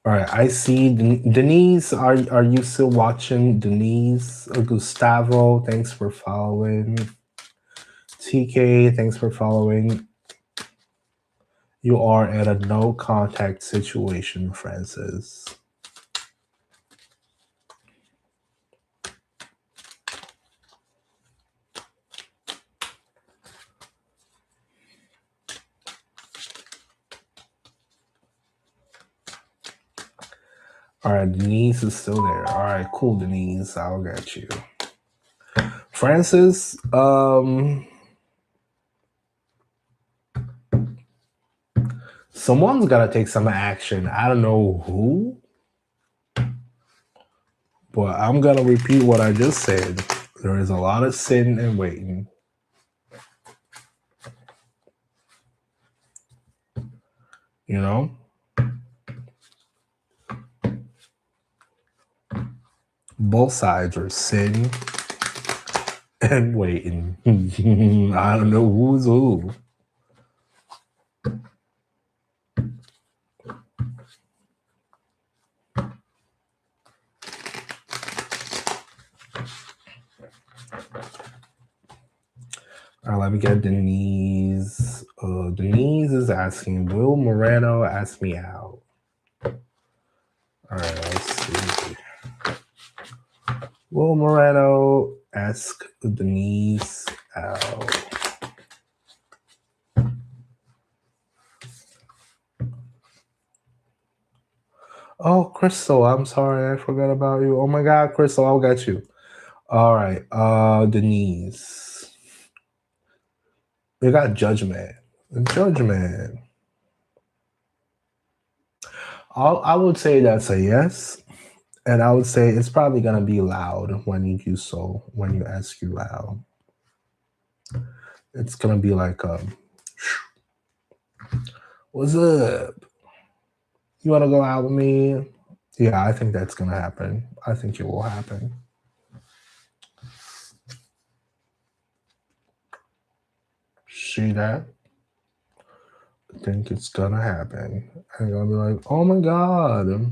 All right, I see Denise. Are you still watching? Denise, Gustavo, thanks for following. TK, thanks for following. You are at a no contact situation, Francis. All right, Denise is still there. All right, cool, Denise. I'll get you. Francis, Someone's gotta take some action. I don't know who, but I'm gonna repeat what I just said. There is a lot of sitting and waiting. You know, both sides are sitting and waiting. I don't know who's who. All right, let me get Denise. Denise is asking, will Moreno ask me out? All right, let's see. Will Moreno ask Denise out? Oh, Crystal, I'm sorry, I forgot about you. Oh my God, Crystal, I'll get you. All right, Denise. We got judgment. Judgment. I would say that's a yes. And I would say it's probably gonna be loud when you do so, when you ask you out. It's gonna be like what's up? You wanna go out with me? Yeah, I think that's gonna happen. I think it will happen. See that? I think it's gonna happen. And you're gonna be like, oh my god.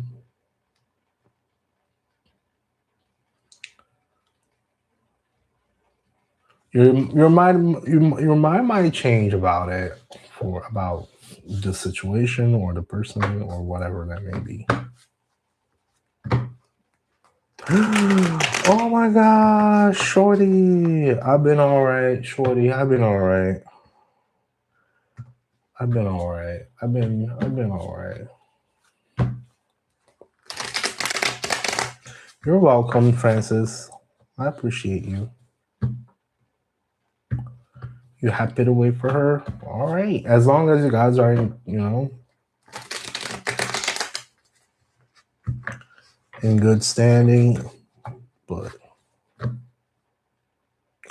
Your mind might change about it for about the situation or the person or whatever that may be. Oh my gosh, Shorty. I've been alright, Shorty. I've been alright. I've been alright. I've been alright. You're welcome, Francis. I appreciate you. You happy to wait for her? Alright. As long as you guys are in good standing. But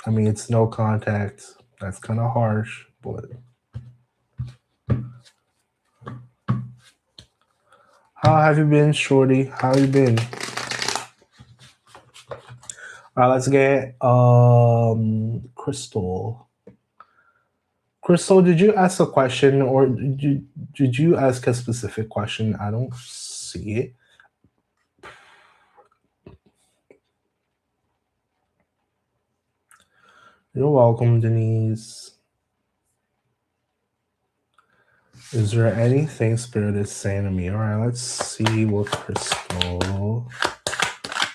I mean, it's no contact. That's kind of harsh, but how have you been, Shorty? How you been? All right, let's get Crystal. Crystal, did you ask a question or did you ask a specific question? I don't see it. You're welcome, Denise. Is there anything Spirit is saying to me? All right, let's see what Crystal.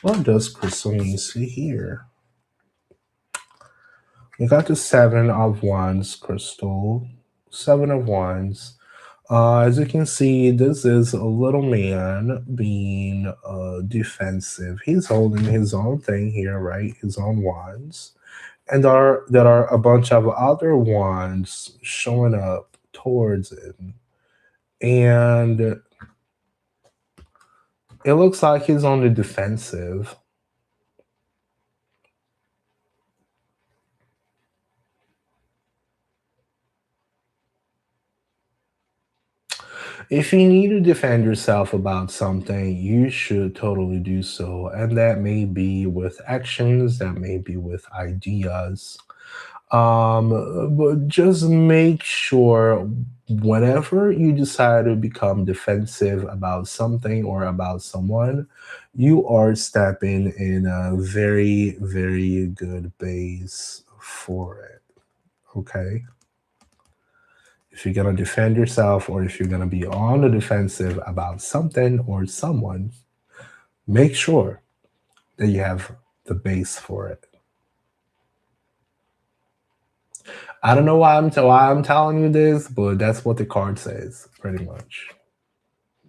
What does Crystal need to hear? We got the 7 of Wands, Crystal. 7 of Wands. As you can see, this is a little man being defensive. He's holding his own thing here, right? His own wands. And there are a bunch of other wands showing up towards him. And it looks like he's on the defensive. If you need to defend yourself about something, you should totally do so. And that may be with actions, that may be with ideas. But just make sure whenever you decide to become defensive about something or about someone, you are stepping in a very, very good base for it. Okay? If you're going to defend yourself or if you're going to be on the defensive about something or someone, make sure that you have the base for it. I don't know why I'm telling you this, but that's what the card says, pretty much.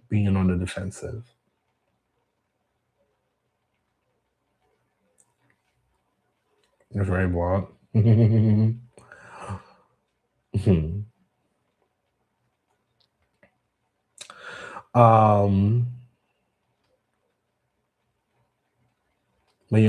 Being on the defensive. You're very blunt. Um, but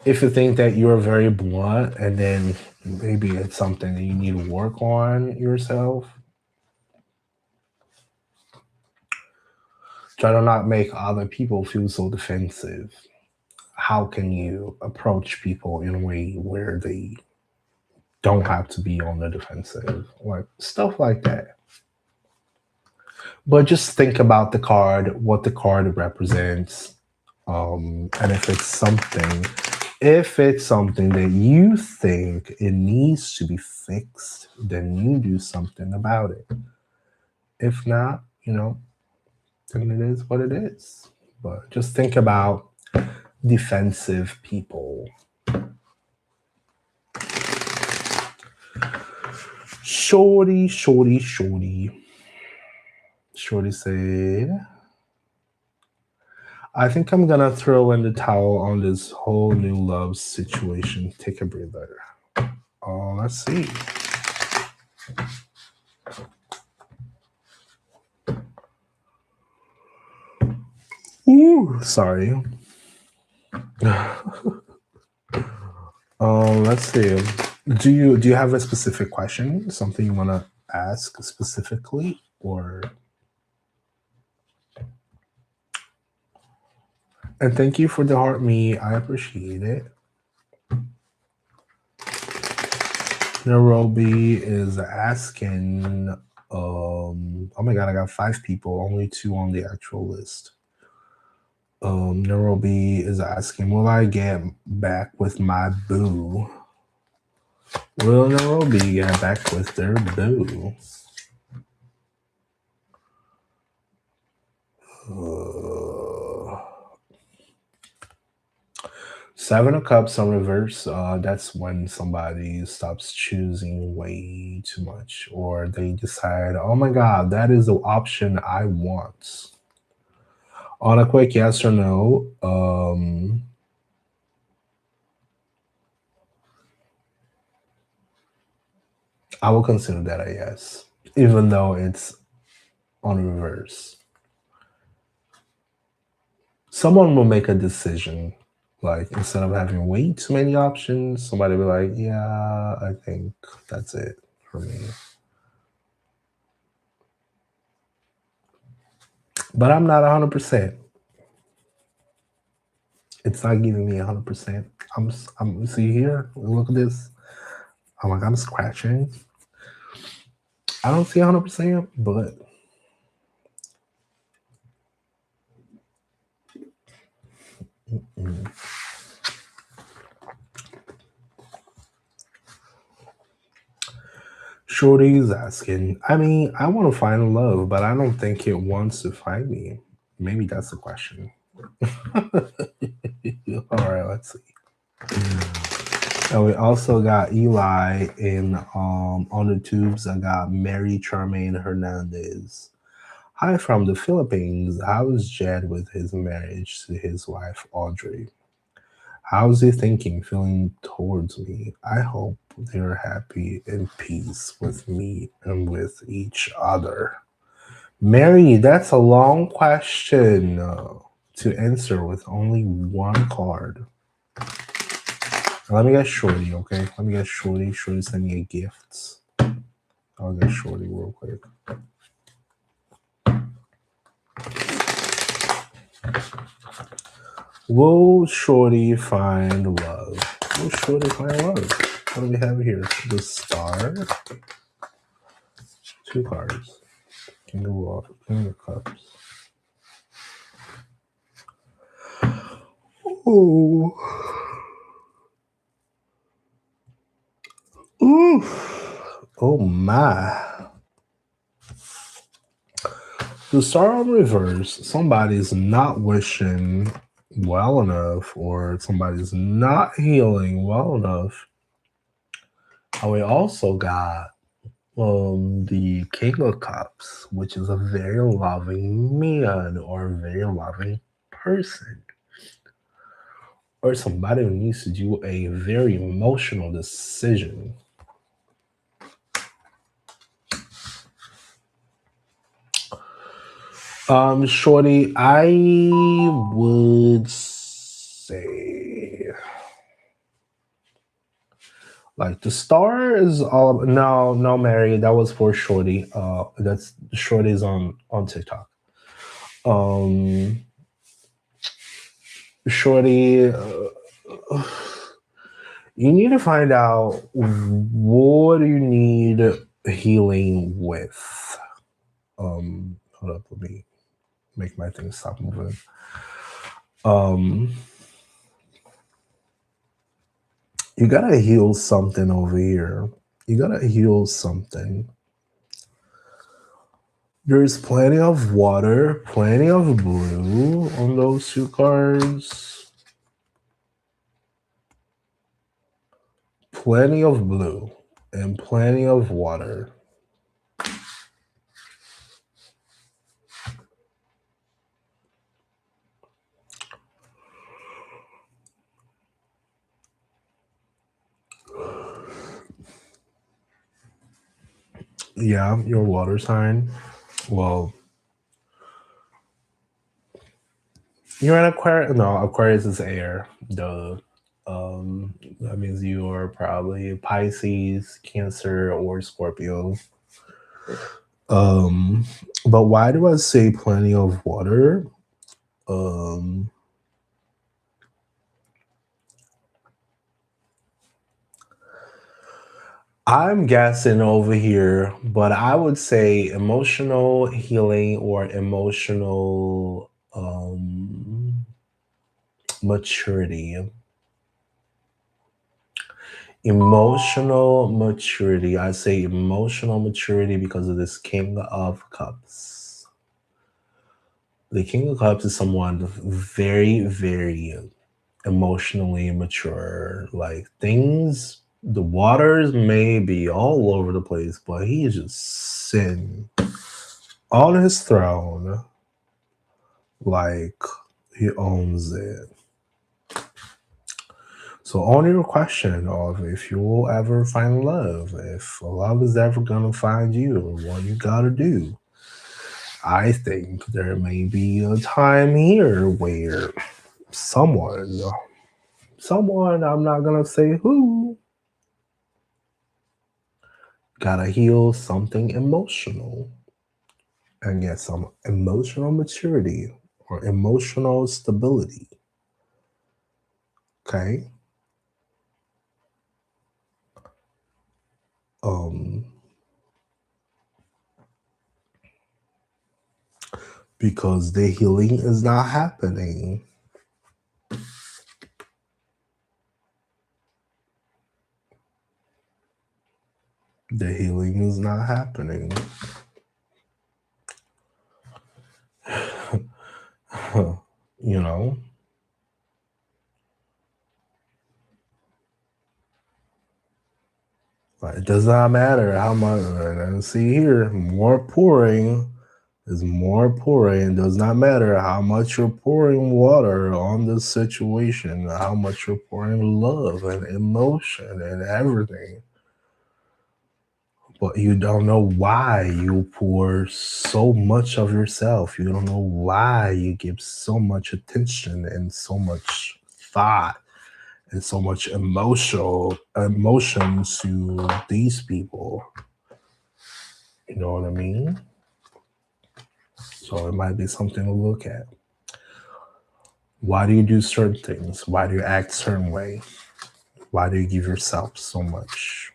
if you think that you're very blunt and then maybe it's something that you need to work on yourself, try to not make other people feel so defensive. How can you approach people in a way where they don't have to be on the defensive? Like stuff like that. But just think about the card, what the card represents, and if it's something that you think it needs to be fixed, then you do something about it. If not, then it is what it is. But just think about defensive people. Shorty, shorty, shorty. Shorty said, I think I'm gonna throw in the towel on this whole new love situation. Take a breather. Oh, let's see. Ooh, sorry. Let's see. Do you have a specific question? Something you wanna ask specifically, or? And thank you for the heart me. I appreciate it. Nairobi is asking. Oh my god, I got 5 people, only 2 on the actual list. Nairobi is asking, will I get back with my boo? Will Nairobi get back with their boo? 7 of Cups on reverse. That's when somebody stops choosing way too much, or they decide, oh my god, that is the option I want. On a quick yes or no, I will consider that a yes, even though it's on reverse. Someone will make a decision. Like, instead of having way too many options, somebody will be like, yeah, I think that's it for me. But I'm not 100%. It's not giving me 100%. I'm see here. Look at this. I'm scratching. I don't see 100%, but Shorty's asking. I mean, I want to find love, but I don't think it wants to find me. Maybe that's the question. All right, let's see. And we also got Eli in on the tubes. I got Mary Charmaine Hernandez. Hi from the Philippines. How is Jed with his marriage to his wife Audrey? How's he thinking, feeling towards me? I hope they're happy and peace with me and with each other. Mary, that's a long question to answer with only one card. Let me get Shorty, okay? Let me get Shorty. Shorty send me a gift. I'll get Shorty real quick. Will Shorty find love? Will Shorty find love? What do we have here? The Star. 2 cards. King of Water. King of Cups. Ooh. Ooh. Oh my. The Star on reverse, somebody's not wishing well enough, or somebody's not healing well enough. And we also got the King of Cups, which is a very loving man or a very loving person. or somebody who needs to do a very emotional decision. Shorty, I would say like the star is all no Mary, that was for Shorty. That's Shorty's on TikTok. Um Shorty, you need to find out what do you need healing with. Hold up, let me make my thing stop moving. Um, you gotta heal something over here. You gotta heal something. There's plenty of water, plenty of blue on those two cards. Plenty of blue and plenty of water. Yeah, your water sign. Well, you're an Aquarius. No, Aquarius is air. That means you are probably Pisces, Cancer, or Scorpio. But why do I say plenty of water? Um, I'm guessing over here, but I would say emotional healing or emotional maturity. Emotional maturity. I say emotional maturity because of this King of Cups. The King of Cups is someone very, very emotionally mature. Like things, the waters may be all over the place, but he is just sitting on his throne like he owns it. So on your question of if you will ever find love, if love is ever gonna find you, what you gotta do, I think there may be a time here where someone, I'm not gonna say who, gotta heal something emotional and get some emotional maturity or emotional stability. Okay. Um, because the healing is not happening. The healing is not happening. You know? But it does not matter how much. And see here, more pouring is more pouring. It does not matter how much you're pouring water on this situation, how much you're pouring love and emotion and everything. But you don't know why you pour so much of yourself. You don't know why you give so much attention and so much thought and so much emotion to these people. You know what I mean? So it might be something to look at. Why do you do certain things? Why do you act certain way? Why do you give yourself so much?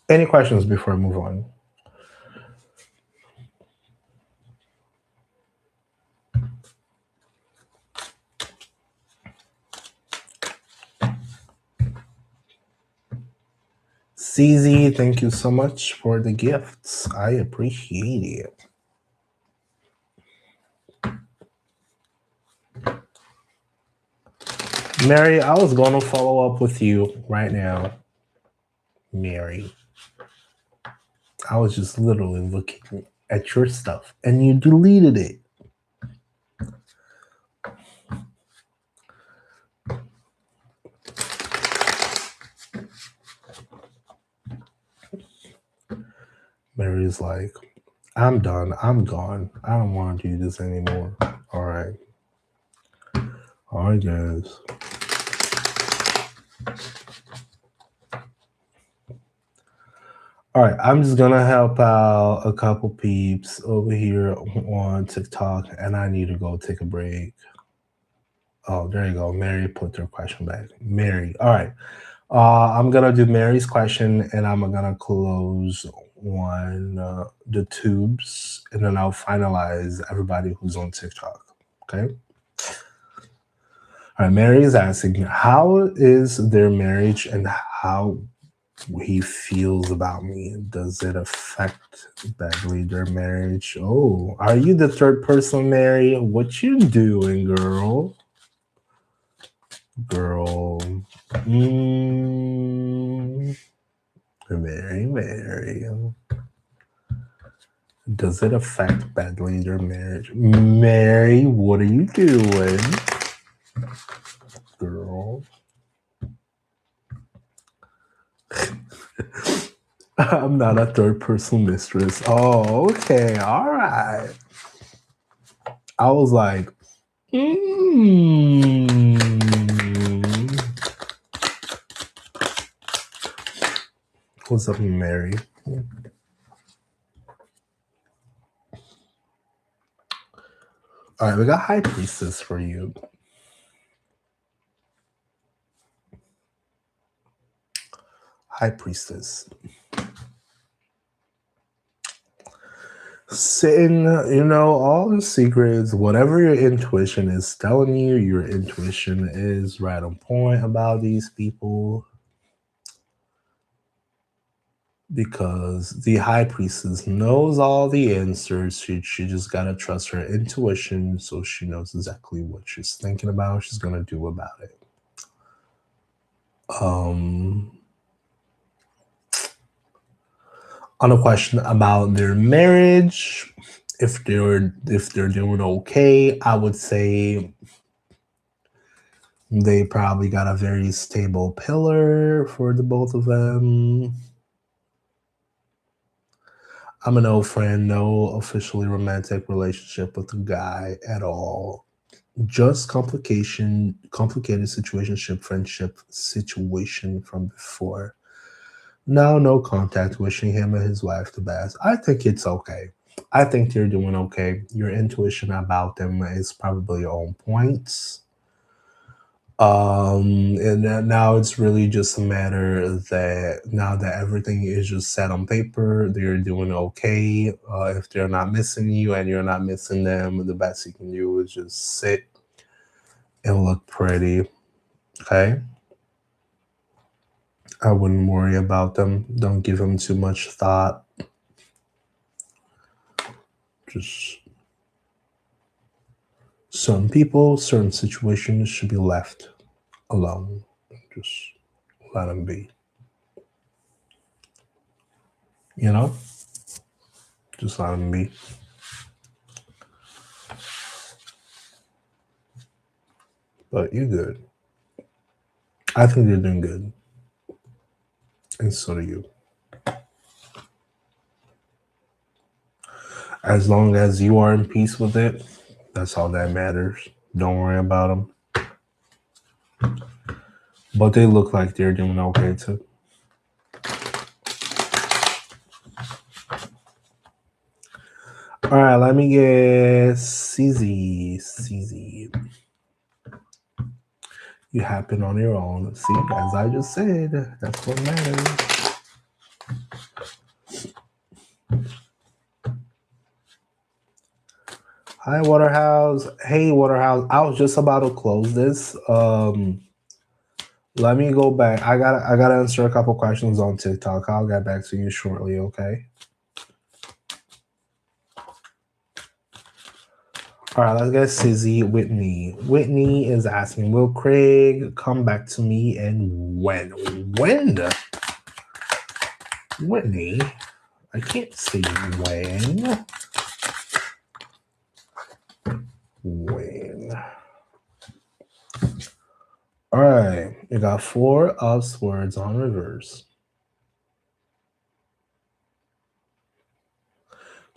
Any questions before I move on? CZ, thank you so much for the gifts. I appreciate it. Mary, I was going to follow up with you right now. Mary, I was just literally looking at your stuff and you deleted it. Mary's like, I'm done. I'm gone. I don't want to do this anymore. All right. All right, guys. All right, I'm just gonna help out a couple peeps over here on TikTok, and I need to go take a break. Oh, there you go. Mary put their question back. Mary. All right. I'm gonna do Mary's question, and I'm gonna close on the tubes, and then I'll finalize everybody who's on TikTok. Okay. All right. Mary is asking, how is their marriage, and how he feels about me? Does it affect badly their marriage? Oh, are you the third person, Mary? What you doing, girl? Girl. Mary. Does it affect badly their marriage? Mary, what are you doing? Girl. I'm not a third person mistress. Oh, okay. All right. I was like, What's up, Mary? All right, we got High Priestess for you. High Priestess. Sitting, all the secrets, whatever your intuition is telling you, your intuition is right on point about these people. Because the High Priestess knows all the answers. She just got to trust her intuition, so she knows exactly what she's thinking about, she's going to do about it. On a question about their marriage, if they're doing okay, I would say they probably got a very stable pillar for the both of them. I'm an old friend, no officially romantic relationship with the guy at all. Just complicated situationship, friendship situation from before. Now, no contact, wishing him and his wife the best. I think it's okay. I think they're doing okay. Your intuition about them is probably on point. And now it's really just a matter that now that everything is just set on paper, they're doing okay. If they're not missing you and you're not missing them, the best you can do is just sit and look pretty. Okay. I wouldn't worry about them. Don't give them too much thought. Just certain people, certain situations should be left alone. Just let them be. Just let them be. But you're good. I think they're doing good. And so do you. As long as you are in peace with it, that's all that matters. Don't worry about them. But they look like they're doing okay too. All right, let me get CZ. You happen on your own. See, as I just said, that's what matters. Hi, Waterhouse. Hey, Waterhouse. I was just about to close this. Let me go back. I gotta answer a couple questions on TikTok. I'll get back to you shortly, okay? All right, let's get Sizzy. Whitney. Whitney is asking, will Craig come back to me and when? When? Whitney, I can't say when. When? All right, you got 4 of swords on reverse.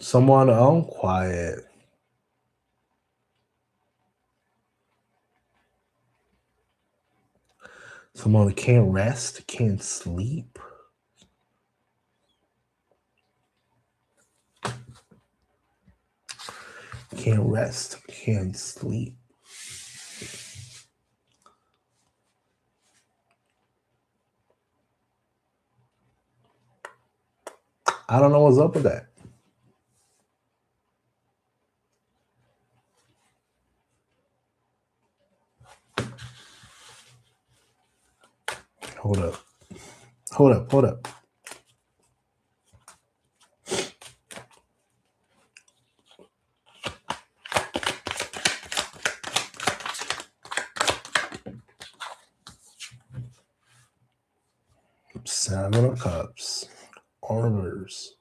Someone unquiet. Someone can't rest, can't sleep. Can't rest, can't sleep. I don't know what's up with that. Hold up. Hold up, hold up. Seven of Cups. Orders.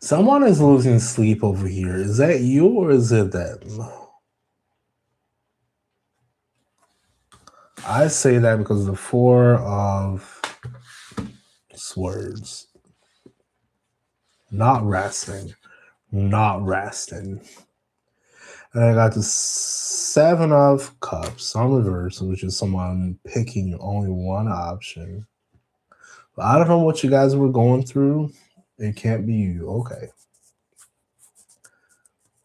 Someone is losing sleep over here. Is that you or is it them? I say that because the Four of Swords. Not resting. Not resting. And I got the Seven of Cups on reverse, which is someone picking only one option. But I don't know what you guys were going through. It can't be you. Okay.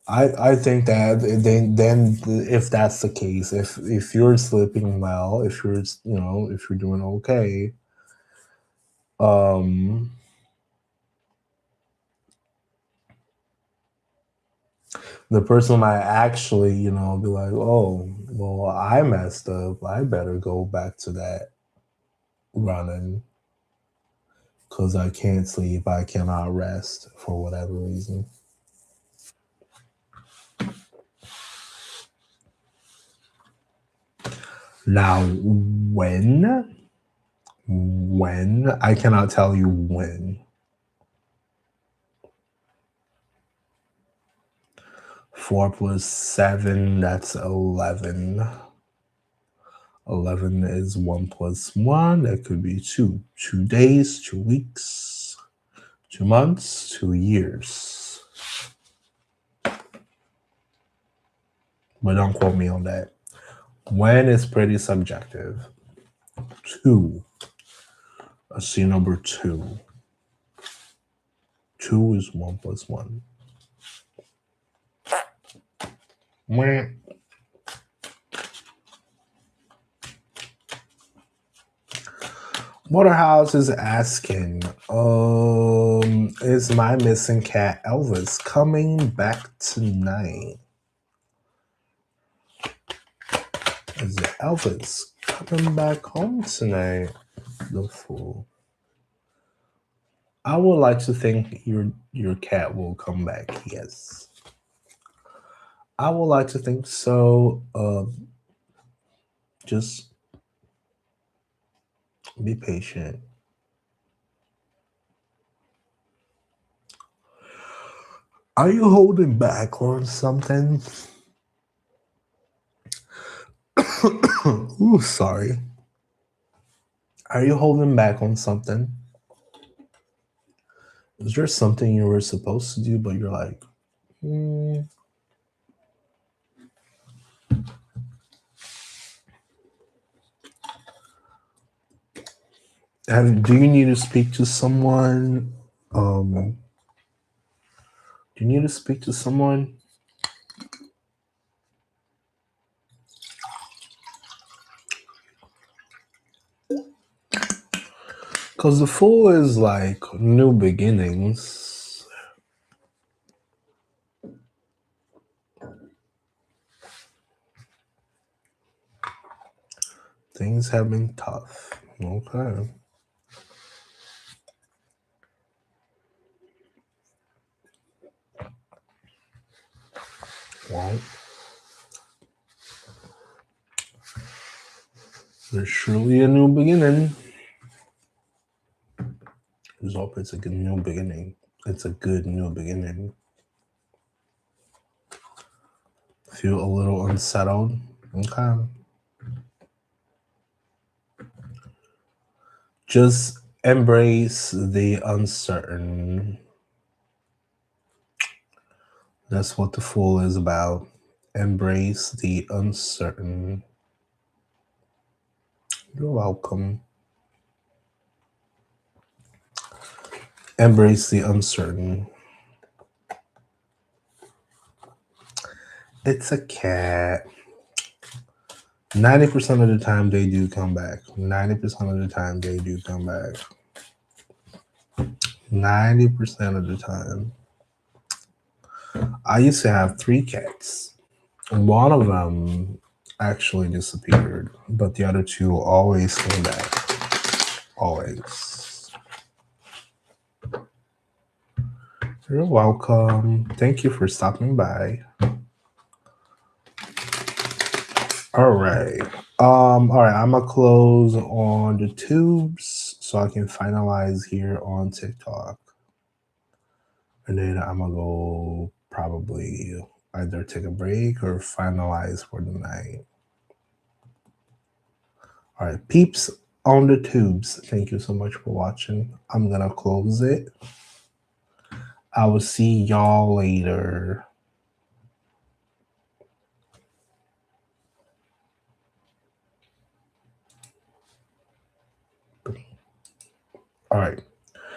I think that then if that's the case, if you're sleeping well, if you're if you're doing okay, the person might actually be like, oh well, I messed up, I better go back to that running because I can't sleep, I cannot rest for whatever reason. Now, when I cannot tell you when. 4 plus 7, that's 11. 11 is 1 plus 1. That could be 2. 2 days, 2 weeks, 2 months, 2 years. But don't quote me on that. When is pretty subjective. 2. I see number 2. 2 is 1 plus 1. Waterhouse is asking, is my missing cat Elvis coming back tonight? Is Elvis coming back home tonight? The Fool. I would like to think your cat will come back, yes. I would like to think so. Just be patient. Are you holding back on something? Ooh, sorry. Are you holding back on something? Is there something you were supposed to do, but you're like, do you need to speak to someone? Do you need to speak to someone? Because the Fool is like new beginnings. Things have been tough. Okay. Well, there's surely a new beginning. Just hope it's a good new beginning. It's a good new beginning. Feel a little unsettled. Okay. Just embrace the uncertain. That's what the Fool is about. Embrace the uncertain. You're welcome. Embrace the uncertain. It's a cat. 90% of the time they do come back. 90% of the time they do come back. 90% of the time. I used to have 3 cats. One of them actually disappeared, but the other 2 always came back. Always. You're welcome. Thank you for stopping by. All right. All right, I'm gonna close on the tubes so I can finalize here on TikTok. And then I'm gonna go probably either take a break or finalize for the night. All right, peeps on the tubes, thank you so much for watching. I'm gonna close it. I will see y'all later. All right.